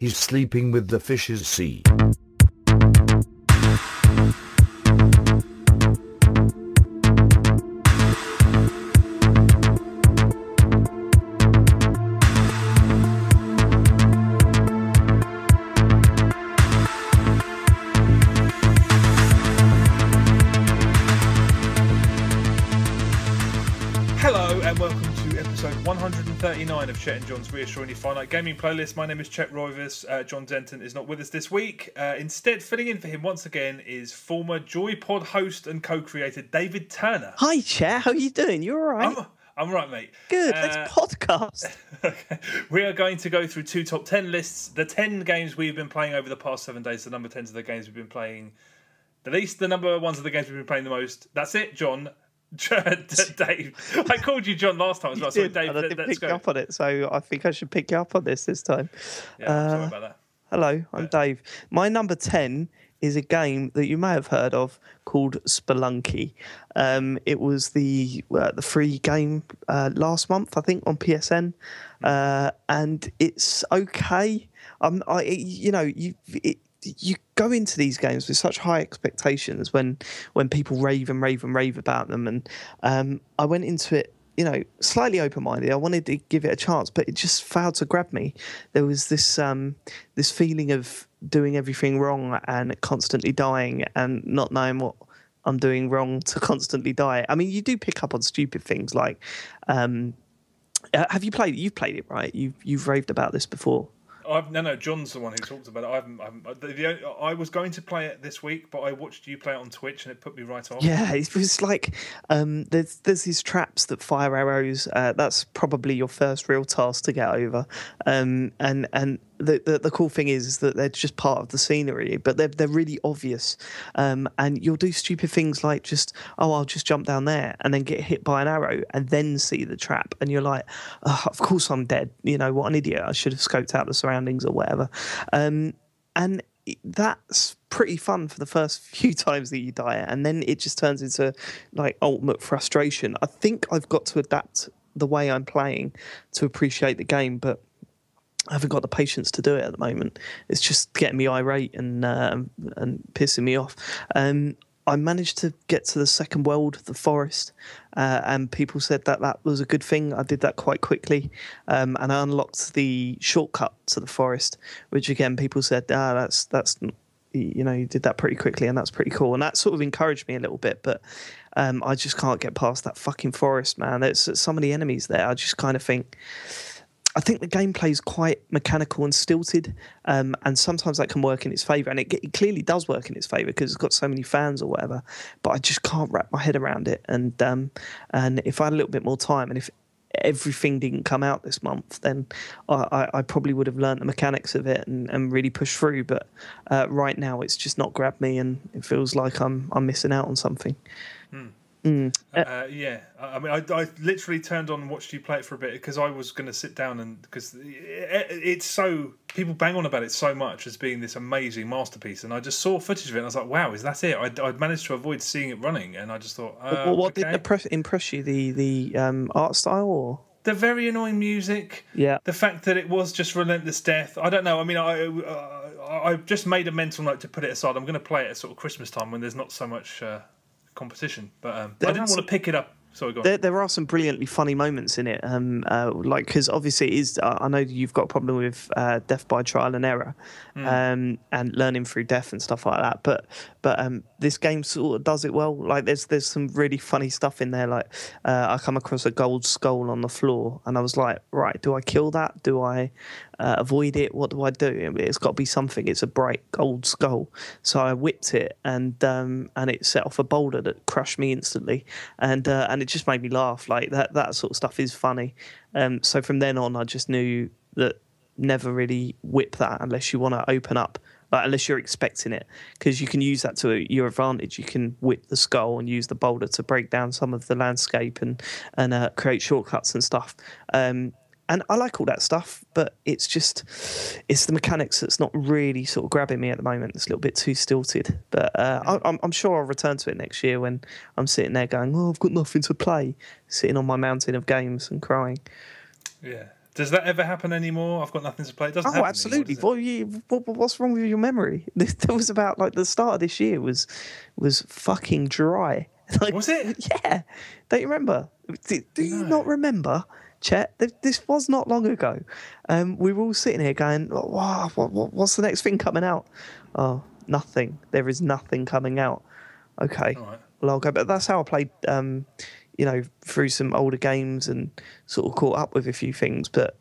He's sleeping with the fishes. See. Hello and welcome to episode 139 of Chet and John's Reassuringly Finite Gaming Playlist. My name is Chet Roivas. John Denton is not with us this week. Instead, filling in for him once again is former Joypod host and co-creator David Turner. Hi Chet, how are you doing? You alright? I'm right, mate. Good, let's podcast. Okay. We are going to go through two top 10 lists. The 10 games we've been playing over the past 7 days. The number 10s are the games we've been playing the least. The number 1s are the games we've been playing the most. That's it, John. Dave, I called you John last time as well. So Dave, and I didn't let's pick you go. up on it, so I think I should pick you up on this time. Yeah, I'm sorry about that. Hello, I'm Dave. My number 10 is a game that you may have heard of called Spelunky. It was the free game last month, I think, on PSN, and it's okay. You go into these games with such high expectations when people rave about them, and I went into it, slightly open-minded. I wanted to give it a chance, but it just failed to grab me. There was this feeling of doing everything wrong and constantly dying and not knowing what I'm doing wrong to constantly die. I mean, you do pick up on stupid things like, have you played it? You've played it, right? You've raved about this before. No, John's the one who talked about it. I was going to play it this week, but I watched you play it on Twitch, and it put me right off. Yeah, it was like there's these traps that fire arrows. That's probably your first real task to get over. And the cool thing is that they're just part of the scenery, but they're really obvious. And you'll do stupid things like I'll just jump down there and then get hit by an arrow and then see the trap, and you're like, oh, of course I'm dead. What an idiot! I should have scoped out the surroundings or whatever. And that's pretty fun for the first few times that you die, and then it just turns into like ultimate frustration. I think I've got to adapt the way I'm playing to appreciate the game, but I haven't got the patience to do it at the moment. It's just getting me irate and pissing me off. I managed to get to the second world, the forest, and people said that was a good thing. I did that quite quickly, and I unlocked the shortcut to the forest, which again people said, that's you did that pretty quickly, and that's pretty cool, and that sort of encouraged me a little bit. But I just can't get past that fucking forest, man. There's so many enemies there. I just kind of think. I think the gameplay is quite mechanical and stilted, and sometimes that can work in its favour, and it clearly does work in its favour because it's got so many fans or whatever. But I just can't wrap my head around it, and if I had a little bit more time, and if everything didn't come out this month, then I probably would have learnt the mechanics of it and really pushed through. But right now, it's just not grabbed me, and it feels like I'm missing out on something. Yeah, I mean, I literally turned on and watched you play it for a bit because I was going to sit down and because it's so people bang on about it so much as being this amazing masterpiece, and I just saw footage of it and I was like, wow, is that it? I'd managed to avoid seeing it running, and I just thought, what okay. did impress you? The art style or the very annoying music? Yeah, the fact that it was just relentless death. I don't know. I mean, I just made a mental note to put it aside. I'm going to play it at sort of Christmas time when there's not so much competition, but I didn't want to pick it up. Sorry, go on. There are some brilliantly funny moments in it, like because obviously it is. I know you've got a problem with death by trial and error, and learning through death and stuff like that. But this game sort of does it well. Like there's some really funny stuff in there. Like I come across a gold skull on the floor, and I was like, right, do I kill that? Do I avoid it? What do I do? It's got to be something. It's a bright gold skull, so I whipped it, and it set off a boulder that crushed me instantly, and it just made me laugh. Like that sort of stuff is funny. So from then on, I just knew that never really whip that unless you want to open up, unless you're expecting it, because you can use that to your advantage. You can whip the skull and use the boulder to break down some of the landscape and create shortcuts and stuff. And I like all that stuff, but it's the mechanics that's not really sort of grabbing me at the moment. It's a little bit too stilted. But I'm sure I'll return to it next year when I'm sitting there going, oh, I've got nothing to play, sitting on my mountain of games and crying. Yeah. Does that ever happen anymore? I've got nothing to play. It doesn't happen absolutely. Anymore, What's wrong with your memory? There was about like the start of this year was fucking dry. Like, was it? Yeah. Don't you remember? Do you not remember, Chet? This was not long ago. We were all sitting here going, wow, what's the next thing coming out? Oh, nothing. There is nothing coming out. Okay. All right. Well, I'll go. But that's how I played, through some older games and sort of caught up with a few things. But,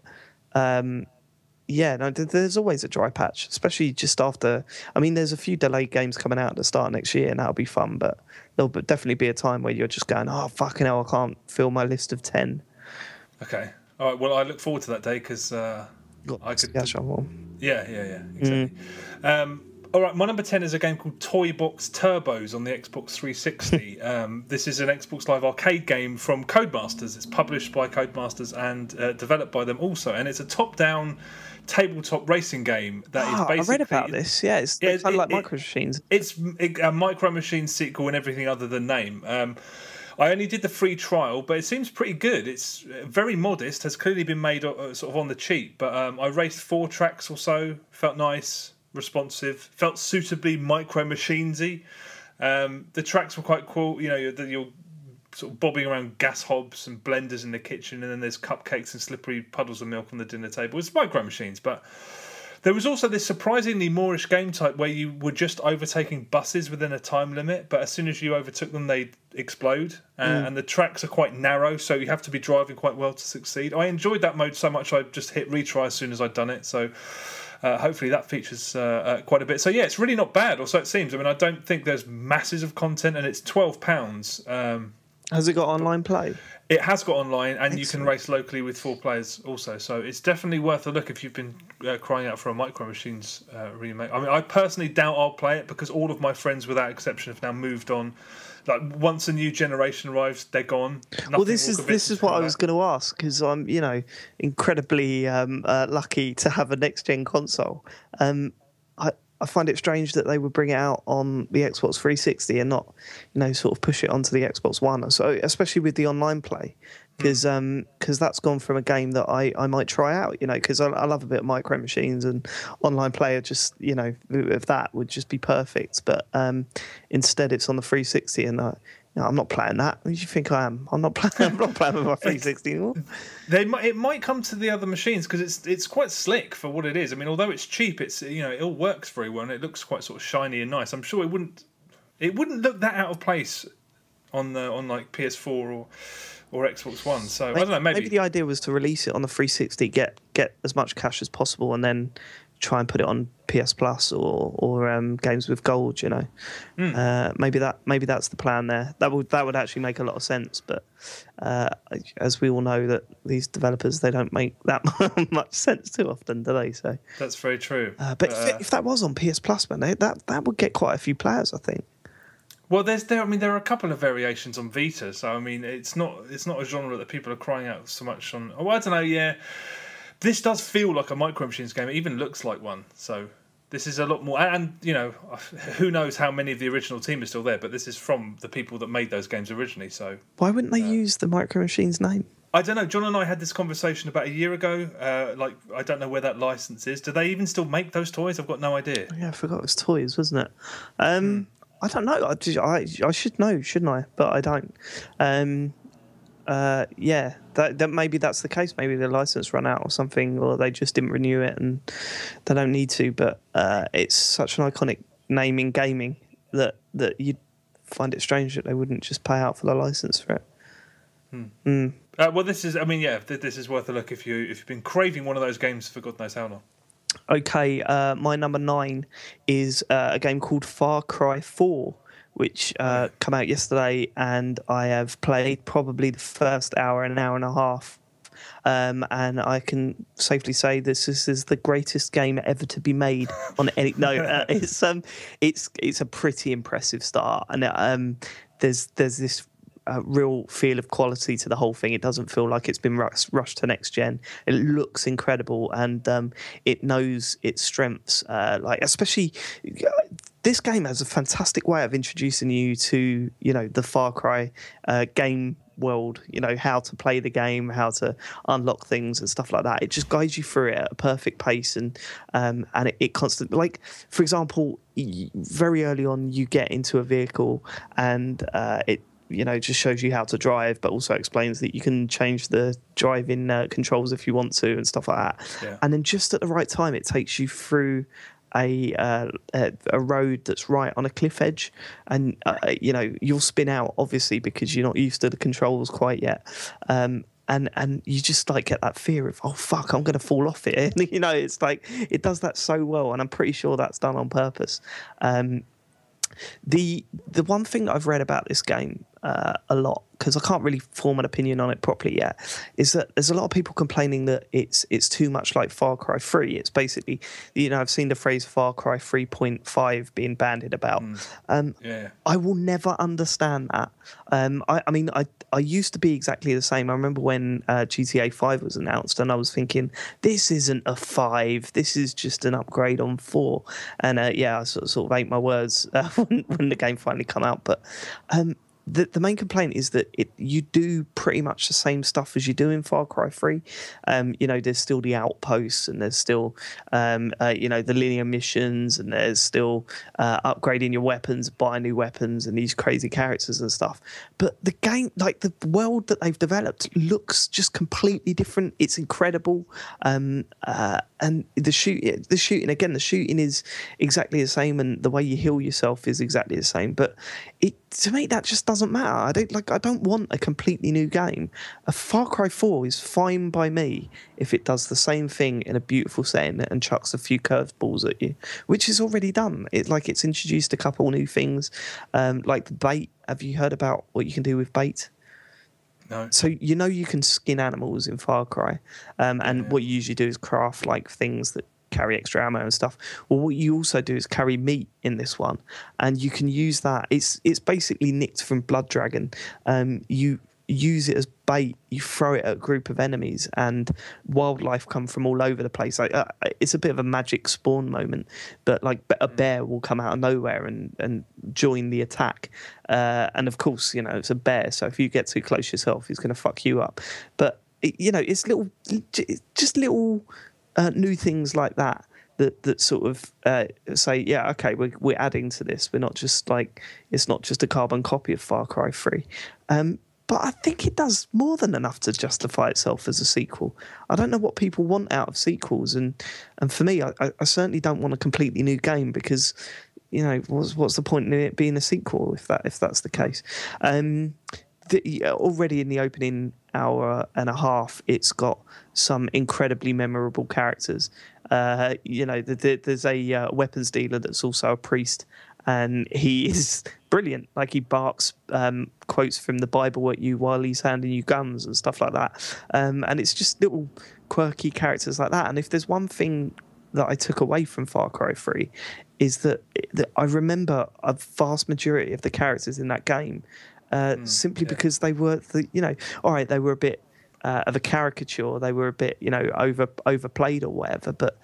there's always a dry patch, especially just after. I mean, there's a few delayed games coming out at the start of next year, and that'll be fun. But there'll definitely be a time where you're just going, oh, fucking hell, I can't fill my list of 10. Okay. All right. Well, I look forward to that day because I could. Yeah, exactly. All right, my number 10 is a game called Toybox Turbos on the Xbox 360. This is an Xbox Live Arcade game from Codemasters. It's published by Codemasters and developed by them also, and it's a top-down tabletop racing game that is basically... I read about this, yeah. It's kind of like Micro Machines. It's a Micro Machines sequel and everything other than name. I only did the free trial, but it seems pretty good. It's very modest, has clearly been made sort of on the cheap, but I raced 4 tracks or so, felt nice, responsive, felt suitably Micro Machinesy. The tracks were quite cool. You're sort of bobbing around gas hobs and blenders in the kitchen, and then there's cupcakes and slippery puddles of milk on the dinner table. It's Micro Machines, but there was also this surprisingly Moorish game type where you were just overtaking buses within a time limit, but as soon as you overtook them, they'd explode. And the tracks are quite narrow, so you have to be driving quite well to succeed. I enjoyed that mode so much I just hit retry as soon as I'd done it, so hopefully that features quite a bit. So yeah, it's really not bad, or so it seems. I mean, I don't think there's masses of content, and it's £12. Has it got online play? It has got online, and you can race locally with 4 players also. So it's definitely worth a look if you've been crying out for a Micro Machines remake. I mean, I personally doubt I'll play it because all of my friends, without exception, have now moved on. Like, once a new generation arrives, they're gone. Well, this is what I was going to ask, because I'm incredibly lucky to have a next gen console. I find it strange that they would bring it out on the Xbox 360 and not, sort of push it onto the Xbox One. So, especially with the online play, because that's gone from a game that I might try out, because I love a bit of Micro Machines, and online player just, if that would just be perfect. But instead, it's on the 360, and I'm not playing that. Who do you think I am? I'm not playing with my 360 anymore. It might come to the other machines because it's quite slick for what it is. I mean, although it's cheap, it's it all works very well and it looks quite sort of shiny and nice. I'm sure it wouldn't look that out of place on like PS4 or Xbox One. So I don't know. Maybe the idea was to release it on the 360, get as much cash as possible, and then try and put it on PS Plus or games with gold. Maybe that's the plan there. That would actually make a lot of sense. But as we all know, that these developers, they don't make that much sense too often, do they? So that's very true. But if that was on PS Plus, man, that would get quite a few players, I think. Well, there are a couple of variations on Vita, so I mean, it's not a genre that people are crying out so much on. Oh, I don't know. Yeah. This does feel like a Micro Machines game. It even looks like one. So this is a lot more. And, who knows how many of the original team are still there, but this is from the people that made those games originally. So why wouldn't they use the Micro Machines name? I don't know. John and I had this conversation about a year ago. I don't know where that license is. Do they even still make those toys? I've got no idea. Yeah, I forgot it was toys, wasn't it? I don't know. I should know, shouldn't I? But I don't. That maybe that's the case. Maybe the license ran out or something, or they just didn't renew it and they don't need to. But it's such an iconic name in gaming that you'd find it strange that they wouldn't just pay out for the license for it. Well, this is worth a look if you've been craving one of those games for God knows how long. Okay, my number 9 is a game called Far Cry 4. Which came out yesterday, and I have played probably the first hour and a half. And I can safely say this is the greatest game ever to be made on any. No, it's a pretty impressive start, and there's this real feel of quality to the whole thing. It doesn't feel like it's been rushed to next gen. It looks incredible, and it knows its strengths. Especially. This game has a fantastic way of introducing you to, the Far Cry game world, you know, how to play the game, how to unlock things and stuff like that. It just guides you through it at a perfect pace, and it constantly, like, for example, very early on you get into a vehicle and it, you know, just shows you how to drive, but also explains that you can change the driving controls if you want to and stuff like that. Yeah. And then just at the right time, it takes you through a road that's right on a cliff edge, and you know, you'll spin out obviously because you're not used to the controls quite yet. And you just like get that fear of, oh fuck, I'm going to fall off it. You know, it's like it does that so well, and I'm pretty sure that's done on purpose. The one thing that I've read about this game a lot, because I can't really form an opinion on it properly yet, is that there's a lot of people complaining that it's too much like Far Cry 3. It's basically, you know, I've seen the phrase Far Cry 3.5 being bandied about. Yeah. I will never understand that. I mean, I used to be exactly the same. I remember when GTA 5 was announced, and I was thinking, this isn't a 5, this is just an upgrade on 4. And yeah, I sort of ate my words when the game finally come out. But the main complaint is that you do pretty much the same stuff as you do in Far Cry 3. You know, there's still the outposts, and there's still, you know, the linear missions, and there's still upgrading your weapons, buying new weapons, and these crazy characters and stuff. But the game, like the world that they've developed, looks just completely different. It's incredible. And the shooting again, the shooting is exactly the same, and the way you heal yourself is exactly the same. But to me, that just doesn't matter. I don't want a completely new game. A Far Cry 4 is fine by me if it does the same thing in a beautiful setting and chucks a few curveballs at you, which is already done. It's introduced a couple new things, like the bait. Have you heard about what you can do with bait? No. So you know you can skin animals in Far Cry, and what you usually do is craft like things that carry extra ammo and stuff. Well, what you also do is carry meat in this one, and you can use that. It's basically nicked from Blood Dragon. You use it as bait, you throw it at a group of enemies, and wildlife come from all over the place. Like it's a bit of a magic spawn moment, but like a bear will come out of nowhere and join the attack. And of course, you know, it's a bear, so if you get too close yourself, he's going to fuck you up. But you know, it's little new things like that sort of say, yeah, okay, we're adding to this. We're not just like, it's not just a carbon copy of Far Cry 3. But I think it does more than enough to justify itself as a sequel. I don't know what people want out of sequels, and for me, I certainly don't want a completely new game, because, you know, what's the point in it being a sequel if that's the case? Already in the opening hour and a half, it's got some incredibly memorable characters. You know, there's a weapons dealer that's also a priest, and he is brilliant. Like, he barks quotes from the Bible at you while he's handing you guns and stuff like that. And it's just little quirky characters like that. And if there's one thing that I took away from Far Cry 3, is that I remember a vast majority of the characters in that game simply because they were, you know, all right, they were a bit of a caricature, they were a bit, you know, overplayed or whatever, but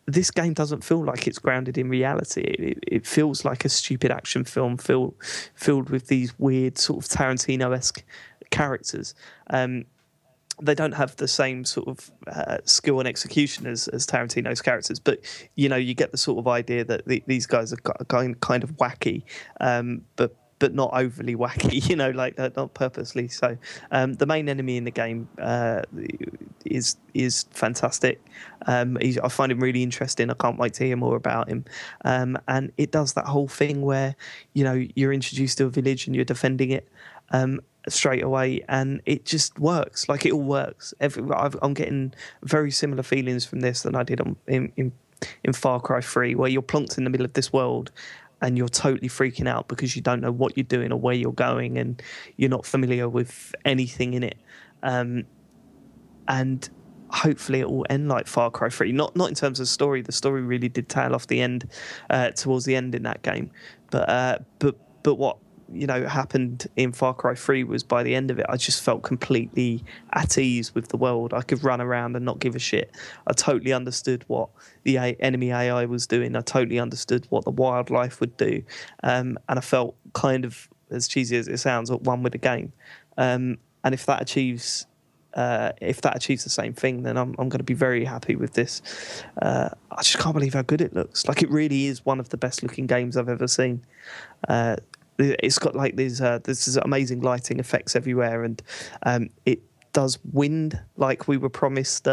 this game doesn't feel like it's grounded in reality. It feels like a stupid action film filled with these weird sort of Tarantino-esque characters. They don't have the same sort of skill and execution as Tarantino's characters, but, you know, you get the sort of idea that these guys are kind of wacky, but not overly wacky, you know, like not purposely. So the main enemy in the game is fantastic. I find him really interesting. I can't wait to hear more about him. And it does that whole thing where, you know, you're introduced to a village and you're defending it straight away, and it just works. Like, it all works. I'm getting very similar feelings from this than I did in Far Cry 3, where you're plonked in the middle of this world and you're totally freaking out because you don't know what you're doing or where you're going, and you're not familiar with anything in it. And hopefully it will end like Far Cry 3. Not in terms of story. The story really did tail off the end, towards the end in that game. But what, you know, happened in Far Cry 3 was, by the end of it, I just felt completely at ease with the world. I could run around and not give a shit. I totally understood what the enemy AI was doing. I totally understood what the wildlife would do. And I felt kind of, as cheesy as it sounds, at one with the game. And if that achieves the same thing, then I'm going to be very happy with this. I just can't believe how good it looks. Like, it really is one of the best looking games I've ever seen. It's got like these amazing lighting effects everywhere, and it does wind like we were promised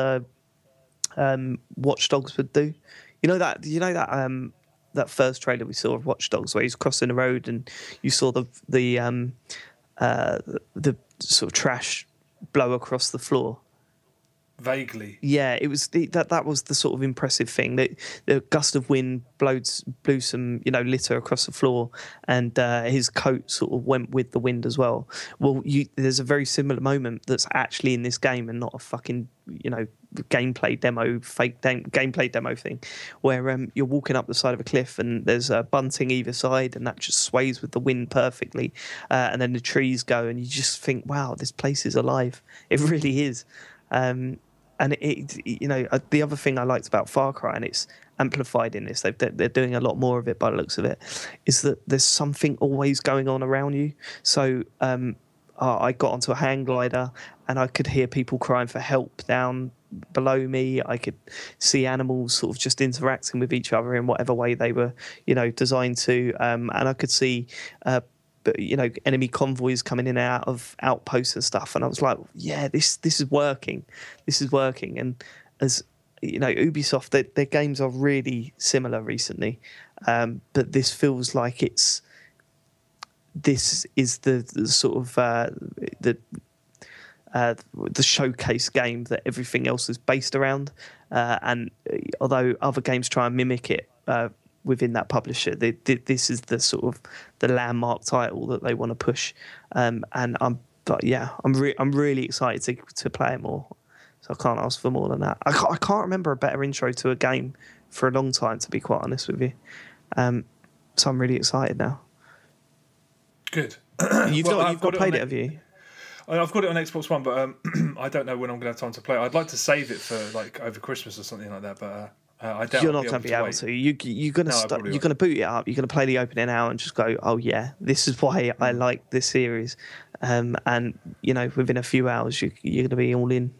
Watch Dogs would do. That first trailer we saw of Watch Dogs where he's crossing the road and you saw the sort of trash blow across the floor. Vaguely. Yeah, it was that was the sort of impressive thing. That the gust of wind blew some litter across the floor, and his coat sort of went with the wind as well. Well, there's a very similar moment that's actually in this game, and not a fucking gameplay demo thing, where you're walking up the side of a cliff and there's a bunting either side, and that just sways with the wind perfectly, and then the trees go, and you just think, wow, this place is alive. It really is. And the other thing I liked about Far Cry, and it's amplified in this, they're doing a lot more of it by the looks of it, is that there's something always going on around you. So I got onto a hang glider and I could hear people crying for help down below me. I could see animals sort of just interacting with each other in whatever way they were, designed to. And I could see enemy convoys coming in and out of outposts and stuff, and I was like, yeah, this is working. And as Ubisoft, their games are really similar recently, but this feels like this is the sort of the showcase game that everything else is based around, and although other games try and mimic it within that publisher, this is the sort of the landmark title that they want to push, and I'm really excited to play it more. So I can't ask for more than that. I can't remember a better intro to a game for a long time, to be quite honest with you. So I'm really excited now. Good. You've not played it, have you? I've got it on Xbox One, but I don't know when I'm going to have time to play it. I'd like to save it for like over Christmas or something like that, but I doubt you're not going to be able to. You're going to boot it up. You're going to play the opening hour and just go, oh yeah, this is why I like this series. And within a few hours, you're going to be all in.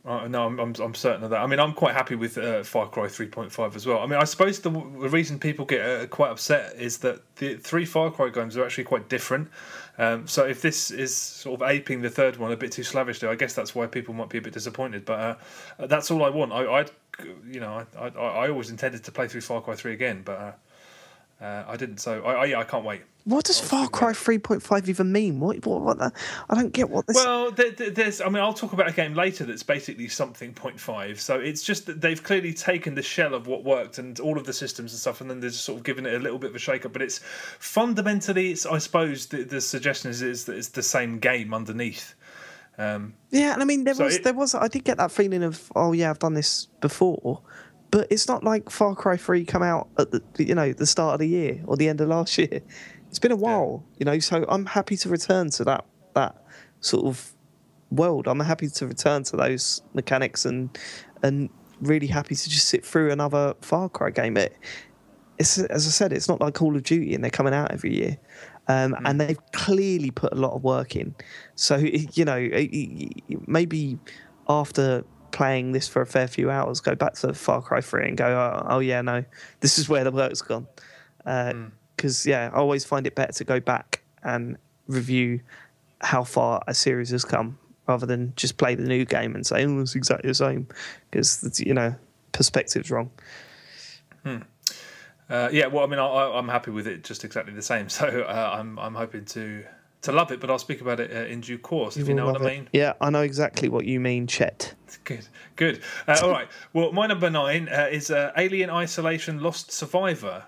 No, I'm certain of that. I mean, I'm quite happy with Far Cry 3.5 as well. I mean, I suppose the reason people get quite upset is that the 3 Far Cry games are actually quite different. So if this is sort of aping the third one a bit too slavishly, I guess that's why people might be a bit disappointed. But that's all I want. I always intended to play through Far Cry 3 again, but I didn't. So I can't wait. What does Far Cry 3.5 even mean? What I don't get what this... Well, there's... I mean, I'll talk about a game later that's basically something 0.5. So it's just that they've clearly taken the shell of what worked and all of the systems and stuff, and then they're just sort of giving it a little bit of a shake-up. But it's fundamentally, I suppose, the suggestion is that it's the same game underneath. Yeah, and I mean, there was... I did get that feeling of, oh, yeah, I've done this before. But it's not like Far Cry 3 come out at the start of the year or the end of last year. It's been a while, so I'm happy to return to that sort of world. I'm happy to return to those mechanics and really happy to just sit through another Far Cry game. It's, as I said, it's not like Call of Duty and they're coming out every year. And they've clearly put a lot of work in. So, maybe after playing this for a fair few hours, go back to Far Cry 3 and go, oh yeah, no, this is where the work's gone. Because, I always find it better to go back and review how far a series has come rather than just play the new game and say, oh, it's exactly the same. Because, perspective's wrong. Yeah, well, I mean, I'm happy with it just exactly the same. So I'm hoping to love it, but I'll speak about it in due course, if you know what I mean. Yeah, I know exactly what you mean, Chet. Good. All right. Well, my number 9 is Alien Isolation Lost Survivor,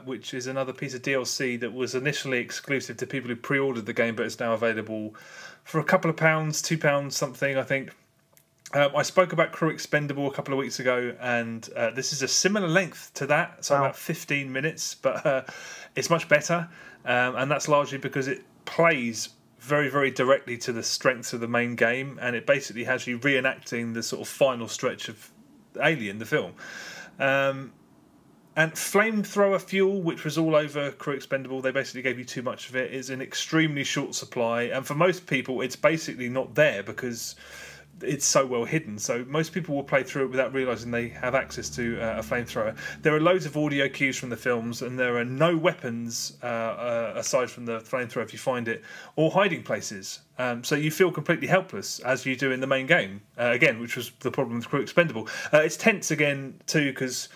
which is another piece of DLC that was initially exclusive to people who pre-ordered the game, but is now available for a couple of pounds, £2 something, I think. I spoke about Crew Expendable a couple of weeks ago, and this is a similar length to that, so about 15 minutes, but it's much better, and that's largely because it plays very, very directly to the strengths of the main game, and it basically has you reenacting the sort of final stretch of Alien, the film. And And flamethrower fuel, which was all over Crew Expendable, they basically gave you too much of it, is in extremely short supply. And for most people, it's basically not there because it's so well hidden. So most people will play through it without realising they have access to a flamethrower. There are loads of audio cues from the films, and there are no weapons aside from the flamethrower if you find it, or hiding places. So you feel completely helpless, as you do in the main game, again, which was the problem with Crew Expendable. It's tense again, too, because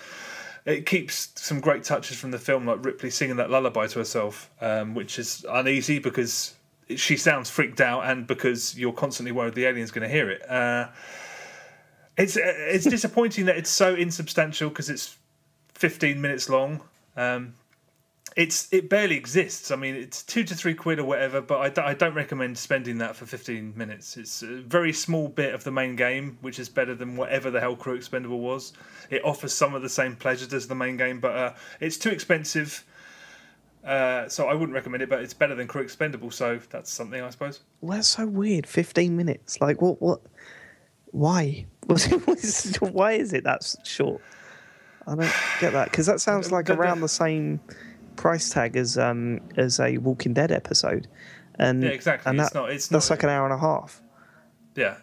it keeps some great touches from the film, like Ripley singing that lullaby to herself, which is uneasy because she sounds freaked out, and because you're constantly worried the alien's going to hear it. It's disappointing that it's so insubstantial because it's 15 minutes long. It barely exists. I mean, it's £2 to £3 or whatever, but I don't recommend spending that for 15 minutes. It's a very small bit of the main game, which is better than whatever the hell Crew Expendable was. It offers some of the same pleasures as the main game, but it's too expensive. So I wouldn't recommend it, but it's better than Crew Expendable, so that's something, I suppose. Well, that's so weird. 15 minutes. Like, what? Why? Why is it that short? I don't get that, because that sounds like around the same price tag as a Walking Dead episode. And, yeah, exactly. And that's like an hour and a half. Yeah,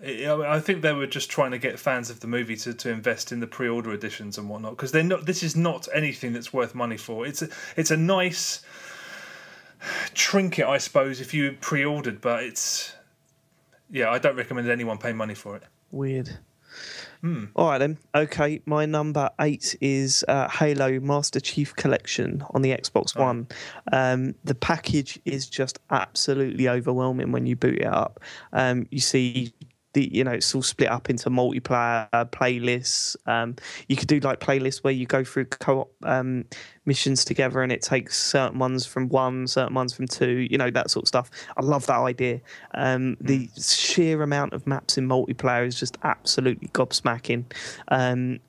I think they were just trying to get fans of the movie to invest in the pre-order editions and whatnot, because they're not. This is not anything that's worth money for. It's a nice trinket, I suppose, if you pre-ordered, but I don't recommend anyone pay money for it. Weird. All right then. Okay, my number 8 is Halo Master Chief Collection on the Xbox One. The package is just absolutely overwhelming when you boot it up. You see it's all split up into multiplayer playlists. You could do like playlists where you go through co-op missions together, and it takes certain ones from 1, certain ones from 2, that sort of stuff. I love that idea. The sheer amount of maps in multiplayer is just absolutely gobsmacking, and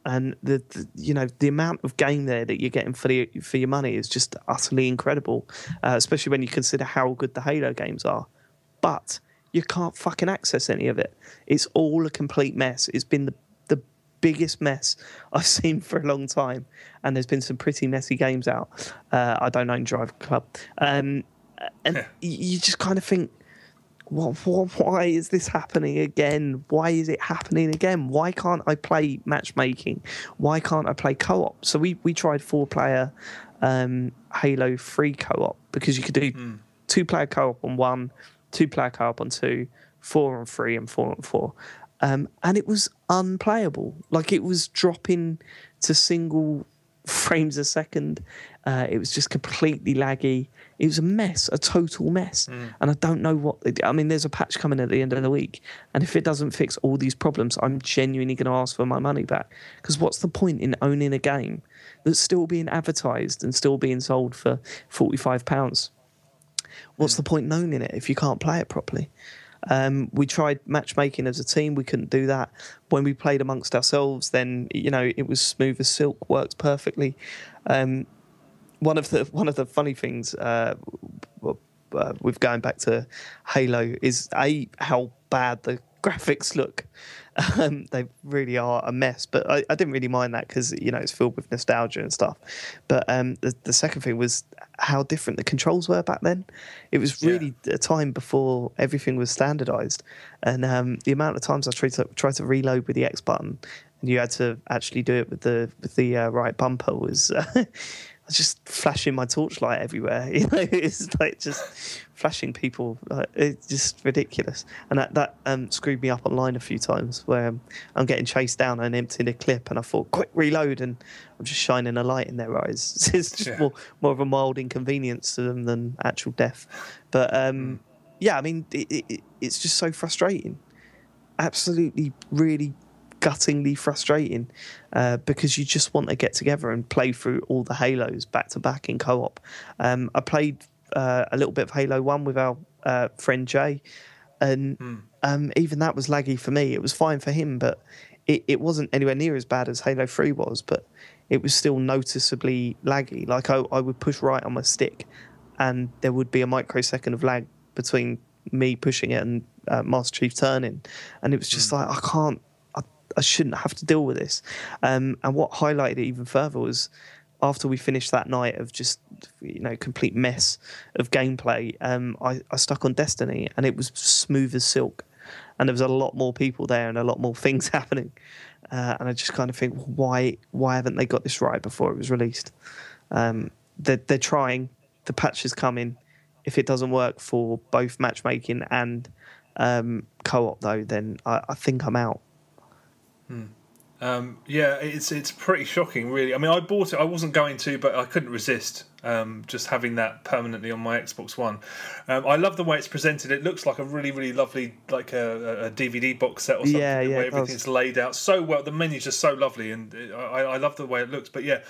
the amount of game there that you're getting for your money is just utterly incredible, especially when you consider how good the Halo games are. But you can't fucking access any of it. It's all a complete mess. It's been the biggest mess I've seen for a long time, and there's been some pretty messy games out. I don't own Drive Club, and you just kind of think, why is this happening again? Why is it happening again? Why can't I play matchmaking? Why can't I play co-op? So we tried 4-player Halo 3 co-op, because you could do 2-player co-op on 1, 2-player co-op on 2, 4 on 3, and 4 on 4. And it was unplayable. Like, it was dropping to single frames a second. It was just completely laggy. It was a mess, a total mess. And I don't know what... I mean, there's a patch coming at the end of the week, and if it doesn't fix all these problems, I'm genuinely going to ask for my money back. Because what's the point in owning a game that's still being advertised and still being sold for £45? What's the point in owning it if you can't play it properly? We tried matchmaking as a team. We couldn't do that. When we played amongst ourselves, then it was smooth as silk, worked perfectly. One of the funny things with going back to Halo is how bad the graphics look. They really are a mess, but I didn't really mind that because it's filled with nostalgia and stuff. But the second thing was how different the controls were back then. It was really a time before everything was standardized, and the amount of times I tried to reload with the X button, and you had to actually do it with the right bumper was. I was just flashing my torchlight everywhere. It's like just flashing people. It's just ridiculous. And that screwed me up online a few times where I'm getting chased down and emptying a clip, and I thought, quick reload, and I'm just shining a light in their eyes. It's just more of a mild inconvenience to them than actual death. But I mean, it's just so frustrating. Absolutely, really guttingly frustrating, because you just want to get together and play through all the Halos back to back in co-op. I played a little bit of Halo 1 with our friend Jay, and even that was laggy for me. It was fine for him, but it wasn't anywhere near as bad as Halo 3 was, but it was still noticeably laggy. Like I would push right on my stick, and there would be a microsecond of lag between me pushing it and Master Chief turning, and it was just like, I shouldn't have to deal with this. And what highlighted it even further was after we finished that night of just, complete mess of gameplay, I stuck on Destiny, and it was smooth as silk, and there was a lot more people there and a lot more things happening, and I just kind of think, why haven't they got this right before it was released? They're trying. The patch is coming. If it doesn't work for both matchmaking and co-op, though, then I think I'm out. Yeah, it's pretty shocking, really. I mean, I bought it. I wasn't going to, but I couldn't resist just having that permanently on my Xbox One. I love the way it's presented. It looks like a really, really lovely, like a DVD box set or something, where everything's laid out so well. The menu's just so lovely, and I love the way it looks. But yeah,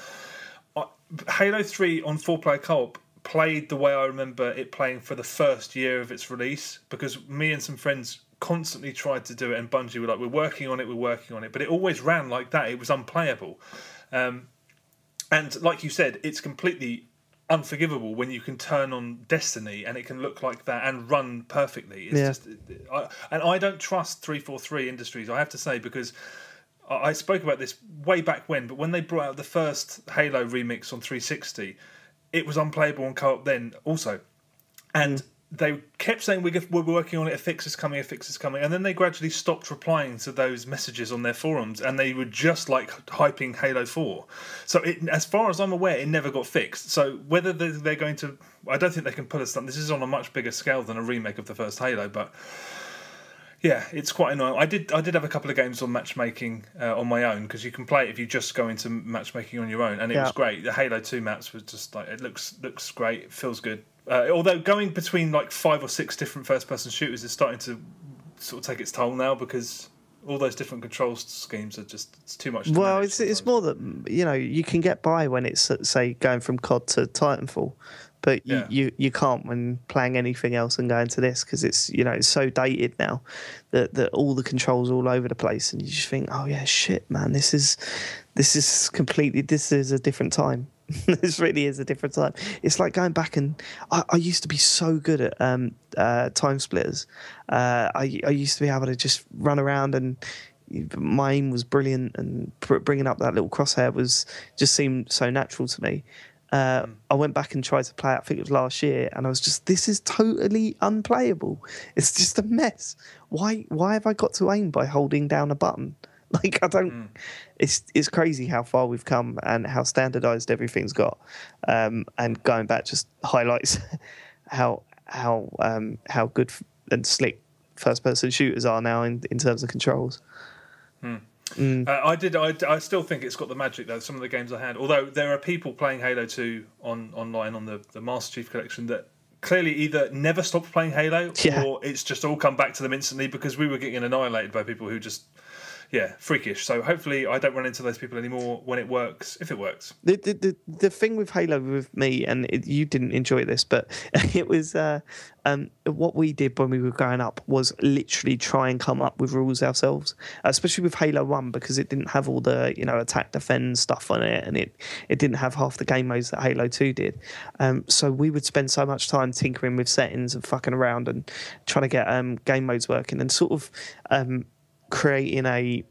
Halo 3 on 4-player co-op played the way I remember it playing for the first year of its release, because me and some friends constantly tried to do it, and Bungie were like, we're working on it, but it always ran like that. It was unplayable, and like you said, it's completely unforgivable when you can turn on Destiny and it can look like that and run perfectly. It's and I don't trust 343 Industries, I have to say, because I spoke about this way back when, but when they brought out the first Halo remix on 360, it was unplayable on co-op then also, and they kept saying we're working on it, a fix is coming, and then they gradually stopped replying to those messages on their forums, and they were just like hyping Halo 4. So as far as I'm aware, it never got fixed. So whether they're going to, I don't think they can put us down. This is on a much bigger scale than a remake of the first Halo, but yeah, it's quite annoying. I did have a couple of games on matchmaking on my own, because you can play it if you just go into matchmaking on your own, and it was great. The Halo 2 maps was just like, it looks great, it feels good. Although going between like 5 or 6 different first-person shooters is starting to sort of take its toll now, because all those different control schemes are just, it's too much. Well, it's more that you can get by when it's, say, going from COD to Titanfall, but you can't when playing anything else and going to this, because it's it's so dated now that all the controls are all over the place, and you just think, oh yeah, shit, man, this is a different time. This really is a different time. It's like going back, and I used to be so good at time splitters. I used to be able to just run around, and my aim was brilliant, and bringing up that little crosshair just seemed so natural to me. I went back and tried to play it, I think it was last year, and I was just, this is totally unplayable. It's just a mess. Why have I got to aim by holding down a button? Like, I don't. It's crazy how far we've come and how standardized everything's got. And going back just highlights how good and slick first-person shooters are now in terms of controls. I still think it's got the magic, though. Some of the games I had, although there are people playing Halo 2 online on the Master Chief Collection that clearly either never stopped playing Halo, or it's just all come back to them instantly, because we were getting annihilated by people who just. Yeah, freakish. So hopefully I don't run into those people anymore when it works, if it works. The thing with Halo with me, and you didn't enjoy this, but it was what we did when we were growing up was literally try and come up with rules ourselves, especially with Halo 1, because it didn't have all the attack defend stuff on it, and it didn't have half the game modes that Halo 2 did. So we would spend so much time tinkering with settings and fucking around and trying to get game modes working, and sort of creating a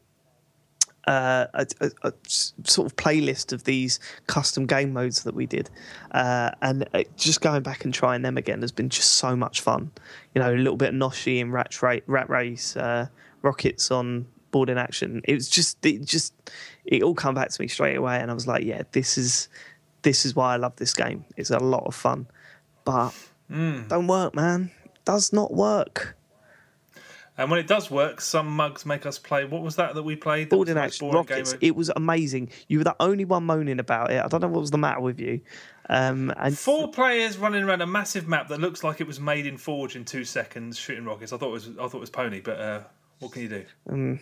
sort of playlist of these custom game modes that we did, and just going back and trying them again has been just so much fun. A little bit of Noshi and Rat Race, Rockets on Board in Action. It all come back to me straight away, and I was like, yeah, this is why I love this game. It's a lot of fun, but don't work, man. Does not work. And when it does work, some mugs make us play. What was that we played? Board in Action, Rockets. It was amazing. You were the only one moaning about it. I don't know what was the matter with you. And 4 players running around a massive map that looks like it was made in Forge in 2 seconds, shooting rockets. I thought it was pony, but what can you do?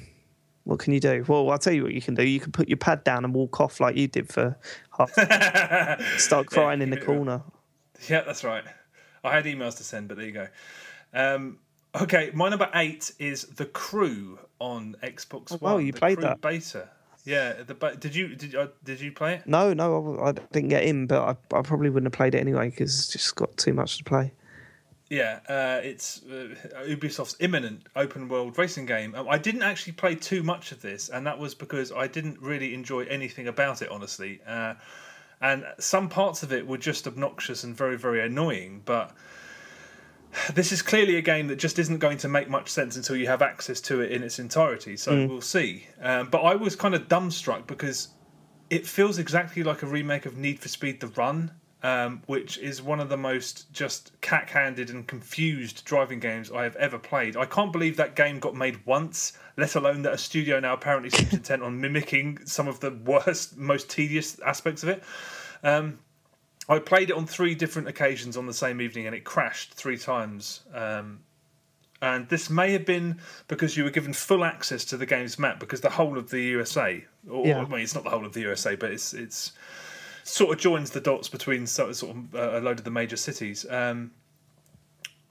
What can you do? Well, I'll tell you what you can do. You can put your pad down and walk off like you did for half. Start crying in the corner. Yeah, that's right. I had emails to send, but there you go. Okay, my number 8 is The Crew on Xbox One. Oh, you played that beta? Yeah. Did you play it? No, I didn't get in, but I probably wouldn't have played it anyway because it's just got too much to play. Yeah, it's Ubisoft's imminent open world racing game. I didn't actually play too much of this, and that was because I didn't really enjoy anything about it, honestly. And some parts of it were just obnoxious and very, very annoying. But this is clearly a game that just isn't going to make much sense until you have access to it in its entirety. So we'll see. But I was kind of dumbstruck because it feels exactly like a remake of Need for Speed The Run, which is one of the most just cack-handed and confused driving games I have ever played. I can't believe that game got made once, let alone that a studio now apparently seems intent on mimicking some of the worst, most tedious aspects of it. I played it on 3 different occasions on the same evening and it crashed 3 times. And this may have been because you were given full access to the game's map, because the whole of the USA, well, it's not the whole of the USA, but it's sort of joins the dots between a load of the major cities. But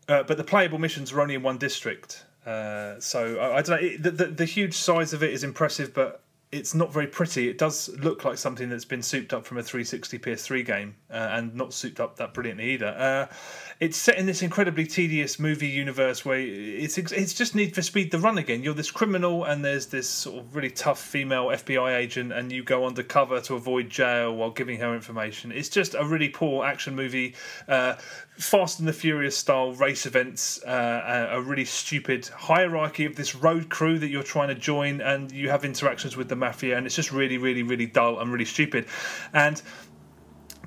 the playable missions are only in one district. So I don't know. The huge size of it is impressive, but it's not very pretty. It does look like something that's been souped up from a 360 PS3 game, and not souped up that brilliantly either. It's set in this incredibly tedious movie universe where it's just Need for Speed The Run again. You're this criminal and there's this sort of really tough female FBI agent and you go undercover to avoid jail while giving her information. It's just a really poor action movie, Fast and the Furious style race events, a really stupid hierarchy of this road crew that you're trying to join, and you have interactions with the mafia, and it's just really, really, really dull and really stupid. And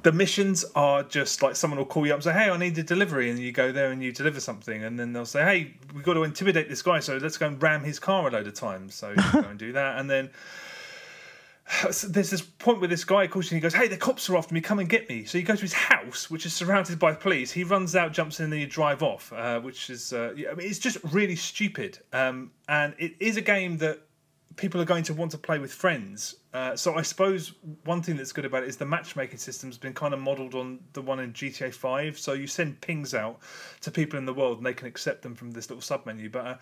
the missions are just like someone will call you up and say, hey, I need a delivery, and you go there and you deliver something, and then they'll say, hey, we've got to intimidate this guy, so let's go and ram his car a load of times. So you go and do that, and then there's this point where this guy calls you and he goes, hey, the cops are after me, come and get me. So you go to his house, which is surrounded by police. He runs out, jumps in, and then you drive off, which is, it's just really stupid. And it is a game that people are going to want to play with friends. So I suppose one thing that's good about it is the matchmaking system's been kind of modelled on the one in GTA 5. So you send pings out to people in the world and they can accept them from this little sub-menu. But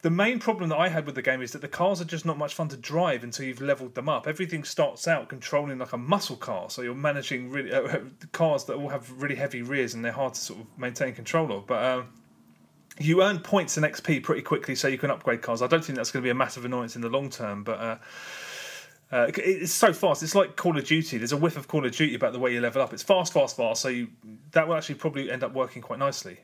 the main problem that I had with the game is that the cars are just not much fun to drive until you've levelled them up. Everything starts out controlling like a muscle car. So you're managing really cars that all have really heavy rears and they're hard to sort of maintain control of. But you earn points and XP pretty quickly so you can upgrade cars. I don't think that's going to be a massive annoyance in the long term, but it's so fast. It's like Call of Duty. There's a whiff of Call of Duty about the way you level up. It's fast, so that will actually probably end up working quite nicely.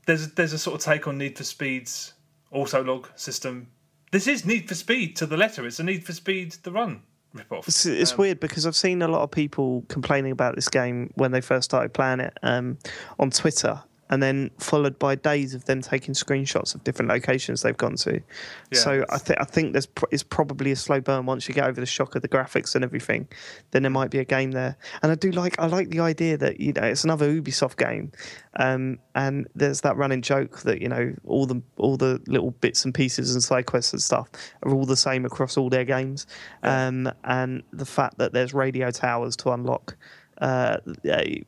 There's a sort of take on Need for Speed's auto-log system. This is Need for Speed to the letter. It's a Need for Speed The Run rip-off. It's weird because I've seen a lot of people complaining about this game when they first started playing it on Twitter, and then followed by days of them taking screenshots of different locations they've gone to. Yeah, so I think it's probably a slow burn. Once you get over the shock of the graphics and everything, then there might be a game there. And I like the idea that it's another Ubisoft game, and there's that running joke that all the little bits and pieces and side quests and stuff are all the same across all their games, and the fact that there's radio towers to unlock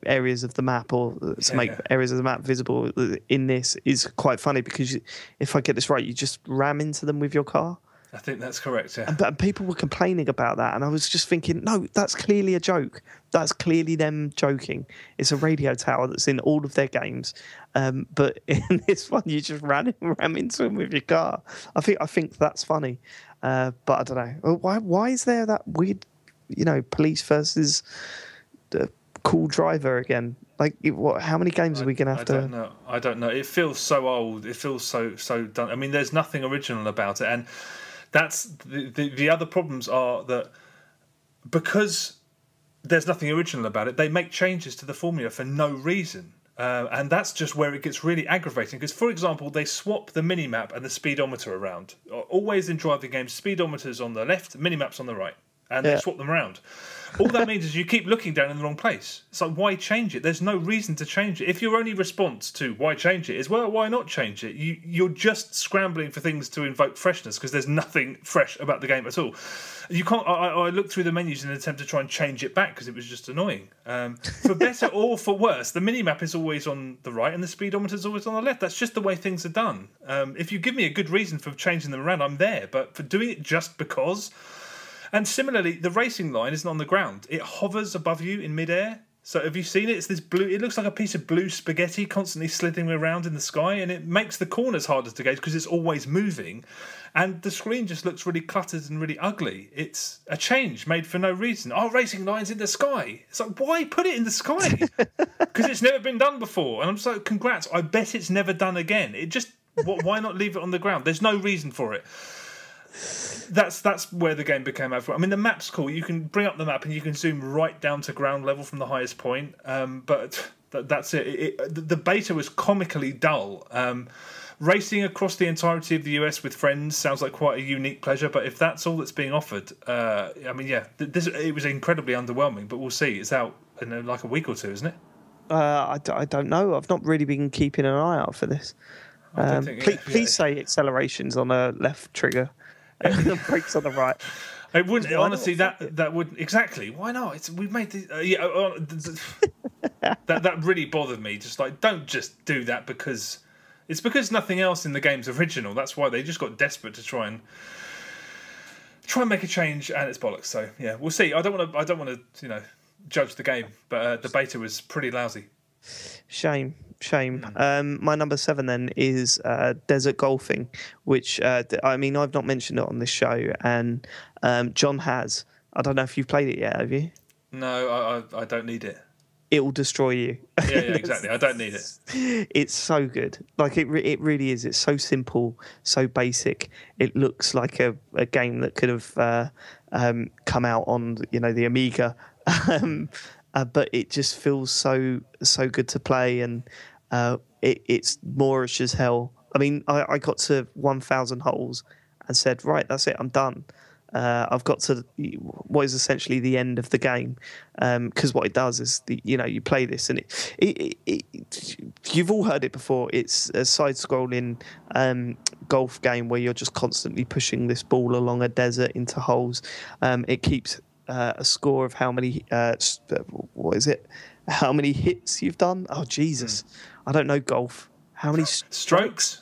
areas of the map or to make areas of the map visible in this is quite funny, because if I get this right, you just ram into them with your car. I think that's correct, yeah. And people were complaining about that, and I was just thinking, no, that's clearly a joke. That's clearly them joking. It's a radio tower that's in all of their games, but in this one, you just ram into them with your car. I think that's funny, but I don't know. Why is there that weird, police versus the cool driver again? Like, how many games are we going to have to... I don't know. It feels so old. It feels so done. I mean, there's nothing original about it. And that's the other problems are that because there's nothing original about it, they make changes to the formula for no reason. And that's just where it gets really aggravating. Because, for example, they swap the minimap and the speedometer around. Always in driving games, speedometer's on the left, minimap's on the right. And they swap them around. All that means is you keep looking down in the wrong place. It's like, why change it? There's no reason to change it. If your only response to why change it is, well, why not change it? You're just scrambling for things to invoke freshness, because there's nothing fresh about the game at all. You can't. I looked through the menus in an attempt to try and change it back because it was just annoying. For better or for worse, the minimap is always on the right and the speedometer is always on the left. That's just the way things are done. If you give me a good reason for changing them around, I'm there. But for doing it just because... And similarly, the racing line isn't on the ground. It hovers above you in midair. So have you seen it? It's this blue. It looks like a piece of blue spaghetti constantly slithering around in the sky, and it makes the corners harder to gauge because it's always moving, and the screen just looks really cluttered and really ugly. It's a change made for no reason. Oh, racing lines in the sky. It's like, why put it in the sky? Because it's never been done before. And I'm so, congrats. I bet it's never done again. It just, why not leave it on the ground? There's no reason for it. That's where the game became over. I mean, the map's cool. You can bring up the map and you can zoom right down to ground level from the highest point. But that's it. The beta was comically dull. Racing across the entirety of the US with friends sounds like quite a unique pleasure. But if that's all that's being offered, I mean, yeah, it was incredibly underwhelming. But we'll see. It's out in like a week or two, isn't it? I don't know. I've not really been keeping an eye out for this. Please say accelerations on a left trigger. The brakes on the right. It wouldn't honestly. That wouldn't exactly. Why not? We've made this. That really bothered me. Just like, don't just do that because nothing else in the game's original. That's why they just got desperate to try and make a change, and it's bollocks. So yeah, we'll see. I don't want to judge the game, but the beta was pretty lousy. Shame. My number 7 then is desert golfing, which I mean, I've not mentioned it on this show, and John has. I don't know if you've played it yet, have you? No, I don't need it. It will destroy you. Yeah, exactly. I don't need it. It's so good. Like it really is. It's so simple, so basic. It looks like a game that could have come out on the Amiga. But it just feels so good to play, and it's Moorish as hell. I mean, I got to 1,000 holes and said, right, that's it, I'm done. I've got to what is essentially the end of the game, because what it does is you play this, and it you've all heard it before. It's a side-scrolling golf game where you're just constantly pushing this ball along a desert into holes. It keeps a score of how many how many hits you've done. Oh Jesus, I don't know golf. How many strokes?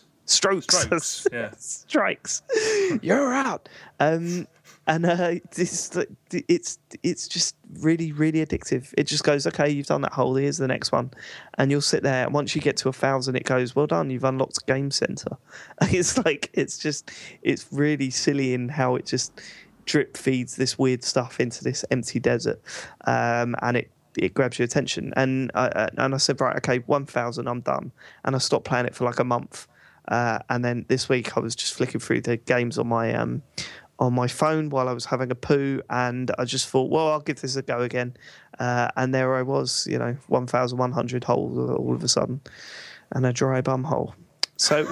Yeah. Strikes. You're out. It's just really, really addictive. It just goes, okay, you've done that hole, here's the next one, and you'll sit there, and once you get to 1,000 it goes, well done, you've unlocked Game Center. It's really silly in how it just drip feeds this weird stuff into this empty desert, and it grabs your attention. And I said, right, okay, 1,000, I'm done. And I stopped playing it for like a month. And then this week I was just flicking through the games on my phone while I was having a poo, and I just thought, well, I'll give this a go again. And there I was, 1,100 holes all of a sudden, and a dry bum hole. So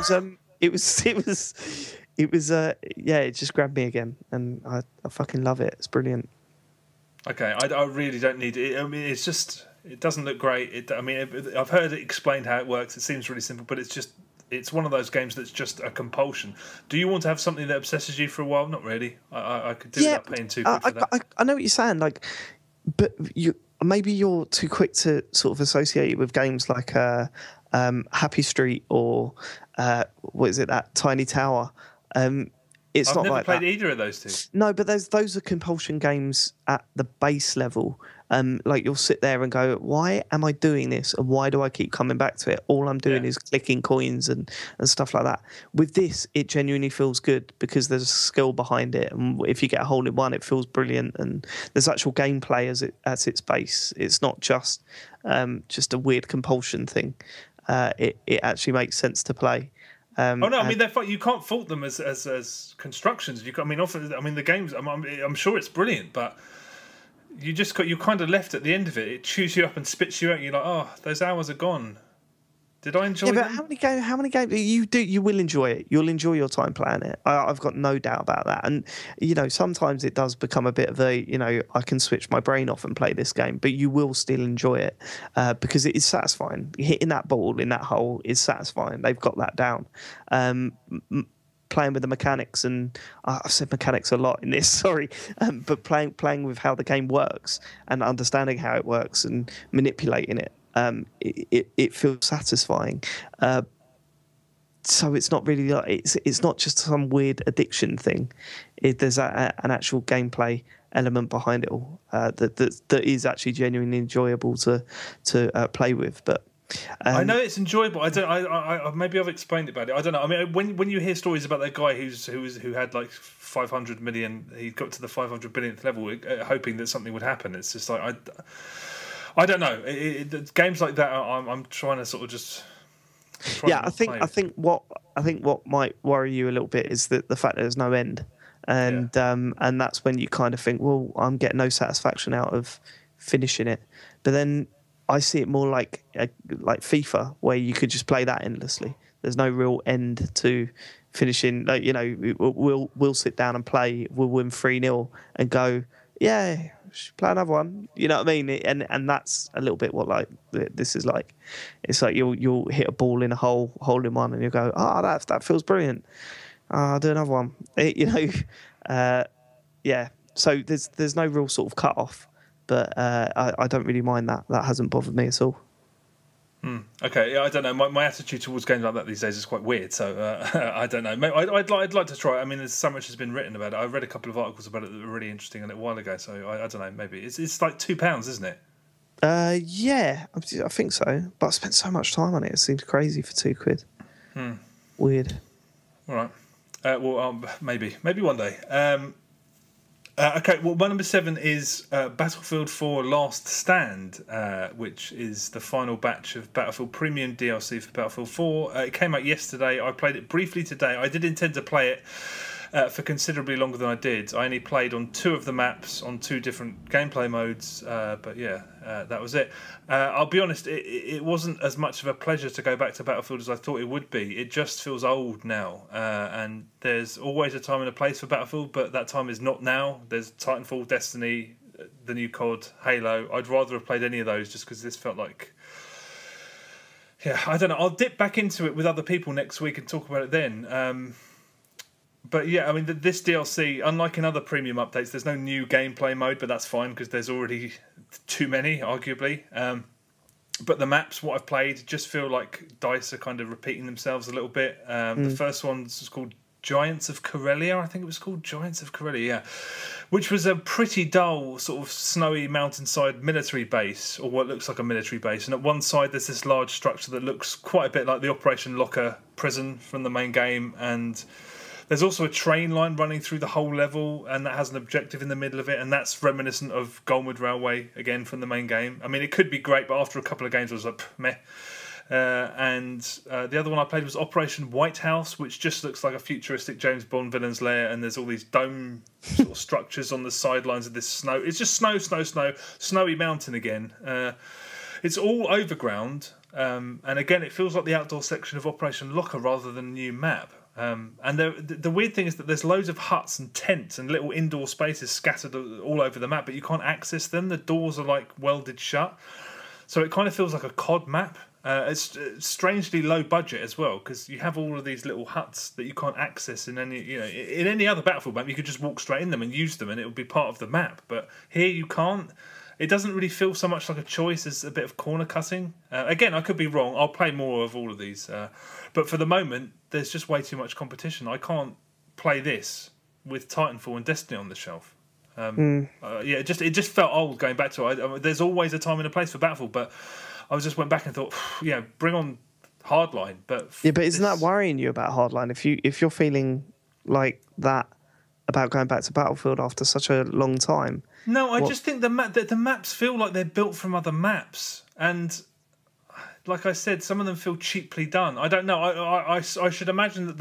it just grabbed me again, and I fucking love it. It's brilliant. Okay, I really don't need it. I mean, it's just, it doesn't look great. I've heard it explained how it works. It seems really simple, but it's one of those games that's just a compulsion. Do you want to have something that obsesses you for a while? Not really. I could do without paying too quick for that. I know what you're saying, but maybe you're too quick to sort of associate it with games like Happy Street or what is it, that Tiny Tower. I've never played either of those two. No, but those are compulsion games at the base level. Like you'll sit there and go, why am I doing this? And why do I keep coming back to it? All I'm doing is clicking coins and stuff like that. With this, it genuinely feels good because there's skill behind it. And if you get a hole in one, it feels brilliant. And there's actual gameplay at its base. It's not just a weird compulsion thing. It actually makes sense to play. I mean, you can't fault them as constructions. The games. I'm sure it's brilliant, but you're kind of left at the end of it. It chews you up and spits you out. And you're like, oh, those hours are gone. Did I enjoy them? But how many games you will enjoy it. You'll enjoy your time playing it. I've got no doubt about that. And sometimes it does become a bit of I can switch my brain off and play this game, but you will still enjoy it because it is satisfying. Hitting that ball in that hole is satisfying. They've got that down. Playing with the mechanics, and I've said mechanics a lot in this, sorry, but playing with how the game works and understanding how it works and manipulating it. It feels satisfying. So it's not really it's not just some weird addiction thing. There's an actual gameplay element behind it all that is actually genuinely enjoyable to play with. But I know it's enjoyable. I don't. I maybe I've explained it badly. I don't know. I mean, when you hear stories about that guy who had like 500 million, he got to the 500 billionth level, hoping that something would happen. It's just like I don't know. Games like that, I'm trying to sort of just. Yeah, I think what might worry you a little bit is the fact that there's no end, and that's when you kind of think, well, I'm getting no satisfaction out of finishing it. But then I see it more like FIFA, where you could just play that endlessly. There's no real end to finishing. Like, you know, we'll sit down and play. We'll win 3-0 and go, yeah, play another one. You know what I mean? And that's a little bit what like this is like. It's like you'll hit a ball in a hole in one, and you'll go, that feels brilliant. I'll do another one. Yeah. So there's no real sort of cut off, but I don't really mind that. That hasn't bothered me at all. Okay, yeah, I don't know. My attitude towards games like that these days is quite weird. So I don't know. I'd like to try it. I mean, there's so much has been written about it. I read a couple of articles about it that were really interesting a little while ago. So I don't know. Maybe it's like £2, isn't it? Yeah, I think so. But I spent so much time on it. It seems crazy for £2. Weird. All right. Well, maybe one day. Okay, well, my number 7 is Battlefield 4 Last Stand, which is the final batch of Battlefield Premium DLC for Battlefield 4. It came out yesterday. I played it briefly today. I did intend to play it for considerably longer than I did. I only played on 2 of the maps on 2 different gameplay modes, but yeah, that was it. I'll be honest, it wasn't as much of a pleasure to go back to Battlefield as I thought it would be. It just feels old now, and there's always a time and a place for Battlefield, but that time is not now. There's Titanfall, Destiny, the new COD, Halo. I'd rather have played any of those just because this felt like... Yeah, I don't know. I'll dip back into it with other people next week and talk about it then. But yeah, I mean, this DLC, unlike in other premium updates, there's no new gameplay mode, but that's fine because there's already too many, arguably. But the maps, what I've played, just feel like DICE are kind of repeating themselves a little bit. The first one was called Giants of Corellia, I think it was called Giants of Corellia, yeah. Which was a pretty dull, sort of snowy mountainside military base, or what looks like a military base. And at one side, there's this large structure that looks quite a bit like the Operation Locker prison from the main game, and... There's also a train line running through the whole level, and that has an objective in the middle of it, and that's reminiscent of Golmwood Railway, again, from the main game. I mean, it could be great, but after a couple of games, I was like, meh. And the other one I played was Operation White House, which just looks like a futuristic James Bond villain's lair, and there's all these dome sort of structures on the sidelines of this snow. It's just snowy mountain again. It's all overground, and again, it feels like the outdoor section of Operation Locker rather than a new map. And the weird thing is that there's loads of huts and tents and little indoor spaces scattered all over the map, but you can't access them. The doors are like welded shut, so it kind of feels like a COD map. It's strangely low budget as well, because you have all of these little huts that you can't access in any other Battlefield map. You could just walk straight in them and use them, and it would be part of the map. But here you can't. It doesn't really feel so much like a choice as a bit of corner cutting. Again, I could be wrong. I'll play more of all of these. But for the moment, there's just way too much competition. I can't play this with Titanfall and Destiny on the shelf. It just felt old going back to it. There's always a time and a place for Battlefield, but I just went back and thought, yeah, bring on Hardline. But isn't that worrying you about Hardline? If you're feeling like that about going back to Battlefield after such a long time... No, I just think the maps feel like they're built from other maps, and like I said, some of them feel cheaply done. I don't know. I should imagine that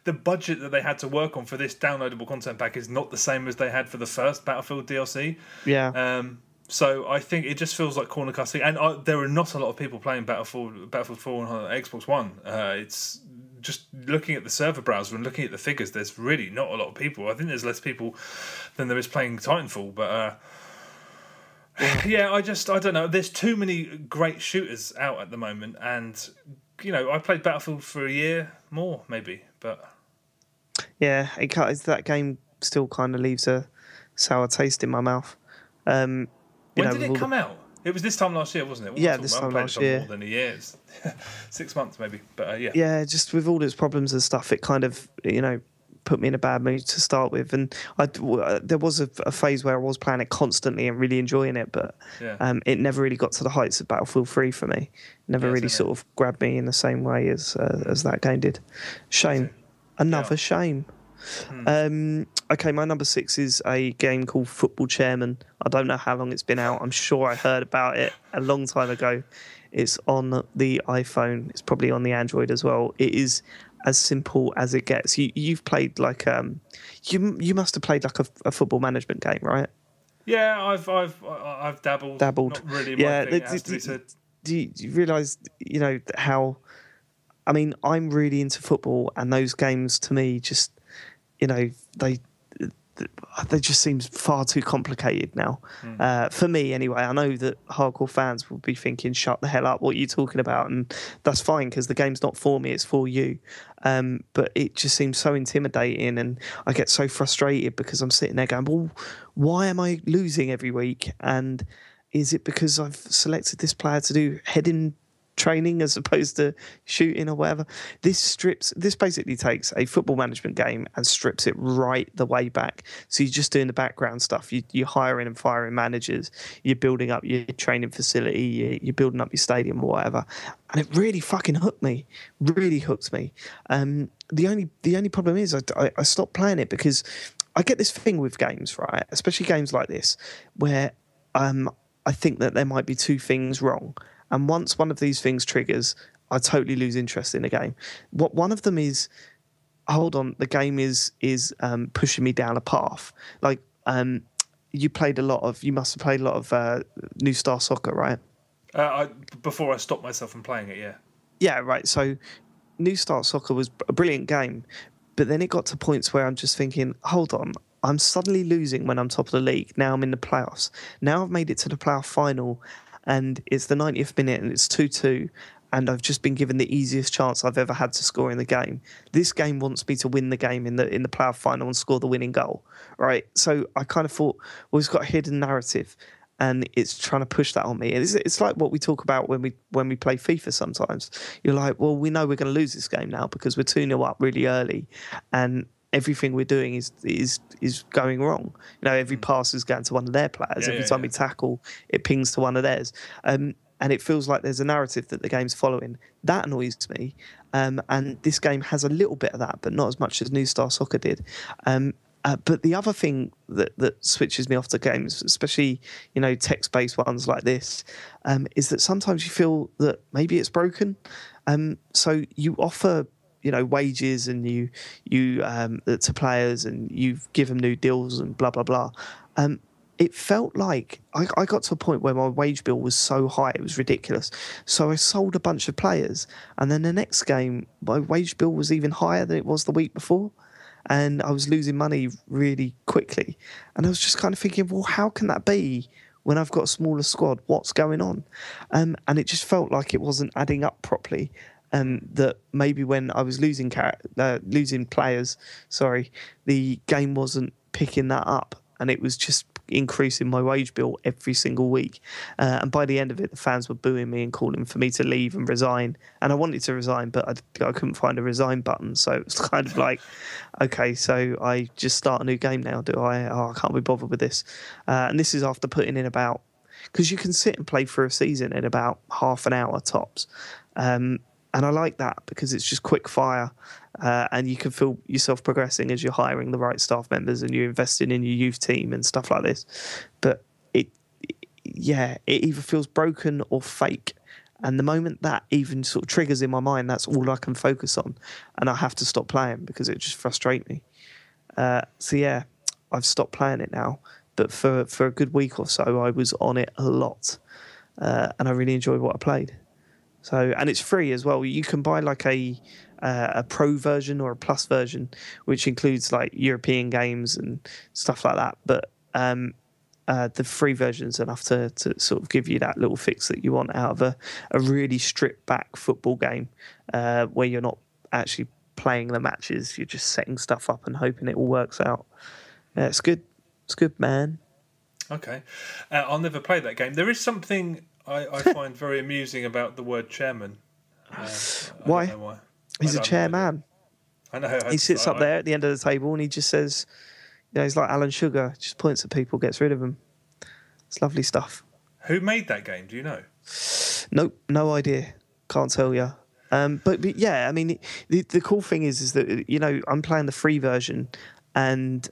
the budget that they had to work on for this downloadable content pack is not the same as they had for the first Battlefield DLC. Yeah. So I think it just feels like corner cutting, and there are not a lot of people playing Battlefield 4 on Xbox One. It's just looking at the server browser and looking at the figures, there's really not a lot of people. I think there's less people than there is playing Titanfall, but yeah, I don't know. There's too many great shooters out at the moment, and I played Battlefield for a year more, maybe, but yeah, that game still kind of leaves a sour taste in my mouth. When did it come out? It was this time last year, wasn't it? Yeah, this time last year. More than a year. 6 months maybe, but yeah. Yeah, just with all its problems and stuff, it kind of, put me in a bad mood to start with. And there was a phase where I was playing it constantly and really enjoying it, but it never really got to the heights of Battlefield 3 for me. Never really sort of grabbed me in the same way as that game did. Shame. Another shame. Okay, my number 6 is a game called Football Chairman. I don't know how long it's been out. I'm sure I heard about it a long time ago. It's on the iPhone. It's probably on the Android as well. It is as simple as it gets. You've played like you must have played like a football management game, right? Yeah, I've dabbled. Not really. My thing, it has to be said. Do you realise how? I mean, I'm really into football, and those games to me just, they just seem far too complicated now. For me, anyway. I know that hardcore fans will be thinking, "Shut the hell up! What are you talking about?" And that's fine because the game's not for me; it's for you. But it just seems so intimidating, and I get so frustrated because I'm sitting there going, "Well, why am I losing every week? And is it because I've selected this player to do heading training as opposed to shooting or whatever?" This basically takes a football management game and strips it right the way back. So you're just doing the background stuff. You're hiring and firing managers. You're building up your training facility. You're building up your stadium or whatever. And it really fucking hooked me. Really hooked me. The only problem is I stopped playing it because I get this thing with games, right? Especially games like this, where I think that there might be two things wrong. And once one of these things triggers, I totally lose interest in the game. What one of them is, hold on, the game is pushing me down a path. Like you must have played a lot of New Star Soccer, right? Before I stopped myself from playing it, yeah. Yeah, right. So New Start Soccer was a brilliant game, but then it got to points where I'm just thinking, hold on, I'm suddenly losing when I'm top of the league. Now I'm in the playoffs. Now I've made it to the playoff final, and it's the 90th minute, and it's 2-2, and I've just been given the easiest chance I've ever had to score in the game. This game wants me to win the game in the playoff final and score the winning goal, right? So I kind of thought, well, it's got a hidden narrative, and it's trying to push that on me. And it's like what we talk about when we play FIFA sometimes. You're like, well, we know we're going to lose this game now because we're 2-0 up really early, and everything we're doing is going wrong. Every pass is going to one of their players. Every time we tackle, it pings to one of theirs. And it feels like there's a narrative that the game's following. That annoys me. And this game has a little bit of that, but not as much as New Star Soccer did. But the other thing that switches me off to games, especially text-based ones like this, is that sometimes you feel that maybe it's broken. So you offer wages and you to players, and you've given new deals and blah blah blah. It felt like I got to a point where my wage bill was so high it was ridiculous. So I sold a bunch of players, and then the next game my wage bill was even higher than it was the week before, and I was losing money really quickly. And I was just kind of thinking, well, how can that be when I've got a smaller squad? What's going on? And it just felt like it wasn't adding up properly. That maybe when I was losing players, the game wasn't picking that up, and it was just increasing my wage bill every single week. And by the end of it, the fans were booing me and calling for me to leave and resign. And I wanted to resign, but I couldn't find a resign button. So it was kind of like, okay, so I just start a new game now, do I? Oh, I can't be bothered with this. And this is after putting in about, because you can sit and play for a season in about half an hour tops. And I like that because it's just quick fire, and you can feel yourself progressing as you're hiring the right staff members and you're investing in your youth team and stuff like this. But it either feels broken or fake. And the moment that even sort of triggers in my mind, that's all I can focus on. And I have to stop playing because it just frustrates me. So yeah, I've stopped playing it now. But for a good week or so, I was on it a lot. And I really enjoyed what I played. So, and it's free as well. You can buy like a pro version or a plus version, which includes like European games and stuff like that. But the free version is enough to sort of give you that little fix that you want out of a really stripped back football game, where you're not actually playing the matches. You're just setting stuff up and hoping it all works out. Yeah, it's good. It's good, man. Okay. I'll never play that game. There is something I find very amusing about the word chairman. Why? I don't know why. He's a chairman. I know. He sits up there at the end of the table and he just says, you know, he's like Alan Sugar, just points at people, gets rid of them. It's lovely stuff. Who made that game? Do you know? Nope, no idea. Can't tell you. But yeah, I mean, the cool thing is that, you know, I'm playing the free version, and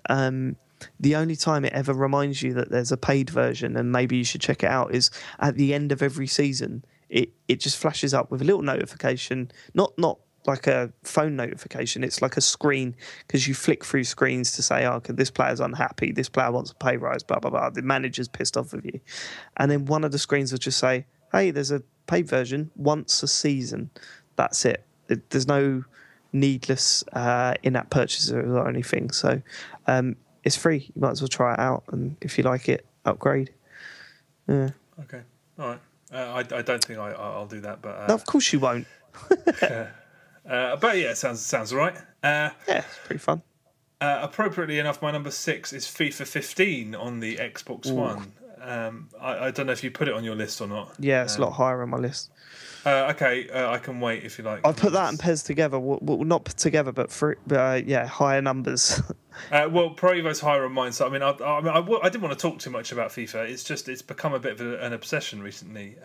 the only time it ever reminds you that there's a paid version and maybe you should check it out is at the end of every season. It just flashes up with a little notification, not like a phone notification. It's like a screen, because you flick through screens to say, oh, this player's unhappy, this player wants a pay rise, blah, blah, blah. The manager's pissed off with you. And then one of the screens will just say, hey, there's a paid version once a season. That's it. There's no needless in-app purchases or anything. So it's free. You might as well try it out. And if you like it, upgrade. Yeah. Okay. All right. I don't think I'll do that. But no, of course you won't. But yeah, it sounds all right. Yeah, it's pretty fun. Appropriately enough, my number 6 is FIFA 15 on the Xbox One. I don't know if you put it on your list or not. Yeah, it's a lot higher on my list. Okay, I can wait if you like. I put that and PES together. Well, not together, but yeah, higher numbers. Well, Pro Evo's higher on mine. So I mean, I didn't want to talk too much about FIFA. It's become a bit of an obsession recently.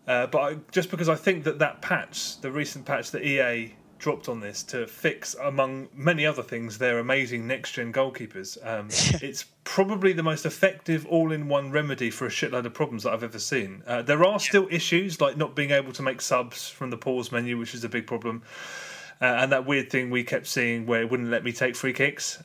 But just because I think that patch, the recent patch that EA dropped on this to fix, among many other things, their amazing next-gen goalkeepers. It's probably the most effective all-in-one remedy for a shitload of problems that I've ever seen. There are still issues, like not being able to make subs from the pause menu, which is a big problem. And that weird thing we kept seeing where it wouldn't let me take free kicks.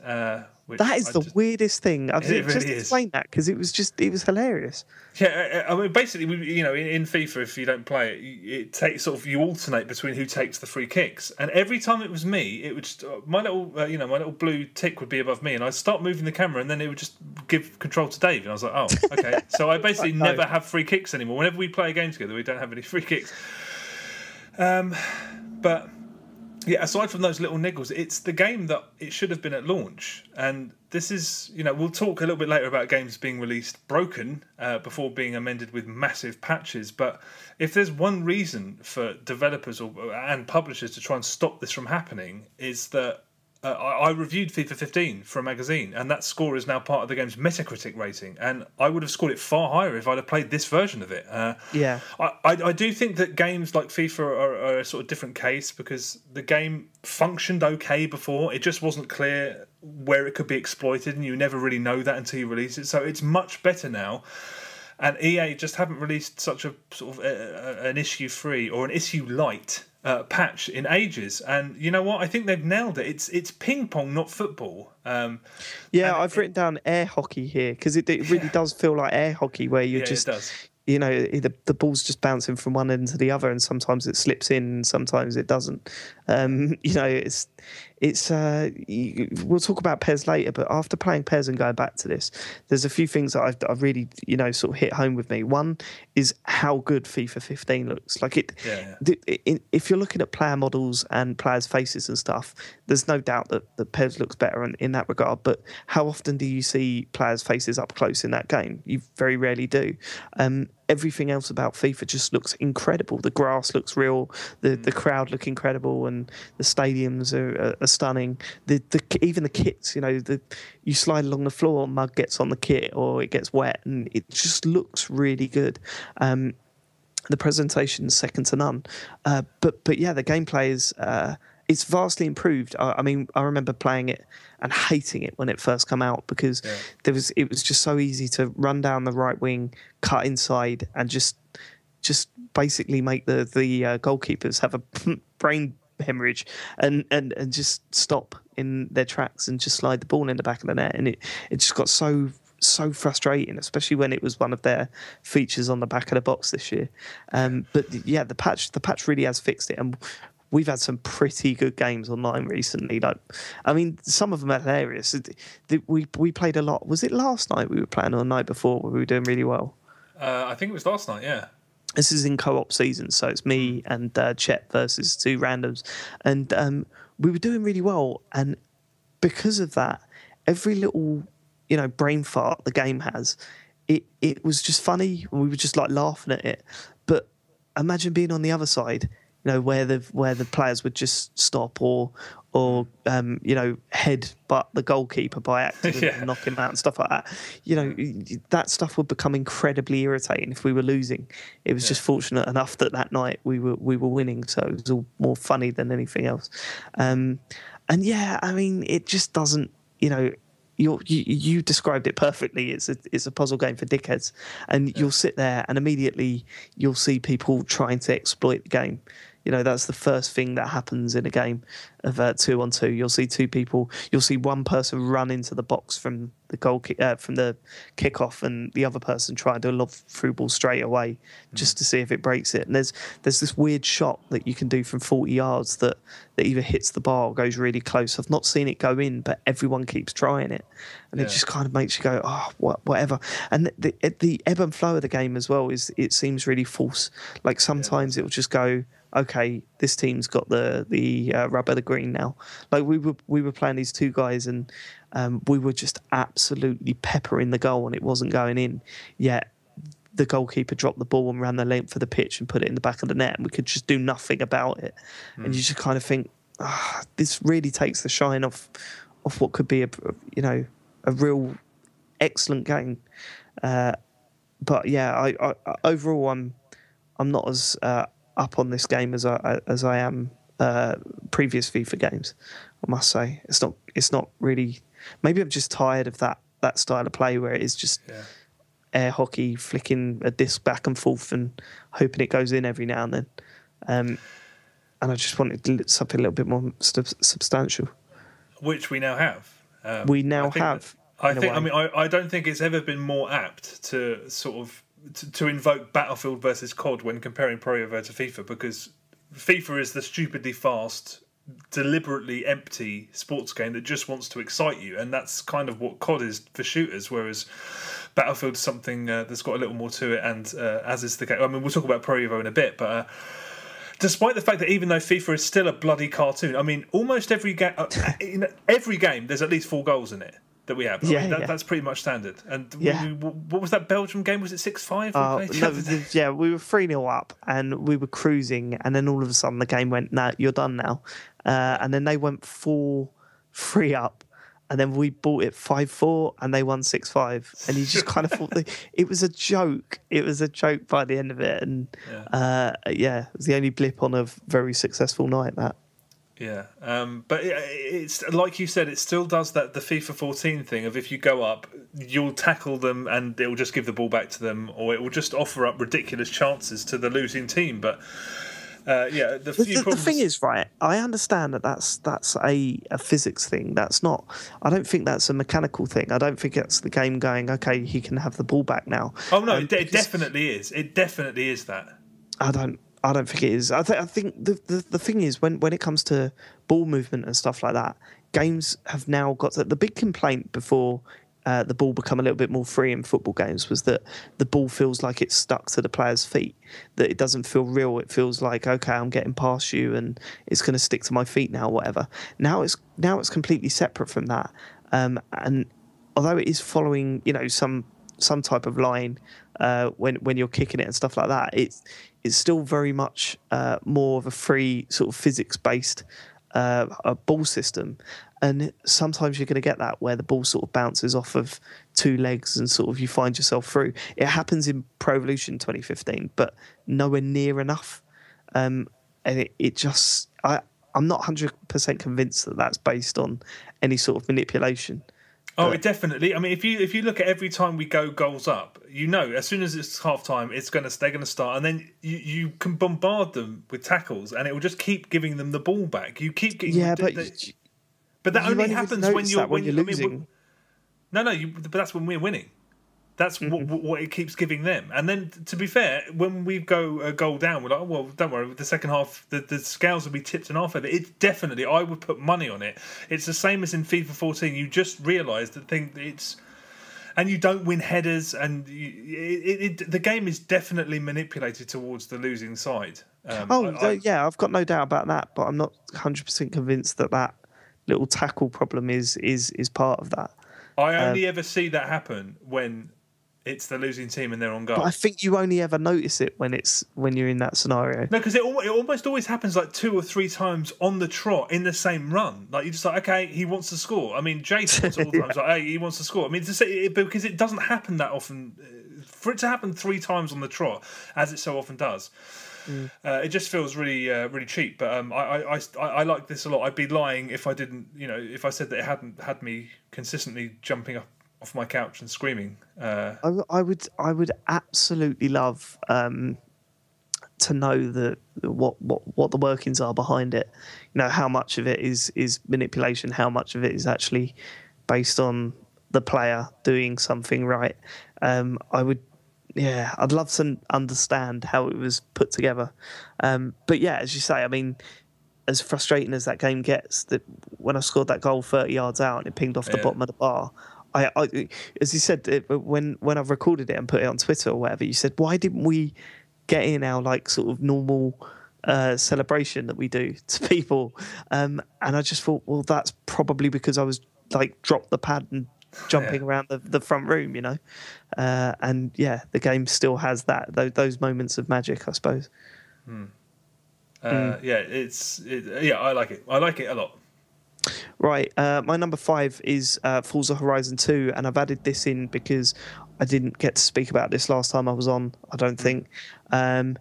That is the weirdest thing. I've just explained that because it was hilarious. Yeah, I mean, basically, in FIFA, if you don't play it takes you alternate between who takes the free kicks, and every time it was me, it would just, my little blue tick would be above me, and I'd start moving the camera, and then it would just give control to Dave, and I was like, oh, okay. So I basically never have free kicks anymore. Whenever we play a game together, we don't have any free kicks. But yeah, aside from those little niggles, it's the game that it should have been at launch. And this is, we'll talk a little bit later about games being released broken before being amended with massive patches. But if there's one reason for developers and publishers to try and stop this from happening, is that I reviewed FIFA 15 for a magazine, and that score is now part of the game's Metacritic rating, and I would have scored it far higher if I'd have played this version of it. I do think that games like FIFA are a sort of different case, because the game functioned okay before. It just wasn't clear where it could be exploited, and you never really know that until you release it. So it's much better now. And EA just haven't released such a sort of an issue-free or an issue-light patch in ages. And you know what? I think they've nailed it. It's ping-pong, not football. I've written down air hockey here, because it really does feel like air hockey, where you're just... It does. The ball's just bouncing from one end to the other, and sometimes it slips in and sometimes it doesn't. We'll talk about PES later, but after playing PES and going back to this, there's a few things that I've really, sort of hit home with me. One is how good FIFA 15 looks. Like if you're looking at player models and players' faces and stuff, there's no doubt that PES looks better in that regard. But how often do you see players' faces up close in that game? You very rarely do. Everything else about FIFA just looks incredible. The grass looks real, the crowd look incredible, and the stadiums are stunning. Even the kits, you slide along the floor, mud gets on the kit or it gets wet, and it just looks really good. The presentation's second to none. But yeah, the gameplay is it's vastly improved. I mean, I remember playing it and hating it when it first came out, because it was just so easy to run down the right wing, cut inside, and just basically make the goalkeepers have a brain hemorrhage and just stop in their tracks and just slide the ball in the back of the net. And it just got so frustrating, especially when it was one of their features on the back of the box this year. But yeah, the patch really has fixed it, and we've had some pretty good games online recently. Like, I mean, some of them are hilarious. We played a lot. Was it last night we were playing, or the night before where we were doing really well? I think it was last night, yeah. This is in co-op season, so it's me and Chet versus two randoms. And we were doing really well. And because of that, every little, brain fart the game has, it was just funny. We were just like laughing at it. But imagine being on the other side, where the players would just stop, or or head butt the goalkeeper by accident and knock him out and stuff like that. That stuff would become incredibly irritating if we were losing. It was just fortunate enough that night we were winning, so it was all more funny than anything else. It just doesn't. You described it perfectly. It's a puzzle game for dickheads, and you'll sit there and immediately you'll see people trying to exploit the game. That's the first thing that happens in a game of 2-on-2. You'll see two people. You'll see one person run into the box from the from the kickoff, and the other person try and do a lob through ball straight away just to see if it breaks it. And there's this weird shot that you can do from 40 yards that either hits the bar or goes really close. I've not seen it go in, but everyone keeps trying it, and it just kind of makes you go, oh, whatever. And the ebb and flow of the game as well it seems really false. Like sometimes it will just go, okay, this team's got the rub of the green now. Like we were playing these two guys, and we were just absolutely peppering the goal, and it wasn't going in. Yet the goalkeeper dropped the ball and ran the length of the pitch and put it in the back of the net, and we could just do nothing about it. And you just kind of think, this really takes the shine off what could be a real excellent game. But yeah, I overall I'm not as up on this game as I am previous FIFA games. I must say it's not really. Maybe I'm just tired of that style of play where it is just air hockey, flicking a disc back and forth and hoping it goes in every now and then. And I just wanted something a little bit more substantial, which we now have. I don't think it's ever been more apt to sort of to invoke Battlefield versus COD when comparing Pro Evo to FIFA, because FIFA is the stupidly fast, deliberately empty sports game that just wants to excite you, and that's kind of what COD is for shooters, whereas Battlefield's something that's got a little more to it, and as is the game. I mean, we'll talk about Pro Evo in a bit, but despite the fact that even though FIFA is still a bloody cartoon, I mean, almost every game, in every game, there's at least 4 goals in it that we have. That's pretty much standard. And what was that Belgium game? Was it 6-5? We were 3-0 up and we were cruising, and then all of a sudden the game went, "No, you're done now." And then they went 4-3 up, and then we bought it 5-4, and they won 6-5. And you just kind of thought it was a joke. It was a joke by the end of it, and it was the only blip on a very successful night. That. Yeah, but it's like you said, it still does the FIFA 14 thing of if you go up, you'll tackle them and it will just give the ball back to them, or it will just offer up ridiculous chances to the losing team. But the thing is, right, I understand that's a physics thing. That's not. I don't think that's a mechanical thing. I don't think it's the game going, okay, he can have the ball back now. Oh no, it definitely is. It definitely is that. I don't think it is. I think the thing is when it comes to ball movement and stuff like that, games have now got the big complaint before the ball become a little bit more free in football games was that the ball feels like it's stuck to the player's feet, that it doesn't feel real. It feels like, okay, I'm getting past you and it's going to stick to my feet now, whatever. Now it's completely separate from that. And although it is following, some type of line when you're kicking it and stuff like that, it's still very much more of a free sort of physics-based ball system. And sometimes you're going to get that where the ball sort of bounces off of 2 legs and sort of you find yourself through. It happens in Pro Evolution 2015, but nowhere near enough. And it just... I'm not 100% convinced that that's based on any sort of manipulation. Oh, it definitely. I mean, if you look at every time we go goals up, as soon as it's half time, they're going to start, and then you can bombard them with tackles, and it will just keep giving them the ball back. You keep getting, but that only happens when you're losing. But that's when we're winning. That's what it keeps giving them. And then, to be fair, when we go a goal down, we're like, oh, well, don't worry, the second half, the scales will be tipped in our favour. It's definitely, I would put money on it. It's the same as in FIFA 14. You just realise and you don't win headers, and the game is definitely manipulated towards the losing side. I've got no doubt about that, but I'm not 100% convinced that little tackle problem is part of that. I only ever see that happen when it's the losing team and they're on goal. But I think you only ever notice it when you're in that scenario. No, because it almost always happens like 2 or 3 times on the trot in the same run. Like you're just like, okay, he wants to score. I mean, Jason wants all the times like, hey, he wants to score. I mean, because it doesn't happen that often. For it to happen 3 times on the trot, as it so often does, it just feels really, really cheap. But I like this a lot. I'd be lying if I didn't, if I said that it hadn't had me consistently jumping up off my couch and screaming. I would absolutely love to know what the workings are behind it. How much of it is manipulation, how much of it is actually based on the player doing something right. I'd love to understand how it was put together. But yeah, as you say, I mean, as frustrating as that game gets, that when I scored that goal 30 yards out and it pinged off the bottom of the bar, I as you said, when I've recorded it and put it on Twitter or whatever, you said, why didn't we get in our like sort of normal celebration that we do to people? And I just thought, well, that's probably because I was like dropped the pad and jumping around the front room, and yeah, the game still has those moments of magic, I suppose. I like it. I like it a lot. Right, my number 5 is Forza Horizon 2, and I've added this in because I didn't get to speak about this last time I was on, I don't think. I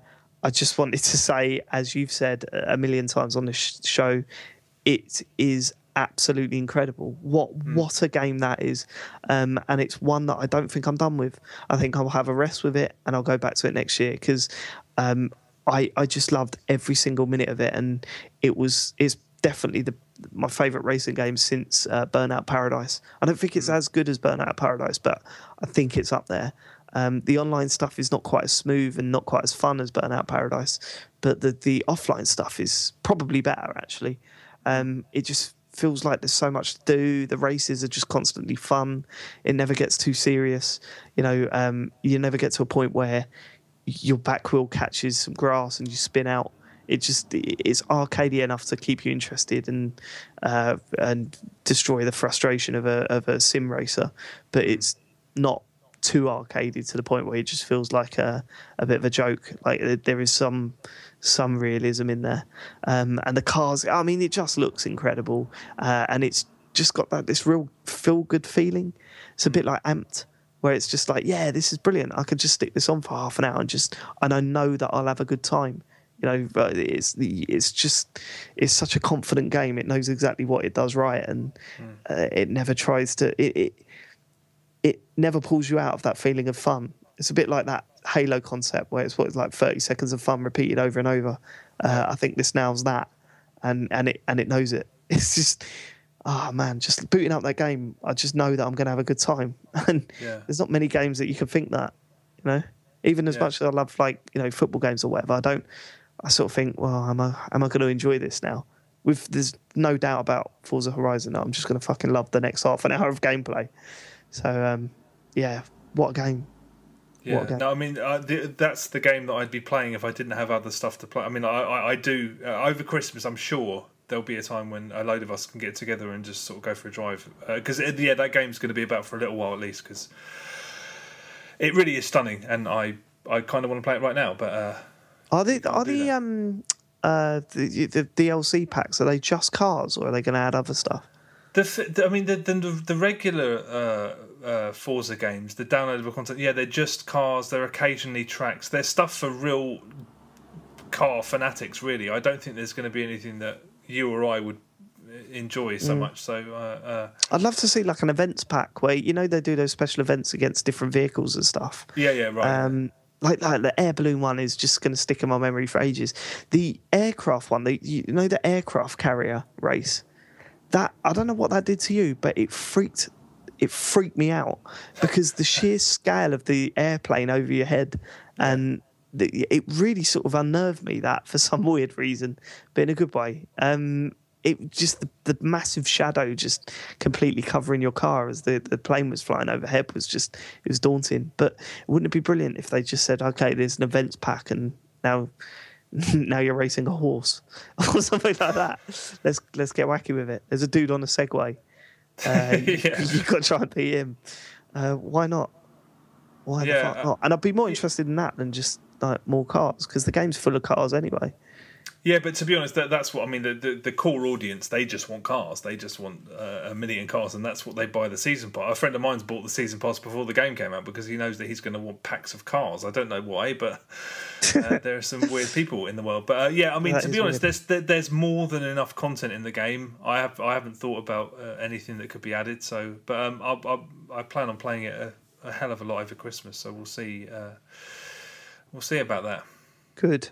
just wanted to say, as you've said a million times on this show, it is absolutely incredible. What a game that is. And it's one that I don't think I'm done with. I think I'll have a rest with it and I'll go back to it next year because I just loved every single minute of it, and it's definitely my favourite racing game since Burnout Paradise. I don't think it's as good as Burnout Paradise, but I think it's up there. The online stuff is not quite as smooth and not quite as fun as Burnout Paradise, but the offline stuff is probably better, actually. It just feels like there's so much to do. The races are just constantly fun. It never gets too serious. You never get to a point where your back wheel catches some grass and you spin out. It's arcadey enough to keep you interested and destroy the frustration of a sim racer, but it's not too arcadey to the point where it just feels like a bit of a joke. Like there is some realism in there, and the cars, I mean, it just looks incredible, and it's just got this real feel good feeling. It's a bit like Amped, where it's just like, yeah, this is brilliant, I could just stick this on for half an hour and I know that I'll have a good time. But it's such a confident game. It knows exactly what it does right, and it never tries to. It never pulls you out of that feeling of fun. It's a bit like that Halo concept, where it's like 30 seconds of fun repeated over and over. I think this nails that, and it knows it. It's just, just booting up that game, I just know that I'm going to have a good time. And there's not many games that you can think that, Even as much as I love football games or whatever, I sort of think, well, am I going to enjoy this now? There's no doubt about Forza Horizon. I'm just going to fucking love the next half an hour of gameplay. So, what a game. Yeah, what a game. No, I mean, that's the game that I'd be playing if I didn't have other stuff to play. I mean, I do, over Christmas, I'm sure there'll be a time when a load of us can get together and just sort of go for a drive. Because, that game's going to be about for a little while at least, because it really is stunning, and I kind of want to play it right now, but... Are the DLC packs, are they just cars, or are they going to add other stuff? The regular Forza games, the downloadable content, they're just cars. They're occasionally tracks. They're stuff for real car fanatics, really. I don't think there's going to be anything that you or I would enjoy so much. So I'd love to see like an events pack where they do those special events against different vehicles and stuff. Right. Like the air balloon one is just going to stick in my memory for ages. The aircraft one, the aircraft carrier race, that, I don't know what that did to you, but it freaked me out because the sheer scale of the airplane over your head, and it really sort of unnerved me, that, for some weird reason, but in a good way. It just, the massive shadow just completely covering your car as the plane was flying overhead it was daunting. But wouldn't it be brilliant if they just said, okay, there's an events pack and now you're racing a horse or something like that. Let's get wacky with it. There's a dude on a Segway. You've got to try and beat him. Why not? Why the Yeah, fuck not? And I'd be more interested in that than just like more cars, because the game's full of cars anyway. yeah, but to be honest, that's what I mean. The core audience, they just want cars. They just want a million cars, and that's what they buy the season pass. A friend of mine's bought the season pass before the game came out because he knows that he's going to want packs of cars. I don't know why, but there are some weird people in the world. But yeah, I mean, to be honest, there's more than enough content in the game. I haven't thought about anything that could be added. So, but I plan on playing it a hell of a lot over Christmas. So we'll see. We'll see about that. Good.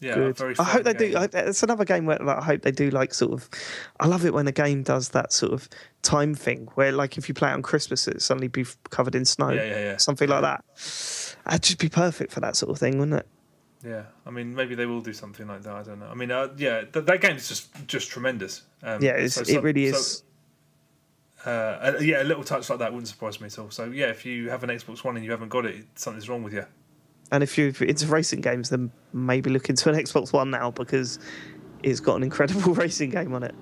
Yeah, Good. very I hope they fun game. do. It's another game where like, I hope they do like sort of. I love it when a game does that sort of time thing where, like, if you play it on Christmas, it suddenly be covered in snow. Yeah. Something like that. That'd just be perfect for that sort of thing, wouldn't it? Yeah, I mean, maybe they will do something like that. I don't know. I mean, yeah, that game is just tremendous. Yeah, it really is. Yeah, a little touch like that wouldn't surprise me at all. So yeah, if you have an Xbox One and you haven't got it, something's wrong with you. And if you're into racing games, then maybe look into an Xbox One now, because it's got an incredible racing game on it.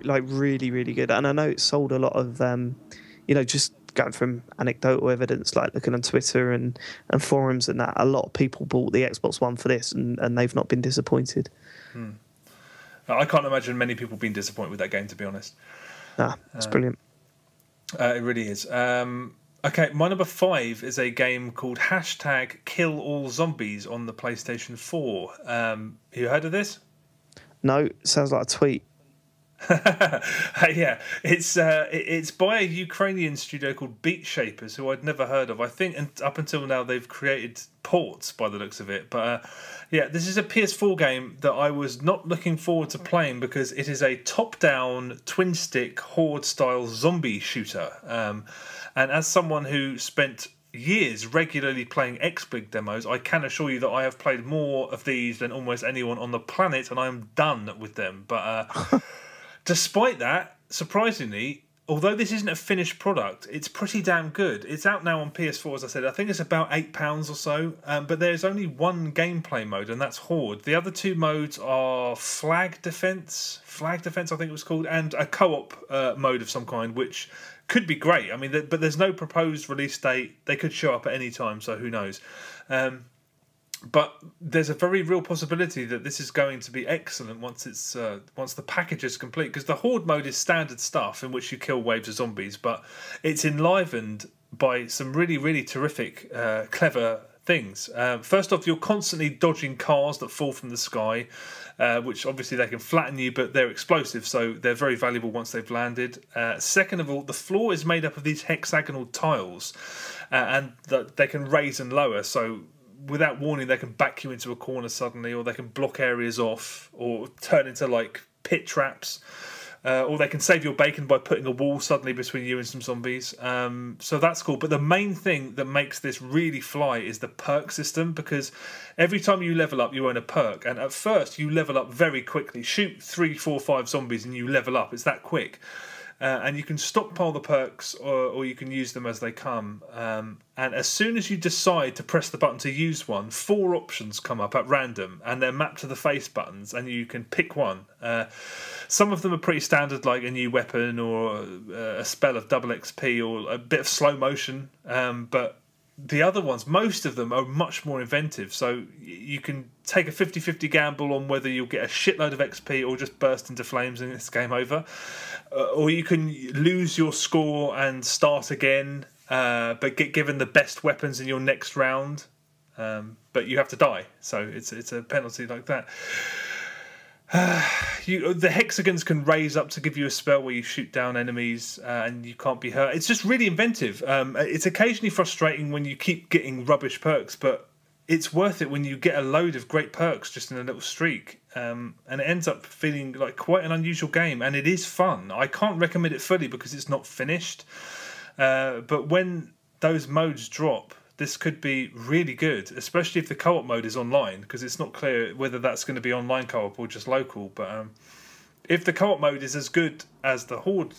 Like really, really good. And I know it sold a lot of, just going from anecdotal evidence, like looking on Twitter and forums and that, a lot of people bought the Xbox One for this, and they've not been disappointed. I can't imagine many people being disappointed with that game, to be honest. It's brilliant. It really is. Okay, my number 5 is a game called #Kill All Zombies on the PlayStation 4. You heard of this? No, sounds like a tweet. Yeah, it's by a Ukrainian studio called Beat Shapers, who I'd never heard of. I think up until now they've created ports by the looks of it. But yeah, this is a PS4 game that I was not looking forward to playing because it is a top-down twin-stick horde-style zombie shooter. And as someone who spent years regularly playing XBLIG demos, I can assure you that I have played more of these than almost anyone on the planet, and I'm done with them. But despite that, surprisingly, although this isn't a finished product, it's pretty damn good. It's out now on PS4, as I said. I think it's about £8 or so, but there's only one gameplay mode, and that's Horde. The other two modes are Flag Defense, I think it was called, and a co-op mode of some kind, which could be great. I mean, but there's no proposed release date. They could show up at any time, so who knows. But there's a very real possibility that this is going to be excellent once the package is complete. Because the Horde mode is standard stuff in which you kill waves of zombies, but it's enlivened by some really, really terrific, clever things. First off, you're constantly dodging cars that fall from the sky, which obviously they can flatten you, but they're explosive, so they're very valuable once they've landed. Second of all, the floor is made up of these hexagonal tiles, and they can raise and lower, so without warning they can back you into a corner suddenly, or they can block areas off, or turn into like pit traps. Or they can save your bacon by putting a wall suddenly between you and some zombies. So that's cool. But the main thing that makes this really fly is the perk system, because every time you level up, you earn a perk. And at first, you level up very quickly. Shoot 3, 4, 5 zombies and you level up. It's that quick. And you can stockpile the perks, or you can use them as they come. And as soon as you decide to press the button to use one, 4 options come up at random, and they're mapped to the face buttons, and you can pick one. Some of them are pretty standard, like a new weapon, or a spell of double XP, or a bit of slow motion. But the other ones, most of them are much more inventive. So you can take a 50-50 gamble on whether you'll get a shitload of XP or just burst into flames and it's game over. Or you can lose your score and start again, but get given the best weapons in your next round. But you have to die, so it's a penalty like that. The hexagons can raise up to give you a spell where you shoot down enemies and you can't be hurt. It's just really inventive. It's occasionally frustrating when you keep getting rubbish perks, but it's worth it when you get a load of great perks just in a little streak. And it ends up feeling like quite an unusual game, and it is fun. I can't recommend it fully because it's not finished. But when those modes drop, this could be really good, especially if the co-op mode is online, because it's not clear whether that's going to be online co-op or just local. But if the co-op mode is as good as the Horde,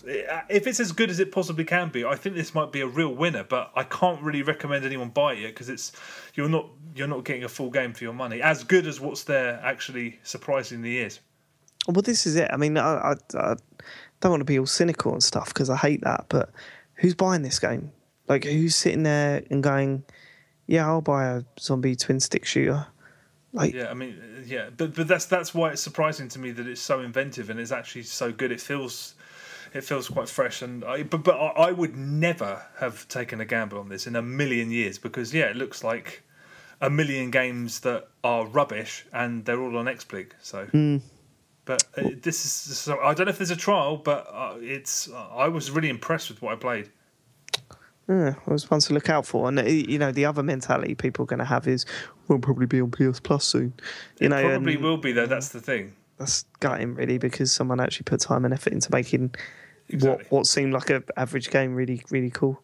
if it's as good as it possibly can be, I think this might be a real winner. But I can't really recommend anyone buy it yet, because you're not getting a full game for your money, as good as what's there actually surprisingly is. Well, this is it. I mean, I don't want to be all cynical and stuff, because I hate that. But who's buying this game? Like, who's sitting there and going, yeah, I'll buy a zombie twin stick shooter? Like, yeah, I mean, yeah, but that's why it's surprising to me that it's so inventive and it's actually so good. It feels quite fresh, and but I would never have taken a gamble on this in a million years because it looks like a million games that are rubbish and they're all on XPlig. So, but this is so, I don't know if there's a trial, but I was really impressed with what I played. Yeah, it was one to look out for. And, the other mentality people are going to have is, we'll probably be on PS Plus soon. It probably will be, though. That's the thing. That's gutting, really, because someone actually put time and effort into making what seemed like an average game really, really cool.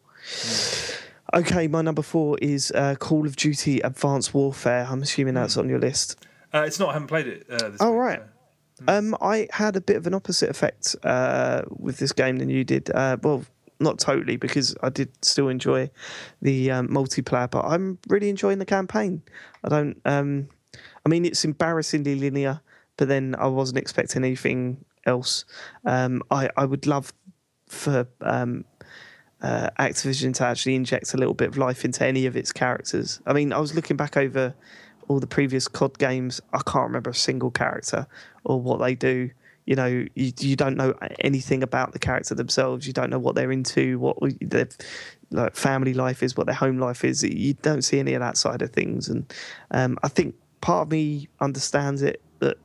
Okay, my number 4 is Call of Duty Advanced Warfare. I'm assuming that's on your list. It's not. I haven't played it this week. Right. So. I had a bit of an opposite effect with this game than you did. Well, not totally, because I did still enjoy the multiplayer, but I'm really enjoying the campaign. I mean, it's embarrassingly linear, but then I wasn't expecting anything else. I would love for Activision to actually inject a little bit of life into any of its characters. I mean, I was looking back over all the previous COD games. I can't remember a single character or what they do. You don't know anything about the character themselves. You don't know what they're into, what their family life is, what their home life is. You don't see any of that side of things. And I think part of me understands it, that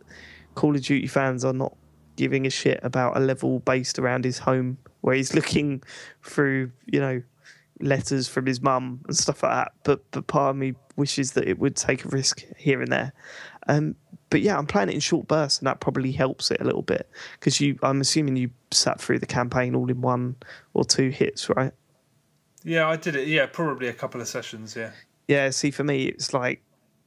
Call of Duty fans are not giving a shit about a level based around his home where he's looking through, letters from his mum and stuff like that. But part of me wishes that it would take a risk here and there. But yeah, I'm playing it in short bursts, and that probably helps it a little bit because I'm assuming you sat through the campaign all in 1 or 2 hits, right? Yeah, I did it. Yeah, probably a couple of sessions. Yeah. Yeah. See, for me, it's like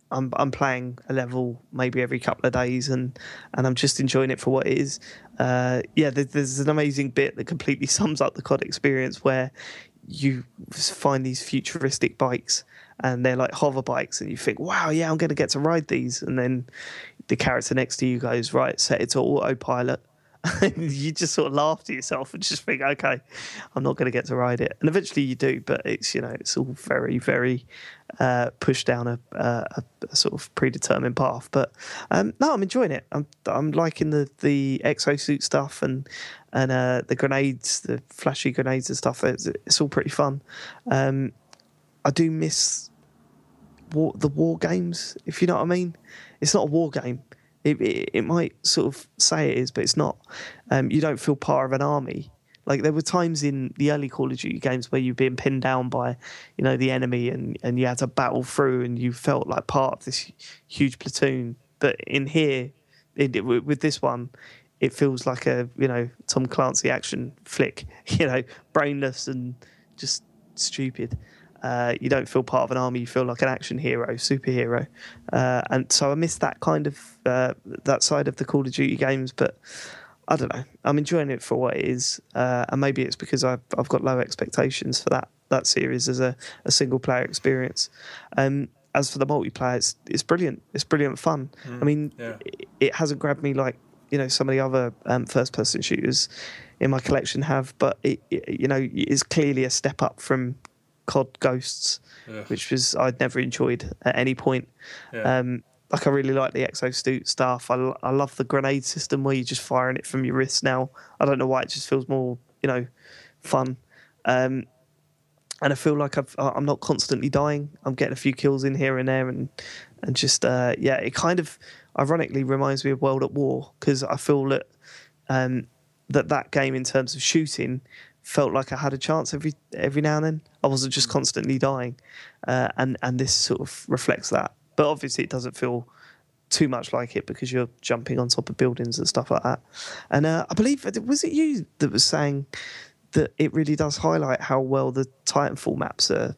I'm playing a level maybe every couple of days, and I'm just enjoying it for what it is. There's an amazing bit that completely sums up the COD experience where you find these futuristic bikes and they're like hover bikes, and you think, wow, yeah, I'm going to get to ride these. And then the character next to you goes, right, set it to autopilot. And you just sort of laugh to yourself and just think, okay, I'm not going to get to ride it. And eventually you do, but it's, it's all very, very pushed down a sort of predetermined path. But no, I'm enjoying it. I'm liking the exosuit stuff and the grenades, the flashy grenades and stuff. It's all pretty fun. I do miss the war games, if you know what I mean. It's not a war game. It might sort of say it is, but it's not. You don't feel part of an army. Like, there were times in the early Call of Duty games where you're being pinned down by, the enemy, and you had to battle through, and you felt like part of this huge platoon. But in here, with this one, it feels like a Tom Clancy action flick. Brainless and just stupid. You don't feel part of an army. You feel like an action hero, superhero, and so I miss that kind of that side of the Call of Duty games. But I don't know. I'm enjoying it for what it is, and maybe it's because I've got low expectations for that series as a single player experience. As for the multiplayer, it's brilliant. It's brilliant fun. I mean, it hasn't grabbed me like some of the other first person shooters in my collection have, but it is clearly a step up from COD Ghosts, which I'd never enjoyed at any point. I really like the exosuit stuff. I love the grenade system where you're just firing it from your wrist now. I don't know why, it just feels more fun. And I feel like I'm not constantly dying. I'm getting a few kills in here and there, and just it kind of ironically reminds me of World at War, because I feel that that game in terms of shooting felt like I had a chance every now and then. I wasn't just constantly dying, and this sort of reflects that. But obviously, it doesn't feel too much like it because you're jumping on top of buildings and stuff like that. And I believe, was it you that was saying that it really does highlight how well the Titanfall maps are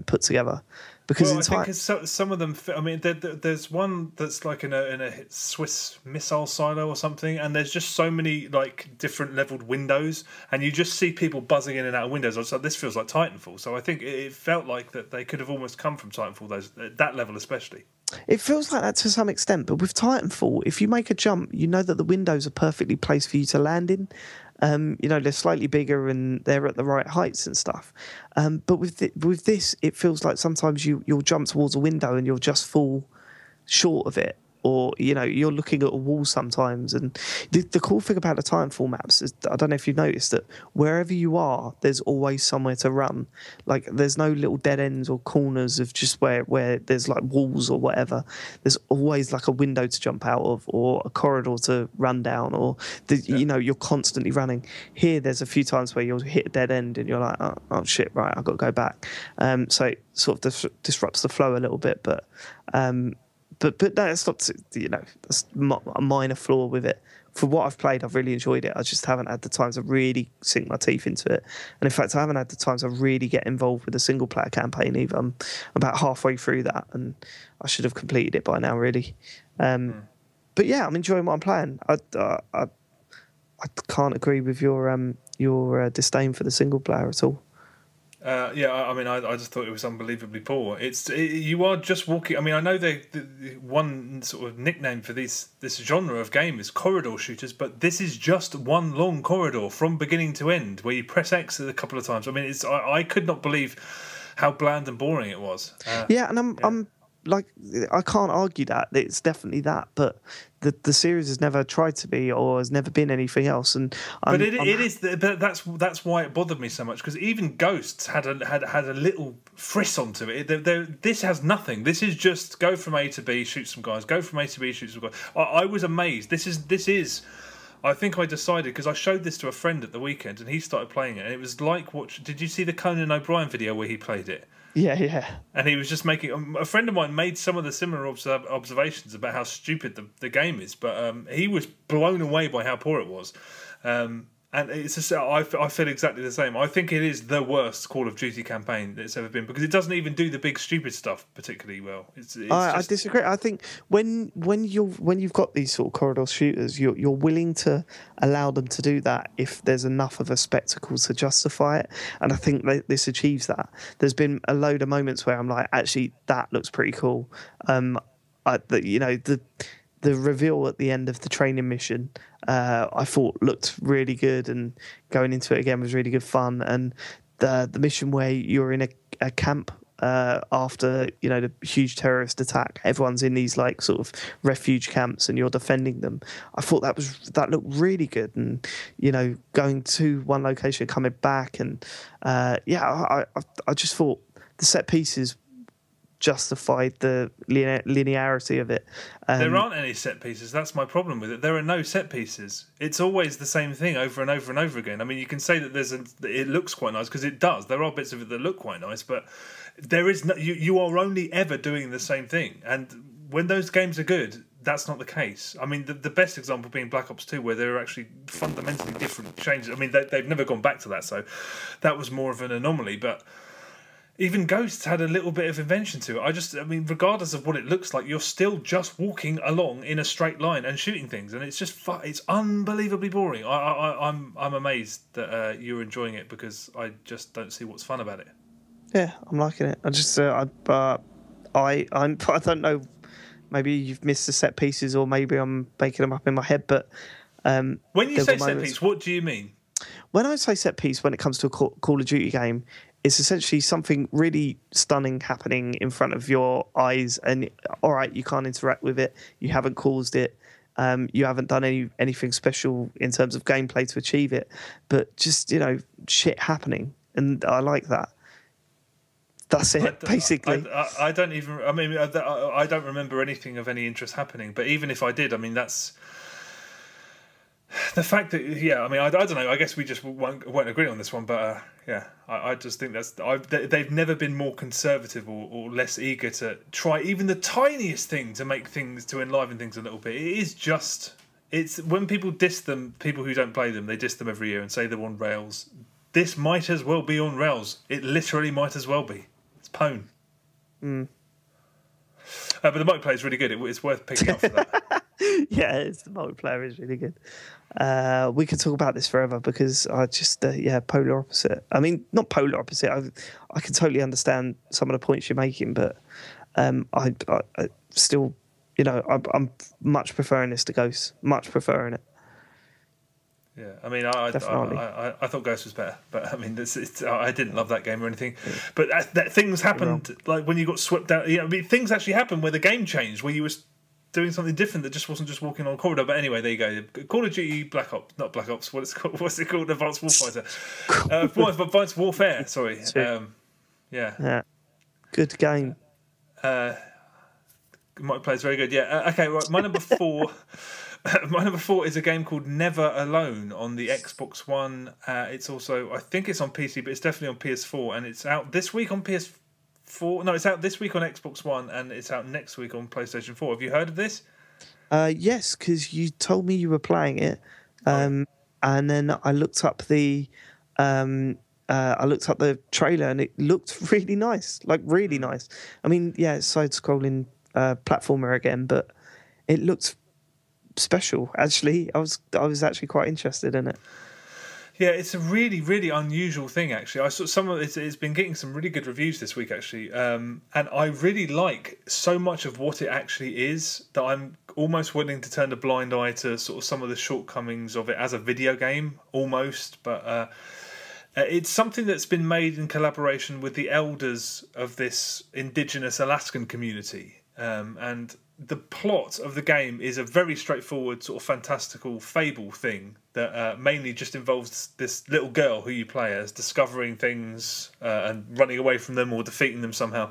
put together? Because I think some of them. I mean, there's one that's like in a Swiss missile silo or something, and there's just so many like different leveled windows, and you just see people buzzing in and out of windows. I was like, this feels like Titanfall. So I think it felt like that they could have almost come from Titanfall. That level especially. It feels like that to some extent, but with Titanfall, if you make a jump, you know that the windows are perfectly placed for you to land in. They're slightly bigger and they're at the right heights and stuff. But with this, it feels like sometimes you'll jump towards a window and you'll just fall short of it. Or, you're looking at a wall sometimes. And the cool thing about the Titanfall maps is, I don't know if you've noticed that wherever you are, there's always somewhere to run. Like, there's no little dead ends or corners of just where there's like walls or whatever. There's always like a window to jump out of or a corridor to run down, or, you're constantly running. Here, there's a few times where you'll hit a dead end and you're like, oh shit, right, I've got to go back. So it sort of disrupts the flow a little bit, but no, it's not, that's a minor flaw with it. For what I've played, I've really enjoyed it. I just haven't had the time to really sink my teeth into it. And in fact, I haven't had the time to really get involved with the single-player campaign either. I'm about halfway through that, and I should have completed it by now, really. But yeah, I'm enjoying what I'm playing. I can't agree with your disdain for the single-player at all. I just thought it was unbelievably poor. You are just walking. I mean, I know the one sort of nickname for this genre of game is corridor shooters, but this is just one long corridor from beginning to end where you press X a couple of times. I mean, I could not believe how bland and boring it was. I'm like, I can't argue that it's definitely that, but the series has never tried to be or has never been anything else. And but that's why it bothered me so much, because even Ghosts had a little frisson to it. This has nothing. This is just go from A to B, shoot some guys. Go from A to B, shoot some guys. I was amazed. This is. I think I decided, because I showed this to a friend at the weekend and he started playing it, and it was like did you see the Conan O'Brien video where he played it? Yeah. And he was just making... A friend of mine made some of the similar observations about how stupid the game is, but he was blown away by how poor it was. And it's just, I feel exactly the same. I think it is the worst Call of Duty campaign that's ever been, because it doesn't even do the big stupid stuff particularly well. I disagree. I think when you've got these sort of corridor shooters, you're willing to allow them to do that if there's enough of a spectacle to justify it. And I think this achieves that. There's been a load of moments where I'm like, actually, that looks pretty cool. The reveal at the end of the training mission, I thought looked really good, and going into it again was really good fun. And the mission where you're in a camp after the huge terrorist attack, everyone's in these like sort of refuge camps and you're defending them. I thought that looked really good, and going to one location, coming back, and I just thought the set pieces justified the linearity of it. There aren't any set pieces. That's my problem with it. There are no set pieces. It's always the same thing over and over and over again. I mean, you can say that it looks quite nice, because it does. There are bits of it that look quite nice, but there is no. You are only ever doing the same thing. And when those games are good, that's not the case. I mean, the best example being Black Ops 2, where there are actually fundamentally different changes. I mean, they've never gone back to that, so that was more of an anomaly, but even Ghosts had a little bit of invention to it. I mean, regardless of what it looks like, you're still just walking along in a straight line and shooting things, and it's just it's unbelievably boring. I'm amazed that you're enjoying it, because I just don't see what's fun about it. Yeah, I'm liking it. I just I don't know. Maybe you've missed the set pieces, or maybe I'm making them up in my head. But when you say set piece, what do you mean? When I say set piece, when it comes to a Call of Duty game, it's essentially something really stunning happening in front of your eyes, and all right, you can't interact with it, you haven't caused it, you haven't done anything special in terms of gameplay to achieve it, but just shit happening, and I like that. That's it, basically. I don't even. I mean, I don't remember anything of any interest happening. But even if I did, I mean, that's the fact that. Yeah, I mean, I don't know. I guess we just won't agree on this one. But I just think they've never been more conservative or less eager to try even the tiniest thing to make things, to enliven things a little bit. It is just. It's when people diss them, people who don't play them, they diss them every year and say they're on rails. This might as well be on rails. It literally might as well be. It's pwn. But the multiplayer is really good. It's worth picking up for that. Yeah, the multiplayer is really good. We could talk about this forever, because I just polar opposite. I mean, not polar opposite. I can totally understand some of the points you're making, but I still, I'm much preferring this to Ghosts. Much preferring it. Yeah, I mean, Definitely. I thought Ghost was better, but I mean, I didn't love that game or anything. But that things happened, like when you got swept out. I mean, things actually happened where the game changed, where you were doing something different that just wasn't just walking on a corridor. But anyway, there you go. Call of Duty Black Ops, not Black Ops. What's it called? Advanced Warfighter. Advanced Warfare. Sorry. Yeah. Good game. Multiplayer is very good. Yeah. Okay. Right. My number 4. My number 4 is a game called Never Alone on the Xbox One. It's also, I think it's on PC, but it's definitely on PS4, and it's out this week on PS4. No, it's out this week on Xbox One, and it's out next week on PlayStation 4. Have you heard of this? Yes, because you told me you were playing it, and then I looked up the trailer, and it looked really nice, like really nice. I mean, yeah, it's side-scrolling platformer again, but it looked special. Actually, I was actually quite interested in it. Yeah, it's a really, really unusual thing. Actually, I saw some of it. It's been getting some really good reviews this week, actually, and I really like so much of what it actually is that I'm almost willing to turn a blind eye to sort of some of the shortcomings of it as a video game, almost. But it's something that's been made in collaboration with the elders of this indigenous Alaskan community, and the plot of the game is a very straightforward sort of fantastical fable thing that mainly just involves this little girl who you play as discovering things and running away from them or defeating them somehow.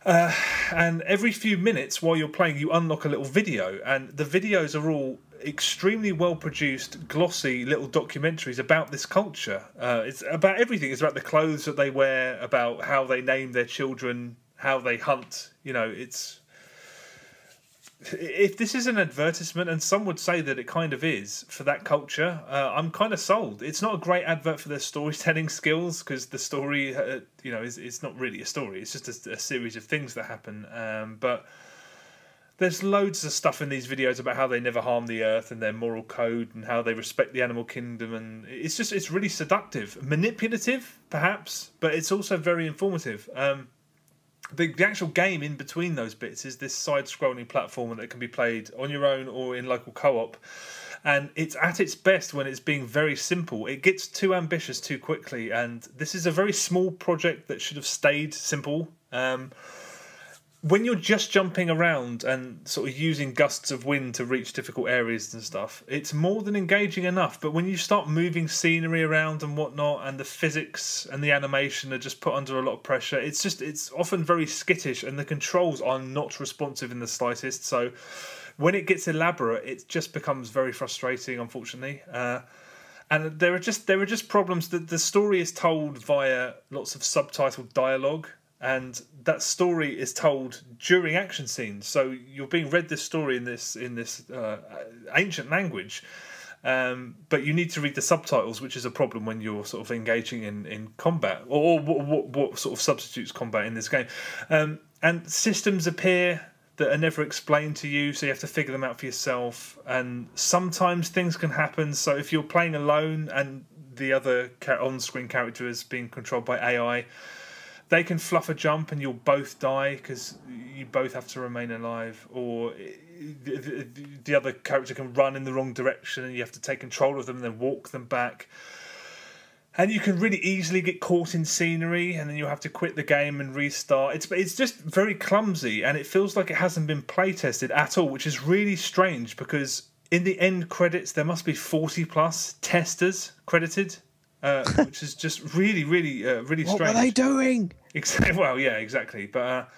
And every few minutes while you're playing, you unlock a little video, and the videos are all extremely well produced, glossy little documentaries about this culture. It's about everything. It's about the clothes that they wear, about how they name their children, how they hunt. You know, it's... If this is an advertisement, and some would say that it kind of is for that culture, I'm kind of sold. It's not a great advert for their storytelling skills, because the story, it's not really a story. It's just a series of things that happen. But there's loads of stuff in these videos about how they never harm the earth and their moral code and how they respect the animal kingdom, and it's really seductive, manipulative perhaps, but it's also very informative. The actual game in between those bits is this side-scrolling platform that can be played on your own or in local co-op. And it's at its best when it's being very simple. It gets too ambitious too quickly, and this is a very small project that should have stayed simple. When you're just jumping around and sort of using gusts of wind to reach difficult areas and stuff, it's more than engaging enough. But when you start moving scenery around and whatnot, and the physics and the animation are just put under a lot of pressure, it's often very skittish, and the controls are not responsive in the slightest. So when it gets elaborate, it just becomes very frustrating, unfortunately. And there are just problems that the story is told via lots of subtitled dialogue. And that story is told during action scenes, so you're being read this story in this ancient language, but you need to read the subtitles, which is a problem when you're sort of engaging in combat, or what sort of substitutes combat in this game. And systems appear that are never explained to you, so you have to figure them out for yourself. And sometimes things can happen. So if you're playing alone and the other on-screen character is being controlled by AI, they can fluff a jump and you'll both die because you both have to remain alive, or the other character can run in the wrong direction and you have to take control of them and then walk them back. And you can really easily get caught in scenery, and then you'll have to quit the game and restart. It's just very clumsy, and it feels like it hasn't been play tested at all, which is really strange, because in the end credits there must be 40 plus testers credited. Which is just really strange. What were they doing? Well, yeah, exactly. But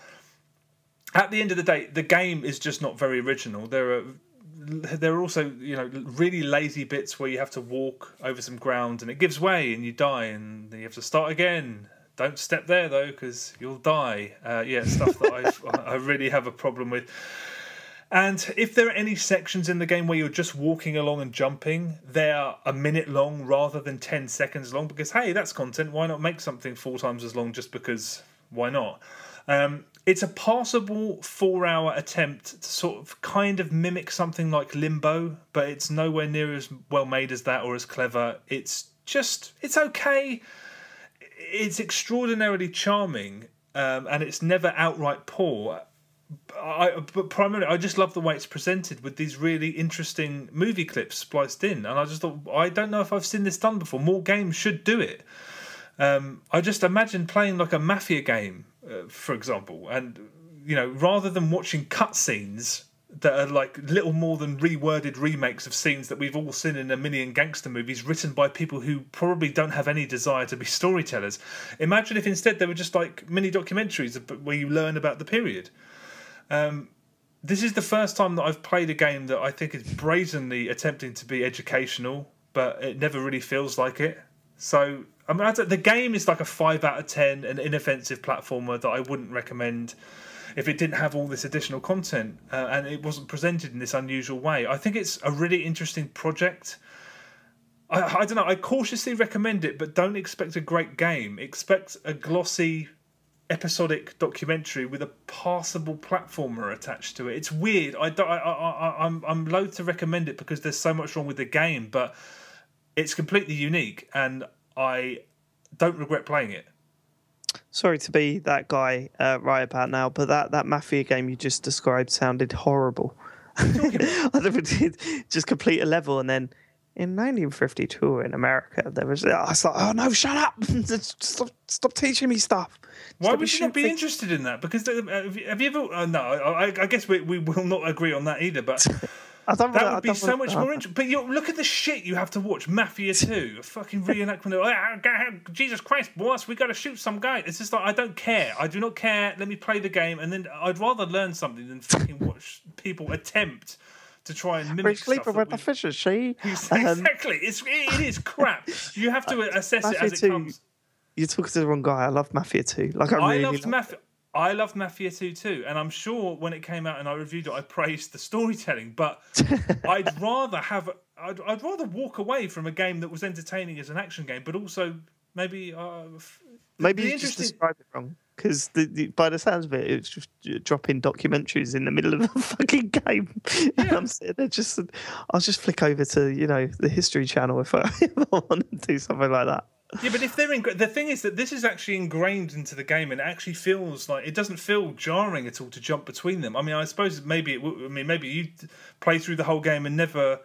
at the end of the day, the game is just not very original. There are also really lazy bits where you have to walk over some ground and it gives way and you die and then you have to start again. Don't step there though, because you'll die. Stuff that I really have a problem with. And if there are any sections in the game where you're just walking along and jumping, they are a minute long rather than 10 seconds long, because, hey, that's content. Why not make something 4 times as long just because? Why not? It's a passable 4-hour attempt to sort of kind of mimic something like Limbo, but it's nowhere near as well made as that or as clever. It's okay. It's extraordinarily charming, and it's never outright poor. But primarily, I just love the way it's presented with these really interesting movie clips spliced in, and I just thought, I don't know if I've seen this done before. More games should do it. I just imagine playing like a mafia game, for example, and rather than watching cutscenes that are like little more than reworded remakes of scenes that we've all seen in a million gangster movies written by people who probably don't have any desire to be storytellers. Imagine if instead they were just like mini documentaries where you learn about the period. This is the first time that I've played a game that I think is brazenly attempting to be educational, but it never really feels like it. So, I mean, the game is like a 5 out of 10, an inoffensive platformer that I wouldn't recommend if it didn't have all this additional content and it wasn't presented in this unusual way. I think it's a really interesting project. I don't know, I cautiously recommend it, but don't expect a great game. Expect a glossy, episodic documentary with a passable platformer attached to it. It's weird. I'm loath to recommend it because there's so much wrong with the game, but it's completely unique and I don't regret playing it. Sorry to be that guy right about now, but that Mafia game you just described sounded horrible. I just complete a level and then in 1952 in America there was. I was like, oh no, shut up! Stop teaching me stuff. Why would you not be interested in that? Because have you ever? No, I guess we will not agree on that either. But that would be so much more interesting. But look at the shit you have to watch. Mafia 2, a fucking reenactment of Jesus Christ, boss, we got to shoot some guy. It's just like, I don't care. I do not care. Let me play the game, and then I'd rather learn something than fucking watch people attempt to try and mimic stuff. Sleeping with the fishes, she. Exactly. It is crap. You have to assess it as it comes. You're talking to the wrong guy. I love Mafia 2. Like I loved Mafia 2 too, and I'm sure when it came out and I reviewed it, I praised the storytelling. But I'd rather walk away from a game that was entertaining as an action game, but also maybe you just described it wrong. Because by the sounds of it, it's just dropping documentaries in the middle of a fucking game. Yeah. And I'm sitting there I'll just flick over to the History Channel if I want to do something like that. Yeah, but if they're the thing is that this is actually ingrained into the game, and it actually feels like it doesn't feel jarring at all to jump between them. I mean, I suppose maybe maybe you play through the whole game and never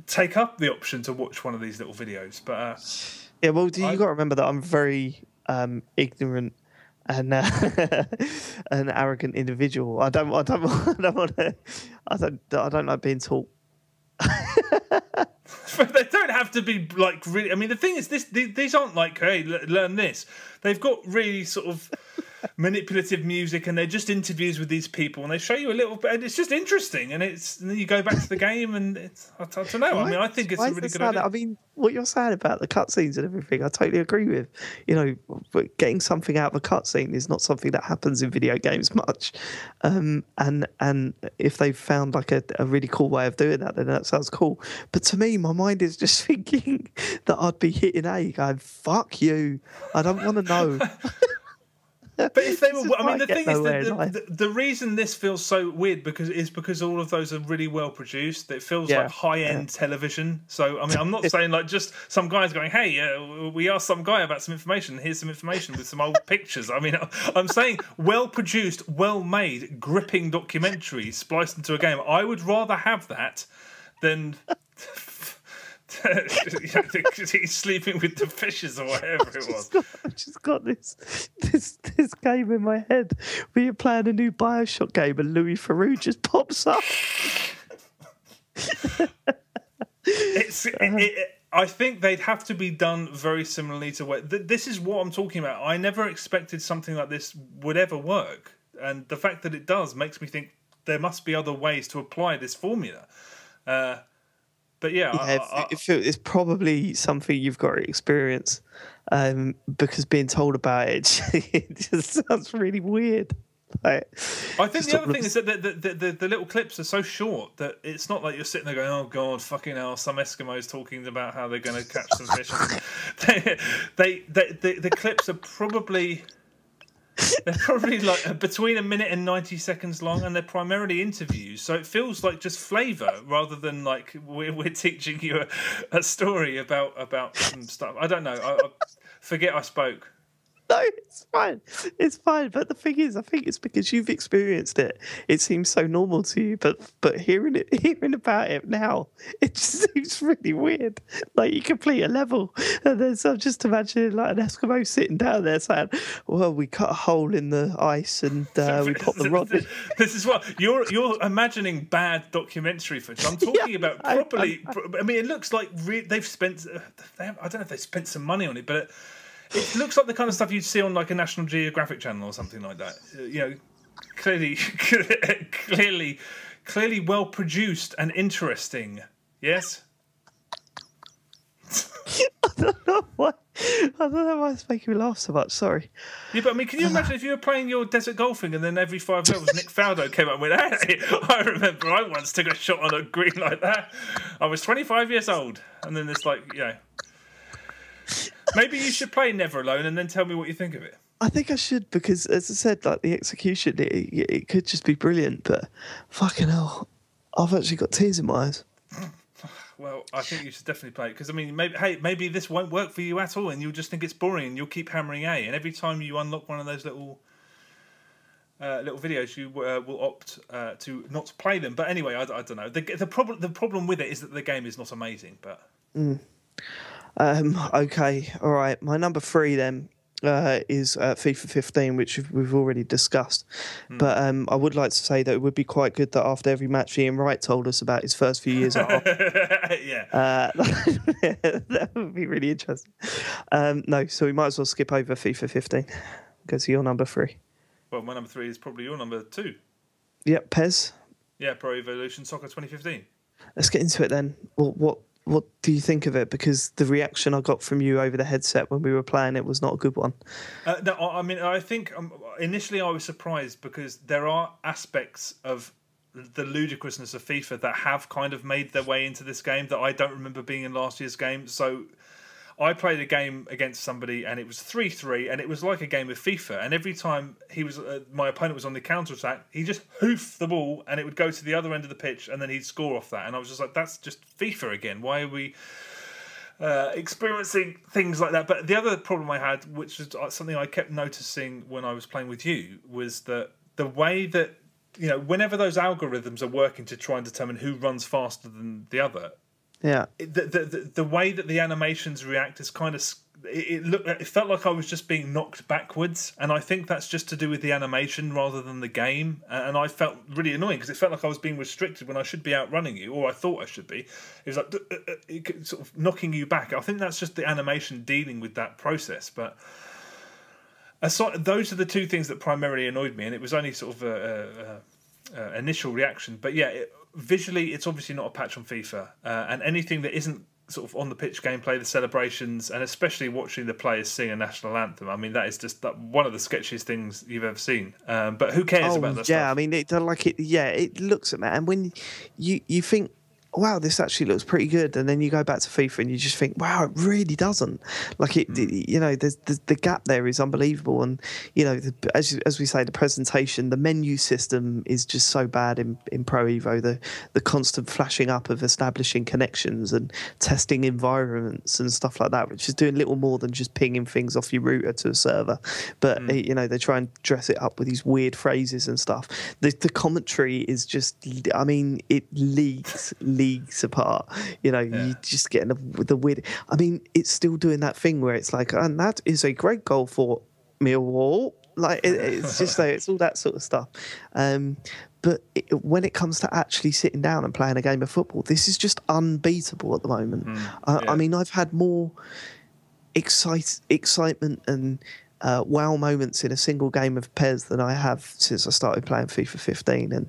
take up the option to watch one of these little videos. But yeah, well, you got to remember that I'm very ignorant and an arrogant individual. I don't want to. I don't like being taught. But they don't have to be like really. I mean, the thing is, these aren't like, hey, learn this. They've got really sort of manipulative music, and they're just interviews with these people, and they show you a little bit, and it's just interesting. And then you go back to the game, and I don't know. I mean, I think it's a really good idea. I mean, what you're saying about the cutscenes and everything, I totally agree with. But getting something out of a cutscene is not something that happens in video games much. And if they've found like a really cool way of doing that, then that sounds cool. But to me, my mind is just thinking that I'd be hitting A, going, "Fuck you! I don't want to know." But if they were, I mean, the thing is that the reason this feels so weird because all of those are really well produced. It feels like high end television. So I mean, I'm not saying like just some guys going, "Hey, we asked some guy about some information. Here's some information with some old pictures." I mean, I'm saying well produced, well made, gripping documentary spliced into a game. I would rather have that than. He's sleeping with the fishes or whatever it was. I've just got this game in my head where you're playing a new Bioshock game and Louis Theroux just pops up. I think they'd have to be done very similarly to what this is what I'm talking about. I never expected something like this would ever work, and the fact that it does makes me think there must be other ways to apply this formula. But it's probably something you've got to experience because being told about it, it just sounds really weird. Like, I think the other thing is that the little clips are so short that it's not like you're sitting there going, "Oh God, fucking hell!" Some Eskimos talking about how they're going to catch some fish. The clips are probably. They're probably like between a minute and 90 seconds long, and they're primarily interviews. So it feels like just flavour rather than like we're teaching you a story about some stuff. I don't know. I forget I spoke. No, it's fine. It's fine. But the thing is, I think it's because you've experienced it. It seems so normal to you, but hearing about it now, it just seems really weird. Like you complete a level, and then so I'm just imagining like an Eskimo sitting down there saying, "Well, we cut a hole in the ice and we put the rod in." This is what you're imagining bad documentary footage. I'm talking about properly. I mean, it looks like they've spent. I don't know if they spent some money on it, but it looks like the kind of stuff you'd see on like a National Geographic channel or something like that. You know, clearly well produced and interesting. Yes. I don't know why it's making me laugh so much. Sorry. Yeah, but I mean, can you imagine if you were playing your desert golfing and then every 5 levels Nick Faldo came up and went, "Hey, I remember I once took a shot on a green like that. I was 25 years old," and then it's like, you know, maybe you should play Never Alone and then tell me what you think of it. I think I should because, as I said, like the execution, it could just be brilliant. But fucking hell, I've actually got tears in my eyes. Well, I think you should definitely play it because I mean, maybe this won't work for you at all, and you'll just think it's boring, and you'll keep hammering A. And every time you unlock one of those little videos, you will opt to not play them. But anyway, I don't know. The problem with it is that the game is not amazing. But okay, all right. My number 3 then is FIFA 15, which we've already discussed. But I would like to say that it would be quite good that after every match Ian Wright told us about his first few years at that would be really interesting. No, so we might as well skip over FIFA 15. Go to your number 3. Well, my number 3 is probably your number 2. Yep, Pez. Yeah, Pro Evolution Soccer 2015. Let's get into it then. What do you think of it? Because the reaction I got from you over the headset when we were playing it was not a good one. No, I mean, I think initially I was surprised because there are aspects of the ludicrousness of FIFA that have kind of made their way into this game that I don't remember being in last year's game. So I played a game against somebody and it was 3-3 and it was like a game of FIFA. And every time my opponent was on the counter-attack, he just hoofed the ball and it would go to the other end of the pitch and then he'd score off that. And I was just like, that's just FIFA again. Why are we experiencing things like that? But the other problem I had, which is something I kept noticing when I was playing with you, was that the way that, you know, whenever those algorithms are working to try and determine who runs faster than the other, yeah, the way that the animations react is kind of it felt like I was just being knocked backwards, and I think that's just to do with the animation rather than the game. And I felt really annoying because it felt like I was being restricted when I should be outrunning you, or I thought I should be. It was like sort of knocking you back. I think that's just the animation dealing with that process. But aside, those are the two things that primarily annoyed me, and it was only sort of a initial reaction. But yeah, visually, it's obviously not a patch on FIFA, and anything that isn't sort of on the pitch gameplay, the celebrations, and especially watching the players sing a national anthem. I mean, that is just one of the sketchiest things you've ever seen. But who cares about that stuff? Yeah, I mean, it looks at that, and when you think, wow, this actually looks pretty good, and then you go back to FIFA and you just think, wow, it really doesn't. Like you know, the gap there is unbelievable, and you know, as we say, the presentation, the menu system is just so bad in Pro Evo. The constant flashing up of establishing connections and testing environments and stuff like that, which is doing little more than just pinging things off your router to a server. But you know, they try and dress it up with these weird phrases and stuff. The commentary is just, I mean, it leagues apart. You know, you just get the weird. I mean, it's still doing that thing where it's like, and that is a great goal for Millwall. Like it's just like, it's all that sort of stuff. But when it comes to actually sitting down and playing a game of football, this is just unbeatable at the moment. I mean, I've had more excitement and wow moments in a single game of PES than I have since I started playing FIFA 15,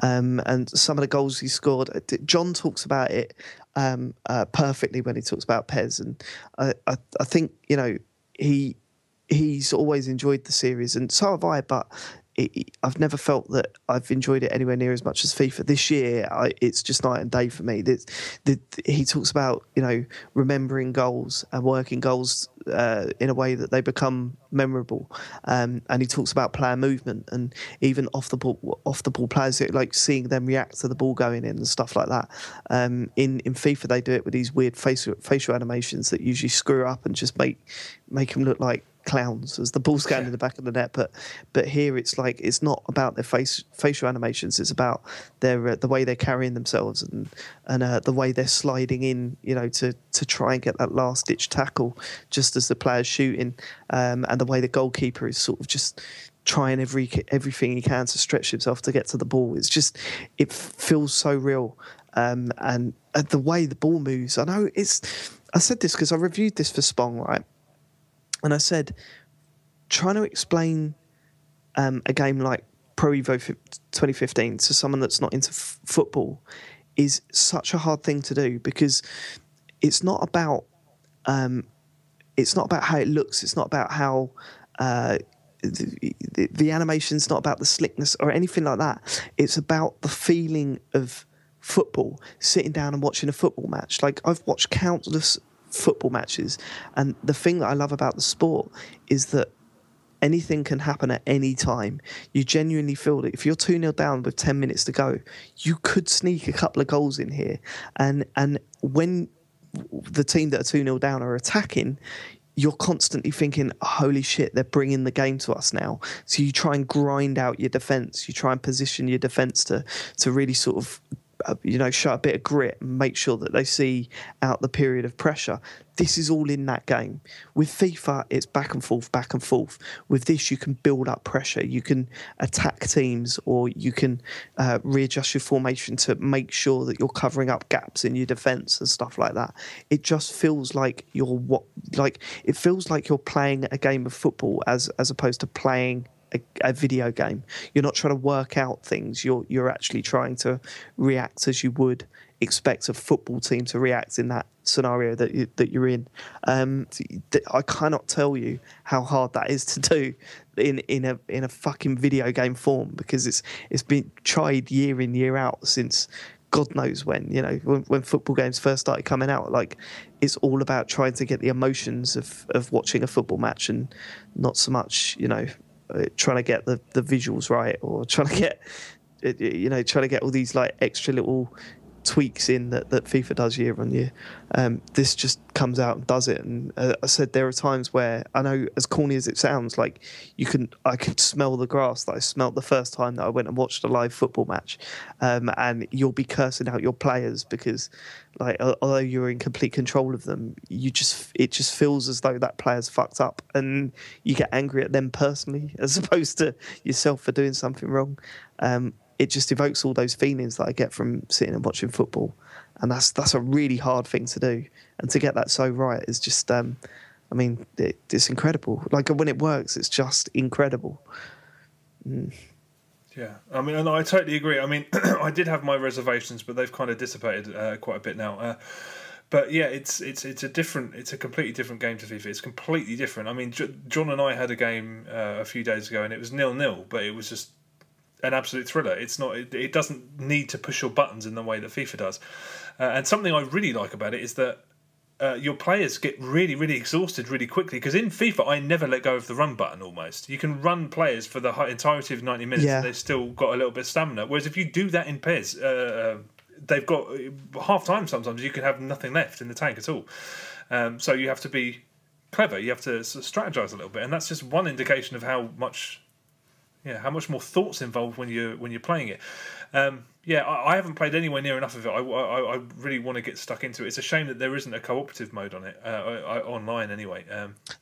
and some of the goals he scored. John talks about it perfectly when he talks about PES, and I think, you know, he's always enjoyed the series, and so have I. But I've never felt that I've enjoyed it anywhere near as much as FIFA. This year, it's just night and day for me. He talks about, you know, remembering goals and working goals in a way that they become memorable, and he talks about player movement and even off the ball players, like seeing them react to the ball going in and stuff like that. In FIFA, they do it with these weird facial animations that usually screw up and just make them look like clowns as the ball's going in the back of the net. But here it's like it's not about their facial animations. It's about their the way they're carrying themselves and the way they're sliding in, to try and get that last ditch tackle just as the player's shooting, and the way the goalkeeper is sort of just trying everything he can to stretch himself to get to the ball. It feels so real, and the way the ball moves. I said this because I reviewed this for Spong, right? And I said, trying to explain a game like Pro Evo 2015 to someone that's not into football is such a hard thing to do, because it's not about how it looks. It's not about how the animation's not about the slickness or anything like that. It's about the feeling of football, sitting down and watching a football match. Like, I've watched countless football matches, and the thing that I love about the sport is that anything can happen at any time. You genuinely feel that if you're 2-0 down with 10 minutes to go, you could sneak a couple of goals in here. And when the team that are 2-0 down are attacking, you're constantly thinking, holy shit, they're bringing the game to us now. So you try and grind out your defence. You try and position your defence to really sort of show a bit of grit and make sure that they see out the period of pressure. This is all in that game. With FIFA, it's back and forth, back and forth. With this, you can build up pressure. You can attack teams, or you can readjust your formation to make sure that you're covering up gaps in your defence and stuff like that. It just feels like it feels like you're playing a game of football as opposed to playing a video game. You're not trying to work out things. You're actually trying to react as you would expect a football team to react in that scenario that you're in. I cannot tell you how hard that is to do in a fucking video game form, because it's been tried year in, year out since God knows when. When football games first started coming out, like, it's all about trying to get the emotions of watching a football match, and not so much trying to get the visuals right, or trying to get all these like extra little tweaks in that FIFA does year on year. This just comes out and does it. And I said there are times where, I know, as corny as it sounds, like I could smell the grass that I smelt the first time that I went and watched a live football match, and you'll be cursing out your players because, like, although you're in complete control of them, it just feels as though that player's fucked up, and you get angry at them personally as opposed to yourself for doing something wrong. It just evokes all those feelings that I get from sitting and watching football, and that's a really hard thing to do, and to get that so right is just it's incredible. Like, when it works, it's just incredible. Yeah, and I totally agree. I did have my reservations, but they've kind of dissipated quite a bit now. But yeah, it's a completely different game to FIFA. It's completely different. John and I had a game a few days ago, and it was 0-0, but it was just an absolute thriller. It's not. It doesn't need to push your buttons in the way that FIFA does. And something I really like about it is that your players get really, really exhausted really quickly, because in FIFA I never let go of the run button. Almost, you can run players for the entirety of 90 minutes, and they've still got a little bit of stamina. Whereas if you do that in PES, they've got half time. Sometimes you can have nothing left in the tank at all. So you have to be clever. You have to sort of strategize a little bit, and that's just one indication of how much more thought's involved when you're playing it. I haven't played anywhere near enough of it. I really want to get stuck into it. It's a shame that there isn't a cooperative mode on it, online anyway.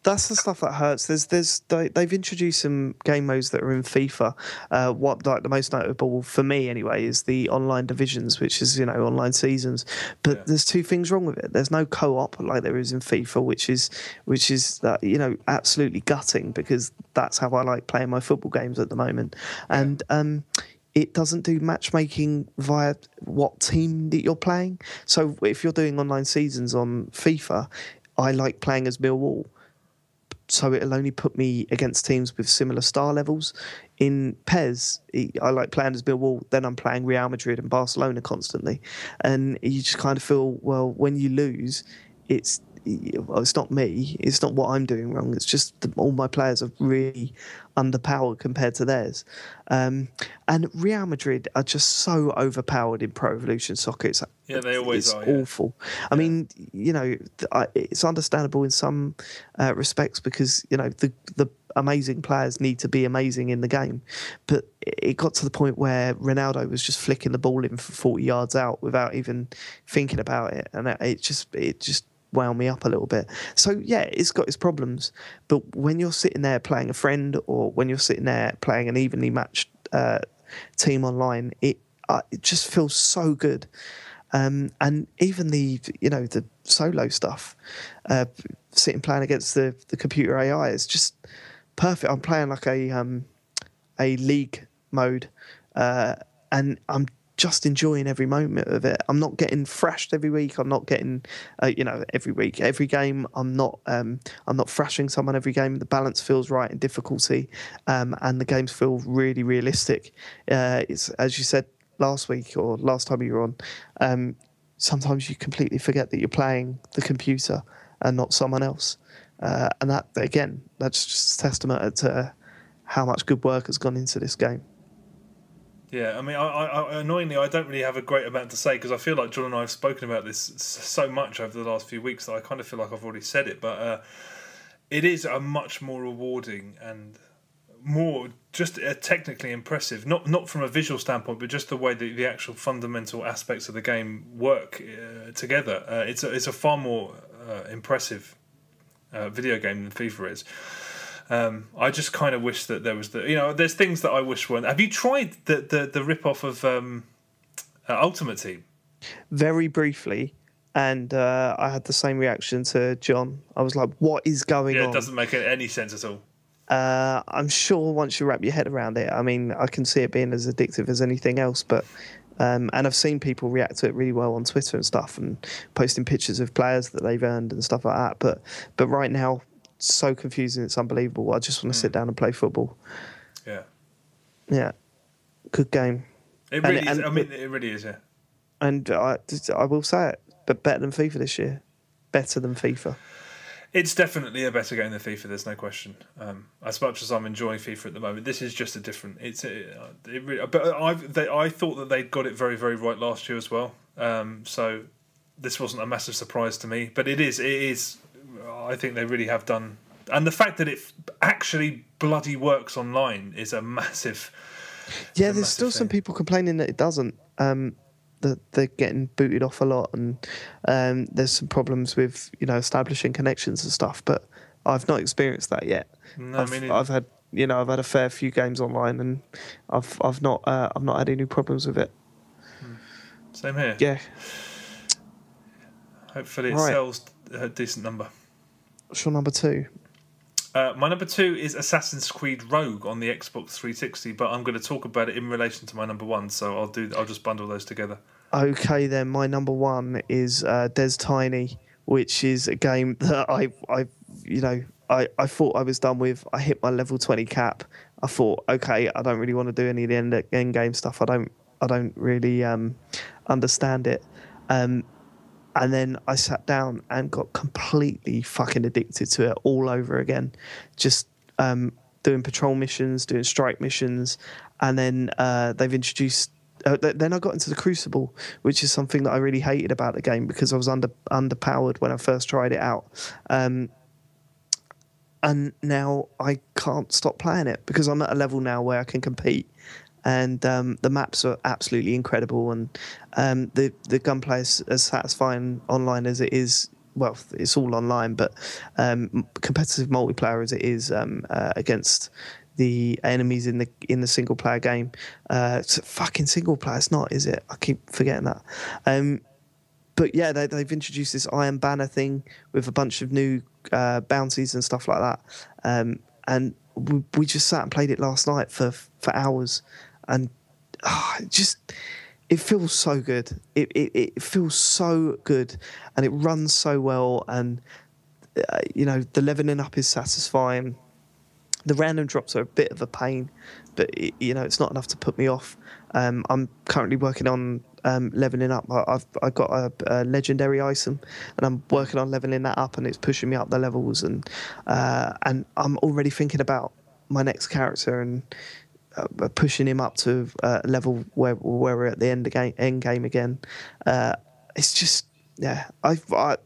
That's the stuff that hurts. They've introduced some game modes that are in FIFA. The most notable for me anyway is the online divisions, which is online seasons. But there's two things wrong with it. There's no co-op like there is in FIFA, which is absolutely gutting, because that's how I like playing my football games at the moment. And it doesn't do matchmaking via what team that you're playing. So if you're doing online seasons on FIFA, I like playing as Millwall. So it'll only put me against teams with similar star levels. In PES, I like playing as Millwall, then I'm playing Real Madrid and Barcelona constantly. And you just kind of feel, well, when you lose, it's well, it's not me. It's not what I'm doing wrong. It's just all my players are really underpowered compared to theirs. And Real Madrid are just so overpowered in Pro Evolution Soccer. They always are. Awful. I mean, it's understandable in some respects because the amazing players need to be amazing in the game, but it got to the point where Ronaldo was just flicking the ball in for 40 yards out without even thinking about it, and it just wound me up a little bit. So yeah, it's got its problems, but when you're sitting there playing a friend, or when you're sitting there playing an evenly matched team online, it just feels so good. And even the solo stuff, sitting playing against the computer AI is just perfect. I'm playing like a league mode, and I'm just enjoying every moment of it. I'm not getting thrashed every week. I'm not getting every week, every game. I'm not thrashing someone every game. The balance feels right in difficulty, and the games feel really realistic. It's, as you said last week or last time you were on, sometimes you completely forget that you're playing the computer and not someone else, and that, again, that's just a testament to how much good work has gone into this game. Yeah, I mean, I annoyingly, I don't really have a great amount to say because I feel like John and I have spoken about this so much over the last few weeks that I kind of feel like I've already said it, but it is a much more rewarding and more just technically impressive, not from a visual standpoint, but just the way that the actual fundamental aspects of the game work together. It's a far more impressive video game than FIFA is. I just kind of wish that there was there's things that I wish weren't. Have you tried the rip-off of Ultimate Team? Very briefly, and I had the same reaction to John. I was like, what is going on? Yeah, it doesn't make any sense at all. I'm sure once you wrap your head around it, I mean, I can see it being as addictive as anything else, but and I've seen people react to it really well on Twitter and stuff, and posting pictures of players that they've earned and stuff like that. But right now, it's so confusing, it's unbelievable. I just want to sit down and play football. Yeah, good game. It really is. I mean, it really is. Yeah. And I will say it, but better than FIFA this year. Better than FIFA. It's definitely a better game than FIFA. There's no question. As much as I'm enjoying FIFA at the moment, this is just a different. But I thought that they'd got it very, very right last year as well. So this wasn't a massive surprise to me. But it is. I think they really have done, and the fact that it actually bloody works online is a massive. Yeah, there's still some people complaining that it doesn't. That they're getting booted off a lot, and there's some problems with establishing connections and stuff. But I've not experienced that yet. No, I've had a fair few games online, and I've not had any problems with it. Same here. Yeah. Hopefully it sells a decent number. What's your number 2? My number 2 is Assassin's Creed Rogue on the Xbox 360, but I'm going to talk about it in relation to my number 1, so I'll just bundle those together. Okay, then my number 1 is Des Tiny, which is a game that I thought I was done with. I hit my level 20 cap. I thought, okay, I don't really want to do any of the end game stuff. I don't really understand it. And then I sat down and got completely fucking addicted to it all over again. Just doing patrol missions, doing strike missions. And then they've introduced... then I got into the Crucible, which is something that I really hated about the game because I was underpowered when I first tried it out. And now I can't stop playing it because I'm at a level now where I can compete. And the maps are absolutely incredible, and the gunplay is as satisfying online as it is. Well, it's all online, but competitive multiplayer as it is against the enemies in the single player game. It's a fucking single player. It's not, is it? I keep forgetting that. But yeah, they've introduced this Iron Banner thing with a bunch of new bounties and stuff like that. And we just sat and played it last night for hours. And it feels so good. It feels so good, and it runs so well. And the leveling up is satisfying. The random drops are a bit of a pain, but it's not enough to put me off. I'm currently working on leveling up. I've got a legendary item, and I'm working on leveling that up, and it's pushing me up the levels, and I'm already thinking about my next character and pushing him up to a level where we're at the end game again. It's just, yeah, I thought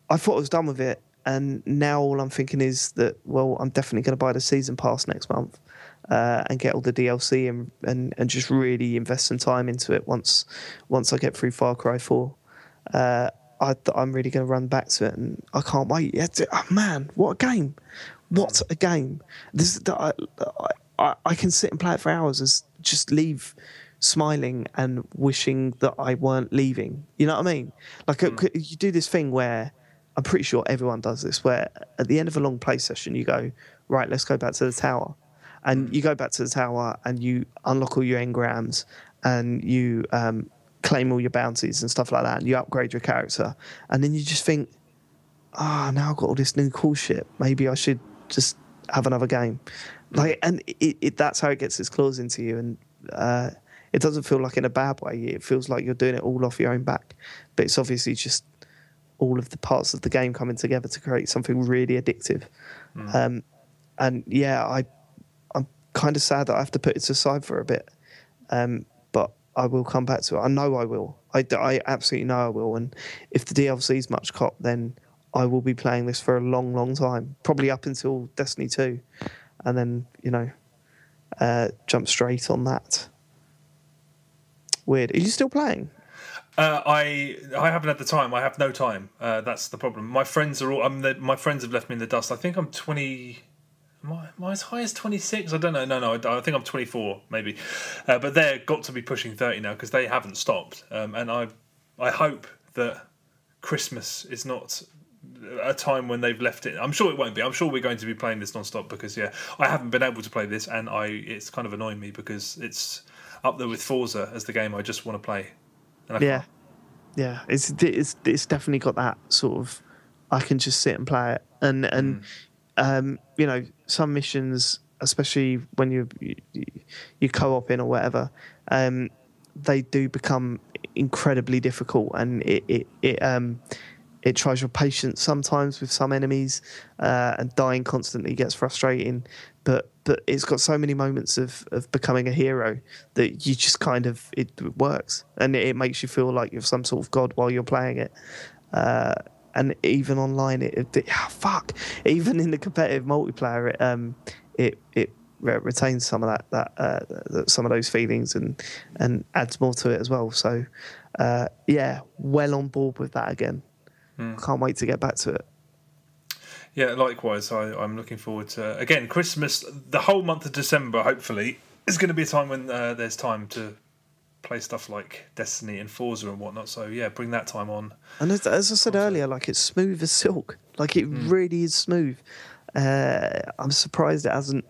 I was done with it, and now all I'm thinking is that, well, I'm definitely going to buy the season pass next month and get all the DLC and just really invest some time into it once I get through Far Cry 4. I'm really going to run back to it, and I can't wait. Oh, man, what a game! What a game! I can sit and play it for hours and just leave smiling and wishing that I weren't leaving. You know what I mean? Like you do this thing where I'm pretty sure everyone does this, where at the end of a long play session you go, right, let's go back to the tower. And you go back to the tower and you unlock all your engrams and you claim all your bounties and stuff like that, and you upgrade your character. And then you just think, now I've got all this new cool shit. Maybe I should just have another game. And that's how it gets its claws into you. And it doesn't feel like in a bad way. It feels like you're doing it all off your own back. But it's obviously just all of the parts of the game coming together to create something really addictive. And yeah, I'm kind of sad that I have to put it aside for a bit. But I will come back to it. I know I will. I absolutely know I will. And if the DLC is much cop, then I will be playing this for a long, long time. Probably up until Destiny 2. And then, jump straight on that. Weird. Are you still playing? I haven't had the time. I have no time. That's the problem. My friends are all. My friends have left me in the dust. I think I'm 20. Am I as high as 26? I don't know. No. I think I'm 24, maybe. But they've got to be pushing 30 now because they haven't stopped. And I hope that Christmas is not a time when they've left it. I'm sure it won't be. I'm sure we're going to be playing this non-stop because, yeah, I haven't been able to play this, and it's kind of annoying me because it's up there with Forza as the game I just want to play. And yeah. It's definitely got that sort of, I can just sit and play it, and some missions, especially when you co-op in or whatever, they do become incredibly difficult, and it tries your patience sometimes with some enemies, and dying constantly gets frustrating. But it's got so many moments of becoming a hero that you just kind of, it works, and it makes you feel like you're some sort of god while you're playing it. And even online, even in the competitive multiplayer, it retains some of that some of those feelings and adds more to it as well. So well on board with that again. Can't wait to get back to it. Yeah, likewise. I'm looking forward to, again, Christmas. The whole month of December, hopefully, is going to be a time when there's time to play stuff like Destiny and Forza and whatnot. So yeah, bring that time on. And as I said earlier, like, it's smooth as silk. Like, it really is smooth. I'm surprised it hasn't,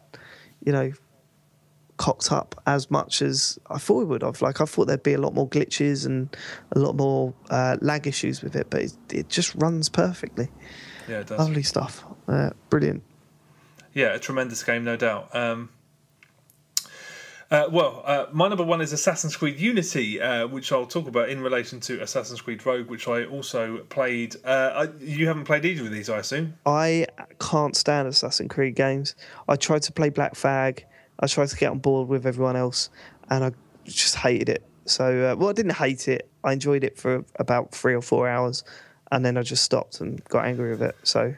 cocked up as much as I thought it would have. Like, I thought there'd be a lot more glitches and a lot more lag issues with it, but it just runs perfectly. Yeah, it does. Lovely stuff. Brilliant. Yeah, a tremendous game, no doubt. My number one is Assassin's Creed Unity, which I'll talk about in relation to Assassin's Creed Rogue, which I also played. You haven't played either of these, I assume? I can't stand Assassin's Creed games. I tried to play Black Flag. I tried to get on board with everyone else, and I just hated it. So, I didn't hate it. I enjoyed it for about 3 or 4 hours, and then I just stopped and got angry with it. So,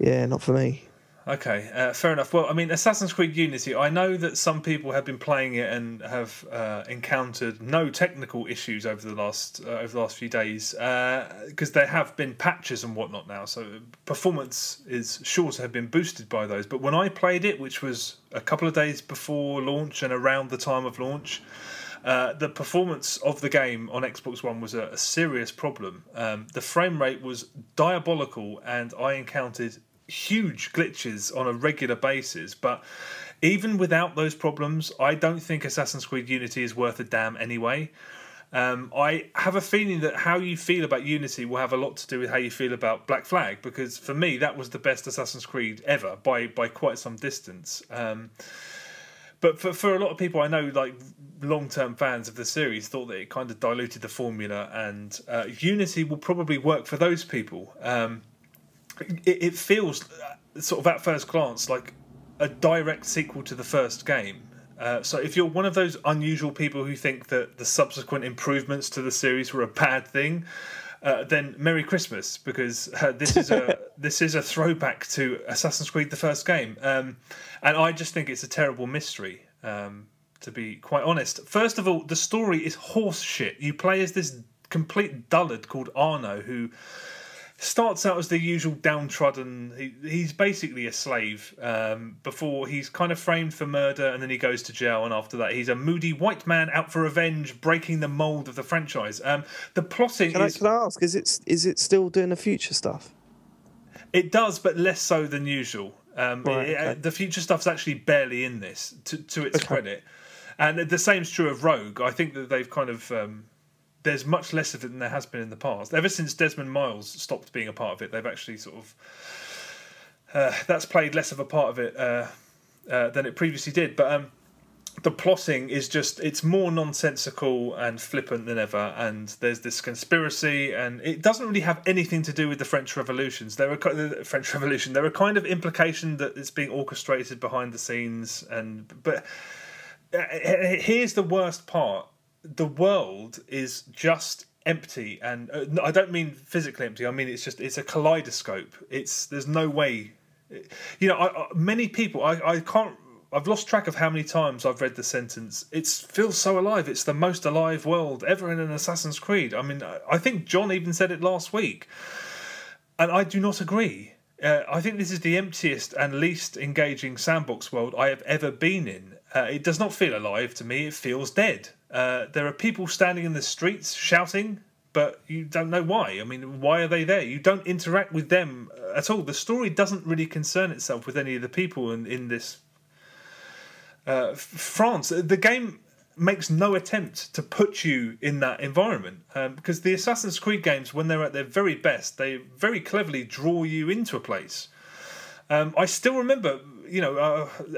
yeah, not for me. Okay, fair enough. Well, I mean, Assassin's Creed Unity, I know that some people have been playing it and have encountered no technical issues over the last few days, because there have been patches and whatnot now, so performance is sure to have been boosted by those. But when I played it, which was a couple of days before launch and around the time of launch, the performance of the game on Xbox One was a serious problem. The frame rate was diabolical, and I encountered huge glitches on a regular basis. But even without those problems, I don't think Assassin's Creed Unity is worth a damn anyway. I have a feeling that how you feel about Unity will have a lot to do with how you feel about Black Flag, because for me that was the best Assassin's Creed ever by quite some distance. But for a lot of people I know, like long-term fans of the series, thought that it kind of diluted the formula, and Unity will probably work for those people. It feels sort of at first glance like a direct sequel to the first game. So if you're one of those unusual people who think that the subsequent improvements to the series were a bad thing, then Merry Christmas, because this is a throwback to Assassin's Creed, the first game, and I just think it's a terrible mystery. To be quite honest, first of all, the story is horse shit. You play as this complete dullard called Arno, who starts out as the usual downtrodden. He's basically a slave before he's kind of framed for murder, and then he goes to jail, and after that he's a moody white man out for revenge, breaking the mould of the franchise. The plotting Can I ask, is it still doing the future stuff? It does, but less so than usual. Okay. The future stuff's actually barely in this, to its credit. And the same's true of Rogue. I think that they've kind of... there's much less of it than there has been in the past. Ever since Desmond Miles stopped being a part of it, they've actually sort of... that's played less of a part of it than it previously did. But the plotting is just... It's more nonsensical and flippant than ever. And there's this conspiracy, and it doesn't really have anything to do with the French Revolutions. There are a kind of implication that it's being orchestrated behind the scenes. But here's the worst part. The world is just empty, and I don't mean physically empty. I mean it's a kaleidoscope. There's no way, many people. I can't. I've lost track of how many times I've read the sentence. It feels so alive. It's the most alive world ever in an Assassin's Creed. I mean, I think John even said it last week, and I do not agree. I think this is the emptiest and least engaging sandbox world I have ever been in. It does not feel alive to me. It feels dead. There are people standing in the streets shouting, but you don't know why. I mean, why are they there? You don't interact with them at all. The story doesn't really concern itself with any of the people in this France. The game makes no attempt to put you in that environment, because the Assassin's Creed games, when they're at their very best, they very cleverly draw you into a place. I still remember...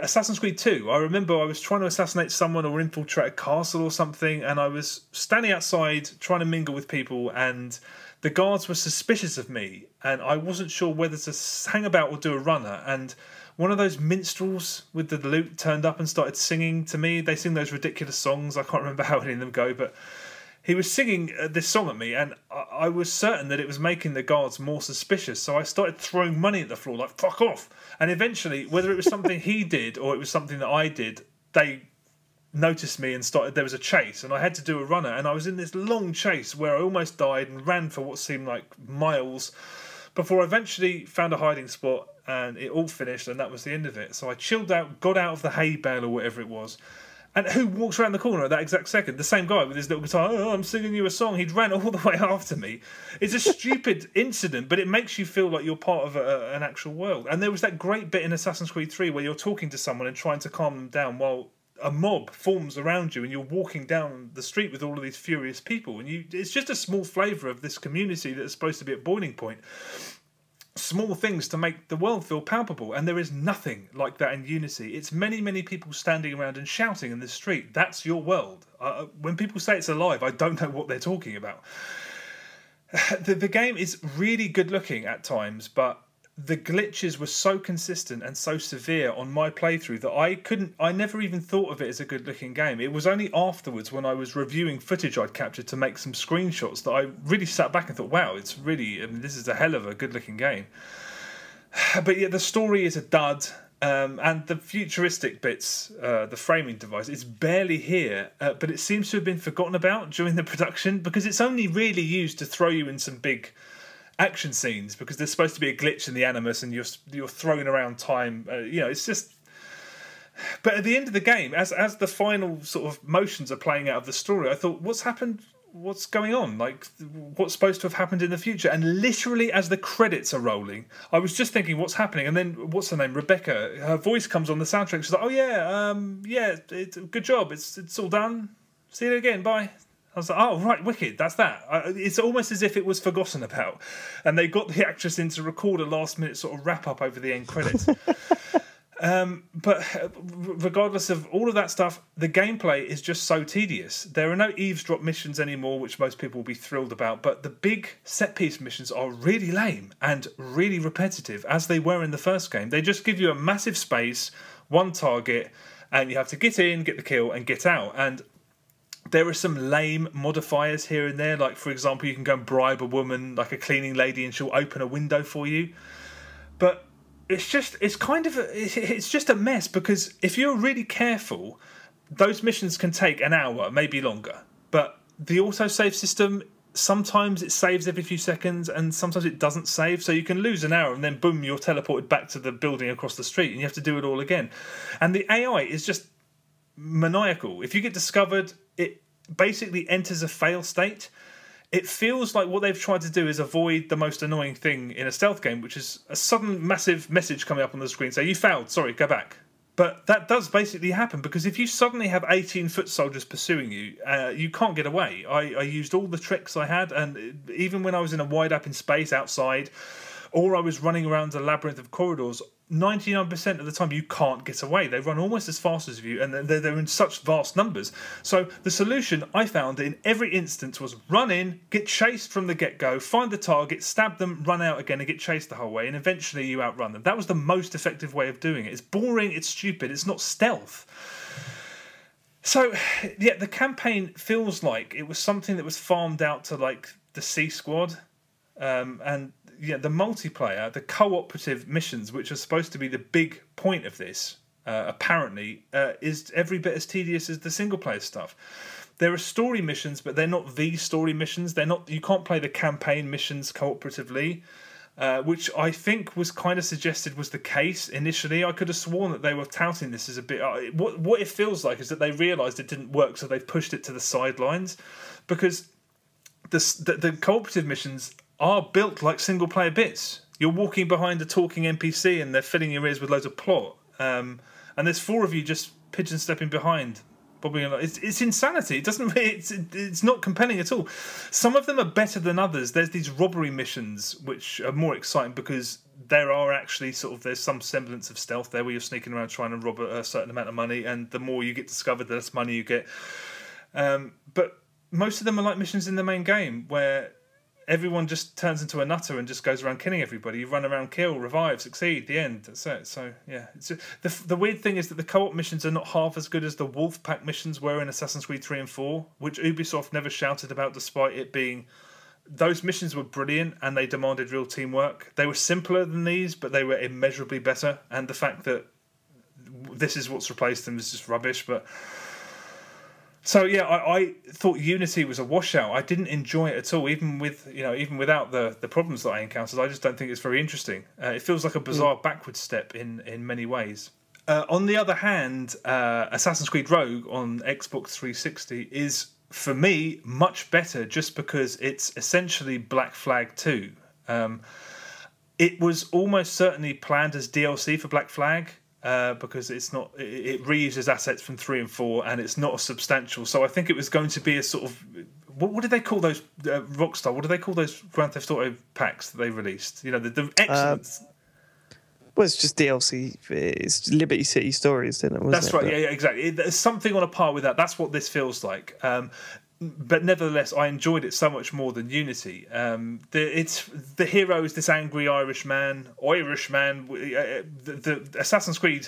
Assassin's Creed 2, I remember I was trying to assassinate someone or infiltrate a castle or something, and I was standing outside trying to mingle with people, and the guards were suspicious of me, and I wasn't sure whether to hang about or do a runner, and one of those minstrels with the lute turned up and started singing to me. They sing those ridiculous songs. I can't remember how any of them go, but he was singing this song at me, and I was certain that it was making the guards more suspicious, so I started throwing money at the floor, like, fuck off. And eventually, whether it was something he did or it was something that I did, they noticed me and there was a chase, and I had to do a runner, and I was in this long chase where I almost died and ran for what seemed like miles before I eventually found a hiding spot, and it all finished, and that was the end of it. So I chilled out, got out of the hay bale or whatever it was. And who walks around the corner at that exact second? The same guy with his little guitar. Oh, I'm singing you a song. He'd ran all the way after me. It's a stupid incident, but it makes you feel like you're part of an actual world. And there was that great bit in Assassin's Creed 3 where you're talking to someone and trying to calm them down while a mob forms around you, and you're walking down the street with all of these furious people. And it's just a small flavour of this community that's supposed to be at boiling point. Small things to make the world feel palpable, and there is nothing like that in Unity. It's many, many people standing around and shouting in the street. That's your world. When people say it's alive, I don't know what they're talking about. The game is really good looking at times, but the glitches were so consistent and so severe on my playthrough that I never even thought of it as a good looking game. It was only afterwards, when I was reviewing footage I'd captured to make some screenshots, that I really sat back and thought, wow, this is a hell of a good looking game. But yeah, the story is a dud, and the futuristic bits, the framing device, it's barely here, but it seems to have been forgotten about during the production, because it's only really used to throw you in some big action scenes, because there's supposed to be a glitch in the animus and you're throwing around time. It's just... But at the end of the game, as the final sort of motions are playing out of the story, I thought, what's happened? What's going on? Like, what's supposed to have happened in the future? And literally as the credits are rolling, I was just thinking, what's happening? And then, what's her name? Rebecca. Her voice comes on the soundtrack. She's like, oh yeah, good job. It's all done. See you again. Bye. I was like, oh, right, wicked, that's that. It's almost as if it was forgotten about. And they got the actress in to record a last-minute sort of wrap-up over the end credits. But regardless of all of that stuff, the gameplay is just so tedious. There are no eavesdrop missions anymore, which most people will be thrilled about, but the big set-piece missions are really lame and really repetitive, as they were in the first game. They just give you a massive space, one target, and you have to get in, get the kill, and get out. And there are some lame modifiers here and there, like, for example, you can go and bribe a woman, like a cleaning lady, and she'll open a window for you. But it's just a mess, because if you're really careful, those missions can take an hour, maybe longer. But the autosave system, sometimes it saves every few seconds, and sometimes it doesn't save. So you can lose an hour, and then boom, you're teleported back to the building across the street, and you have to do it all again. And the AI is just maniacal. If you get discovered, it basically enters a fail state. It feels like what they've tried to do is avoid the most annoying thing in a stealth game, which is a sudden massive message coming up on the screen saying, you failed, sorry, go back. But that does basically happen, because if you suddenly have 18 foot soldiers pursuing you, you can't get away. I used all the tricks I had, and even when I was in a wide open space outside, or I was running around a labyrinth of corridors, 99% of the time you can't get away. They run almost as fast as you, and they're in such vast numbers. So the solution I found in every instance was run in, get chased from the get-go, find the target, stab them, run out again, and get chased the whole way, and eventually you outrun them. That was the most effective way of doing it. It's boring, it's stupid, it's not stealth. So, yeah, the campaign feels like it was something that was farmed out to, like, the C Squad, and yeah, the multiplayer, the cooperative missions, which are supposed to be the big point of this, apparently, is every bit as tedious as the single-player stuff. There are story missions, but they're not the story missions. They're not. You can't play the campaign missions cooperatively, which I think was kind of suggested was the case initially. I could have sworn that they were touting this as a bit. What it feels like is that they realised it didn't work, so they've pushed it to the sidelines, because the cooperative missions are built like single player bits. You're walking behind a talking NPC and they're filling your ears with loads of plot. And there's 4 of you just pigeon stepping behind, bobbing along. It's insanity. It doesn't. It's not compelling at all. Some of them are better than others. There's these robbery missions which are more exciting, because there are actually there's some semblance of stealth there, where you're sneaking around trying to rob a certain amount of money, and the more you get discovered, the less money you get. But most of them are like missions in the main game, where everyone just turns into a nutter and just goes around killing everybody. You run around, kill, revive, succeed, the end. That's it. So, yeah. The weird thing is that the co-op missions are not half as good as the Wolf Pack missions were in Assassin's Creed 3 and 4, which Ubisoft never shouted about, despite it being... Those missions were brilliant, and they demanded real teamwork. They were simpler than these, but they were immeasurably better. And the fact that this is what's replaced them is just rubbish, but... So yeah, I thought Unity was a washout. I didn't enjoy it at all, even without the problems that I encountered. I just don't think it's very interesting. It feels like a bizarre backward step in many ways. On the other hand, Assassin's Creed Rogue on Xbox 360 is, for me, much better, just because it's essentially Black Flag 2. It was almost certainly planned as DLC for Black Flag. Because it's not, it reuses assets from 3 and 4, and it's not substantial. So I think it was going to be a sort of, what did they call those, Rockstar? What do they call those Grand Theft Auto packs that they released? You know, the excellent. Well, it's just DLC. It's Liberty City Stories, isn't it? That's right. Yeah, exactly. There's something on a par with that. That's what this feels like. But nevertheless, I enjoyed it so much more than Unity. The hero is this angry Irishman. The Assassin's Creed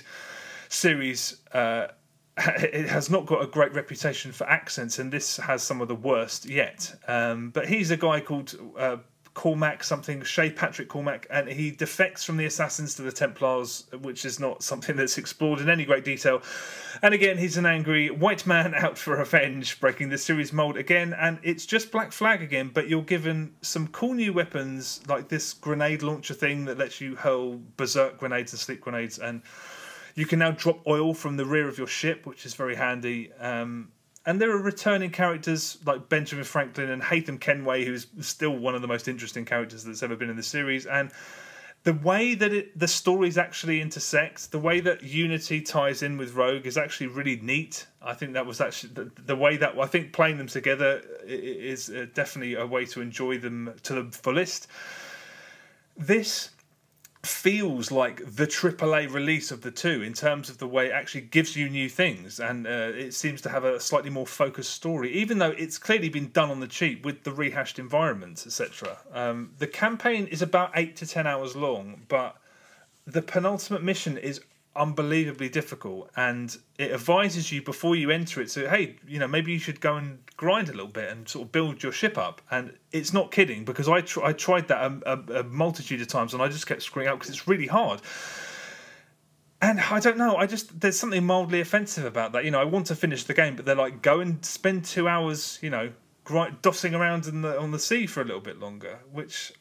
series it has not got a great reputation for accents, and this has some of the worst yet. But he's a guy called Cormac something, Shay Patrick Cormac, and he defects from the Assassins to the Templars, which is not something that's explored in any great detail. And again, he's an angry white man out for revenge, breaking the series mold again, and it's just Black Flag again, but you're given some cool new weapons, like this grenade launcher thing that lets you hurl berserk grenades and sleep grenades, and you can now drop oil from the rear of your ship, which is very handy. And there are returning characters like Benjamin Franklin and Haytham Kenway, who's still one of the most interesting characters that's ever been in the series. And the way that the stories actually intersect, the way that Unity ties in with Rogue is actually really neat. I think that was actually the way that I think playing them together is definitely a way to enjoy them to the fullest. This feels like the AAA release of the two in terms of the way it actually gives you new things, and it seems to have a slightly more focused story, even though it's clearly been done on the cheap with the rehashed environments, etc. The campaign is about 8 to 10 hours long, but the penultimate mission is unbelievably difficult, and it advises you before you enter it, so hey, maybe you should go and grind a little bit and sort of build your ship up. And it's not kidding, because I tried that a multitude of times, and I just kept screwing up because it's really hard. And I don't know, there's something mildly offensive about that. I want to finish the game, but they're like, go and spend 2 hours dossing around on the sea for a little bit longer, which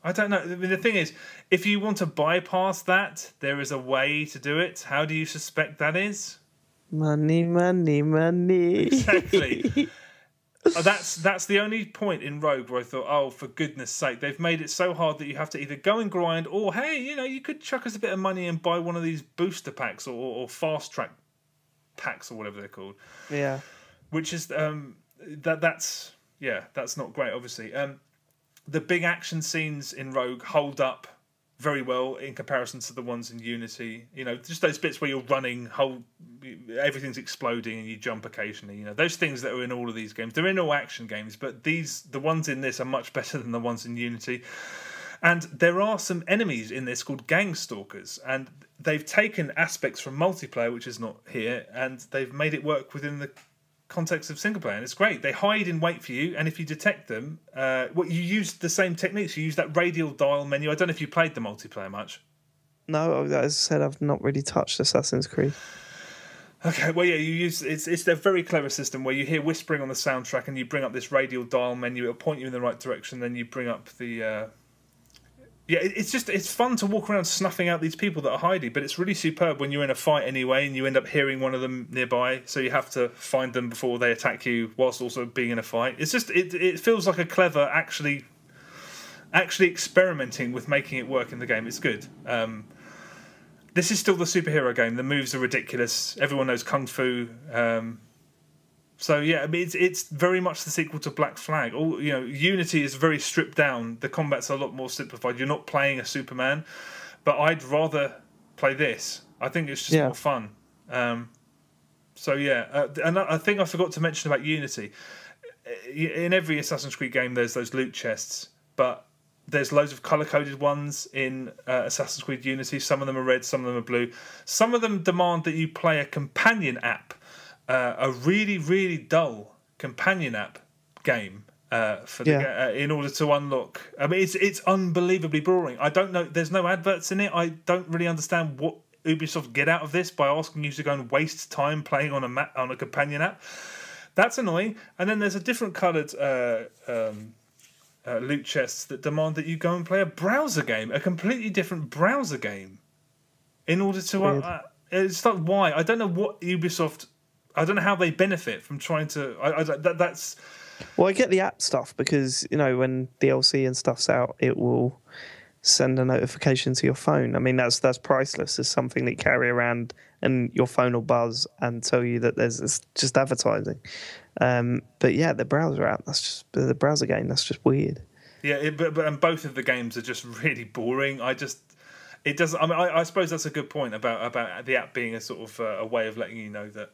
I don't know. I mean, the thing is, if you want to bypass that, there is a way to do it. How do you suspect that is? Money, money, money. Exactly. That's the only point in Rogue where I thought, oh, for goodness sake, they've made it so hard that you have to either go and grind, or hey, you could chuck us a bit of money and buy one of these booster packs or fast track packs or whatever they're called. Yeah. Which is that's not great, obviously. The big action scenes in Rogue hold up very well in comparison to the ones in Unity. Just those bits where you're running, everything's exploding and you jump occasionally. Those things that are in all of these games. They're in all action games, but the ones in this are much better than the ones in Unity. And there are some enemies in this called gang stalkers, and they've taken aspects from multiplayer, which is not here, and they've made it work within the context of single player, and it's great. They hide and wait for you, and if you detect them, you use the same techniques. You use that radial dial menu. I don't know if you played the multiplayer much. No, as I said, I've not really touched Assassin's Creed. Okay, well, yeah, you use it's a very clever system where you hear whispering on the soundtrack, and you bring up this radial dial menu. It'll point you in the right direction. Then you bring up the it's fun to walk around snuffing out these people that are hiding, but it's really superb when you're in a fight anyway and you end up hearing one of them nearby, so you have to find them before they attack you whilst also being in a fight. It's just it feels like a clever actually experimenting with making it work in the game. It's good. This is still the superhero game. The moves are ridiculous. Everyone knows kung fu. So yeah, I mean, it's very much the sequel to Black Flag. Unity is very stripped down. The combat's a lot more simplified. You're not playing a Superman, but I'd rather play this. I think it's just more fun. So yeah, and I think I forgot to mention about Unity. In every Assassin's Creed game, there's those loot chests, but there's loads of colour-coded ones in Assassin's Creed Unity. Some of them are red, some of them are blue. Some of them demand that you play a companion app. A really, really dull companion app game in order to unlock. I mean, it's unbelievably boring. I don't know. There's no adverts in it. I don't really understand what Ubisoft get out of this by asking you to go and waste time playing on a companion app. That's annoying. And then there's a different coloured loot chests that demand that you go and play a browser game, a completely different browser game, in order to. It's like, why? I don't know what Ubisoft. I don't know how they benefit from trying to. That's. Well, I get the app stuff because when DLC and stuff's out, it will send a notification to your phone. I mean, that's priceless. It's something that you carry around, and your phone will buzz and tell you that it's just advertising. But yeah, the browser app. That's just the browser game. That's just weird. Yeah, and both of the games are just really boring. It doesn't. I mean, I suppose that's a good point about the app being a sort of a way of letting you know that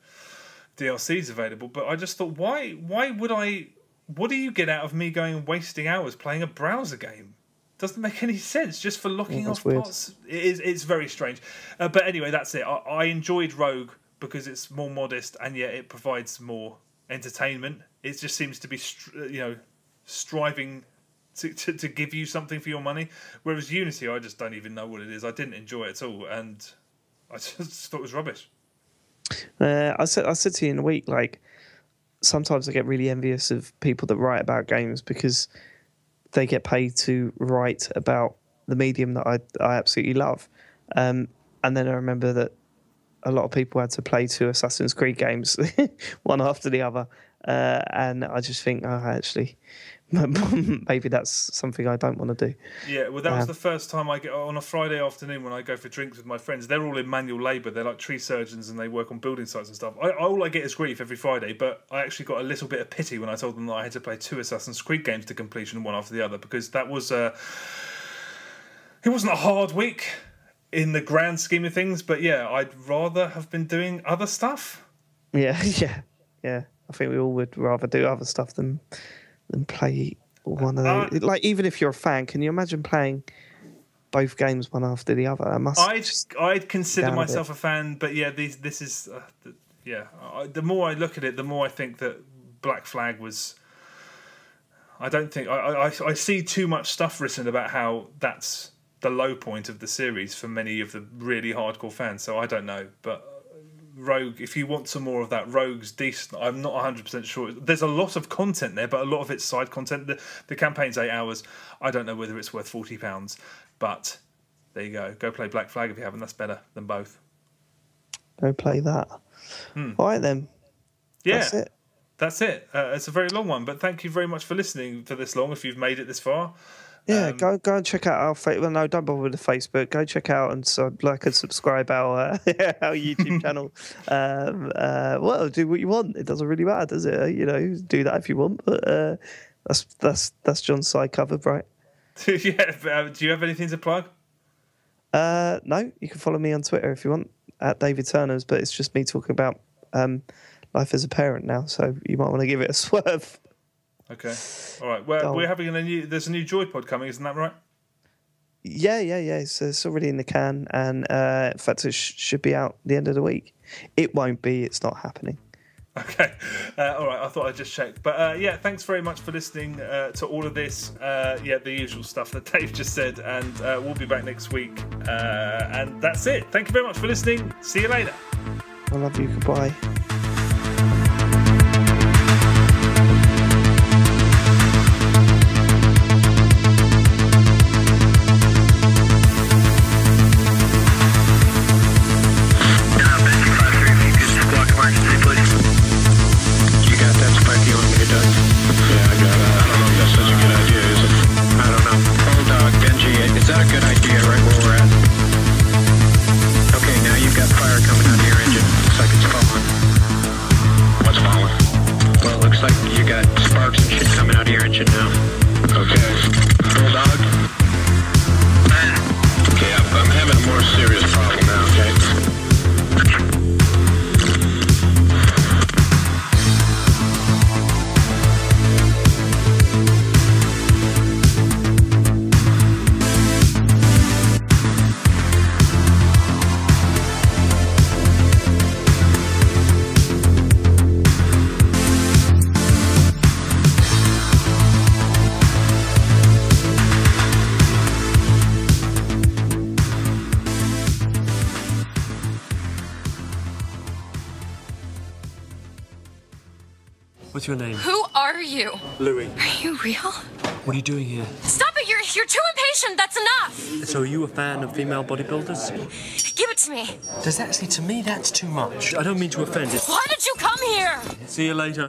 DLC is available, but I just thought, why would I? What do you get out of me going and wasting hours playing a browser game? Doesn't make any sense. Just for locking off parts, it's very strange. But anyway, that's it. I enjoyed Rogue because it's more modest and yet it provides more entertainment. It just seems to be striving to give you something for your money. Whereas Unity, I just don't even know what it is. I didn't enjoy it at all, and I just thought it was rubbish. I said to you in a week, like, sometimes I get really envious of people that write about games because they get paid to write about the medium that I absolutely love. And then I remember that a lot of people had to play 2 Assassin's Creed games, one after the other. And I just think, actually, maybe that's something I don't want to do. Yeah, well, that was the first time I get on a Friday afternoon when I go for drinks with my friends. They're all in manual labour. They're like tree surgeons and they work on building sites and stuff. All I get is grief every Friday, but I actually got a little bit of pity when I told them that I had to play 2 Assassin's Creed games to completion, one after the other, because that was It wasn't a hard week in the grand scheme of things, but yeah, I'd rather have been doing other stuff. Yeah. I think we all would rather do other stuff than play one of those. Like, even if you're a fan, can you imagine playing both games one after the other? I'd consider myself a fan, but yeah, this is the more I look at it, the more I think that Black Flag was. I don't think I see too much stuff written about how that's the low point of the series for many of the really hardcore fans. So I don't know, but Rogue, if you want some more of that, Rogue's decent. I'm not 100% sure. There's a lot of content there, but a lot of it's side content. The campaign's 8 hours. I don't know whether it's worth £40, but there you go. Go play Black Flag if you haven't. That's better than both. Go play that. All right then. Yeah. That's it. It's a very long one, but thank you very much for listening for this long. If you've made it this far. Yeah, go and check out our Facebook. Well, no, don't bother with the Facebook. Go check out and like and subscribe our YouTube channel. Well, do what you want. It doesn't really matter, does it? You know, do that if you want. But that's John's side covered, right? Yeah. Do you have anything to plug? No, you can follow me on Twitter if you want at David Turners. But it's just me talking about life as a parent now, so you might want to give it a swerve. Okay. All right. Well, we're having there's a new Joypod coming, isn't that right? Yeah. It's already in the can, and in fact, it should be out the end of the week. It won't be. It's not happening. Okay. All right. I thought I'd just check. But yeah, thanks very much for listening to all of this. The usual stuff that Dave just said, and we'll be back next week. And that's it. Thank you very much for listening. See you later. I love you. Goodbye. What's your name? Who are you? Louis. Are you real? What are you doing here? Stop it! You're too impatient. That's enough. So are you a fan of female bodybuilders? Give it to me. To me, that's too much. I don't mean to offend. Why did you come here? See you later.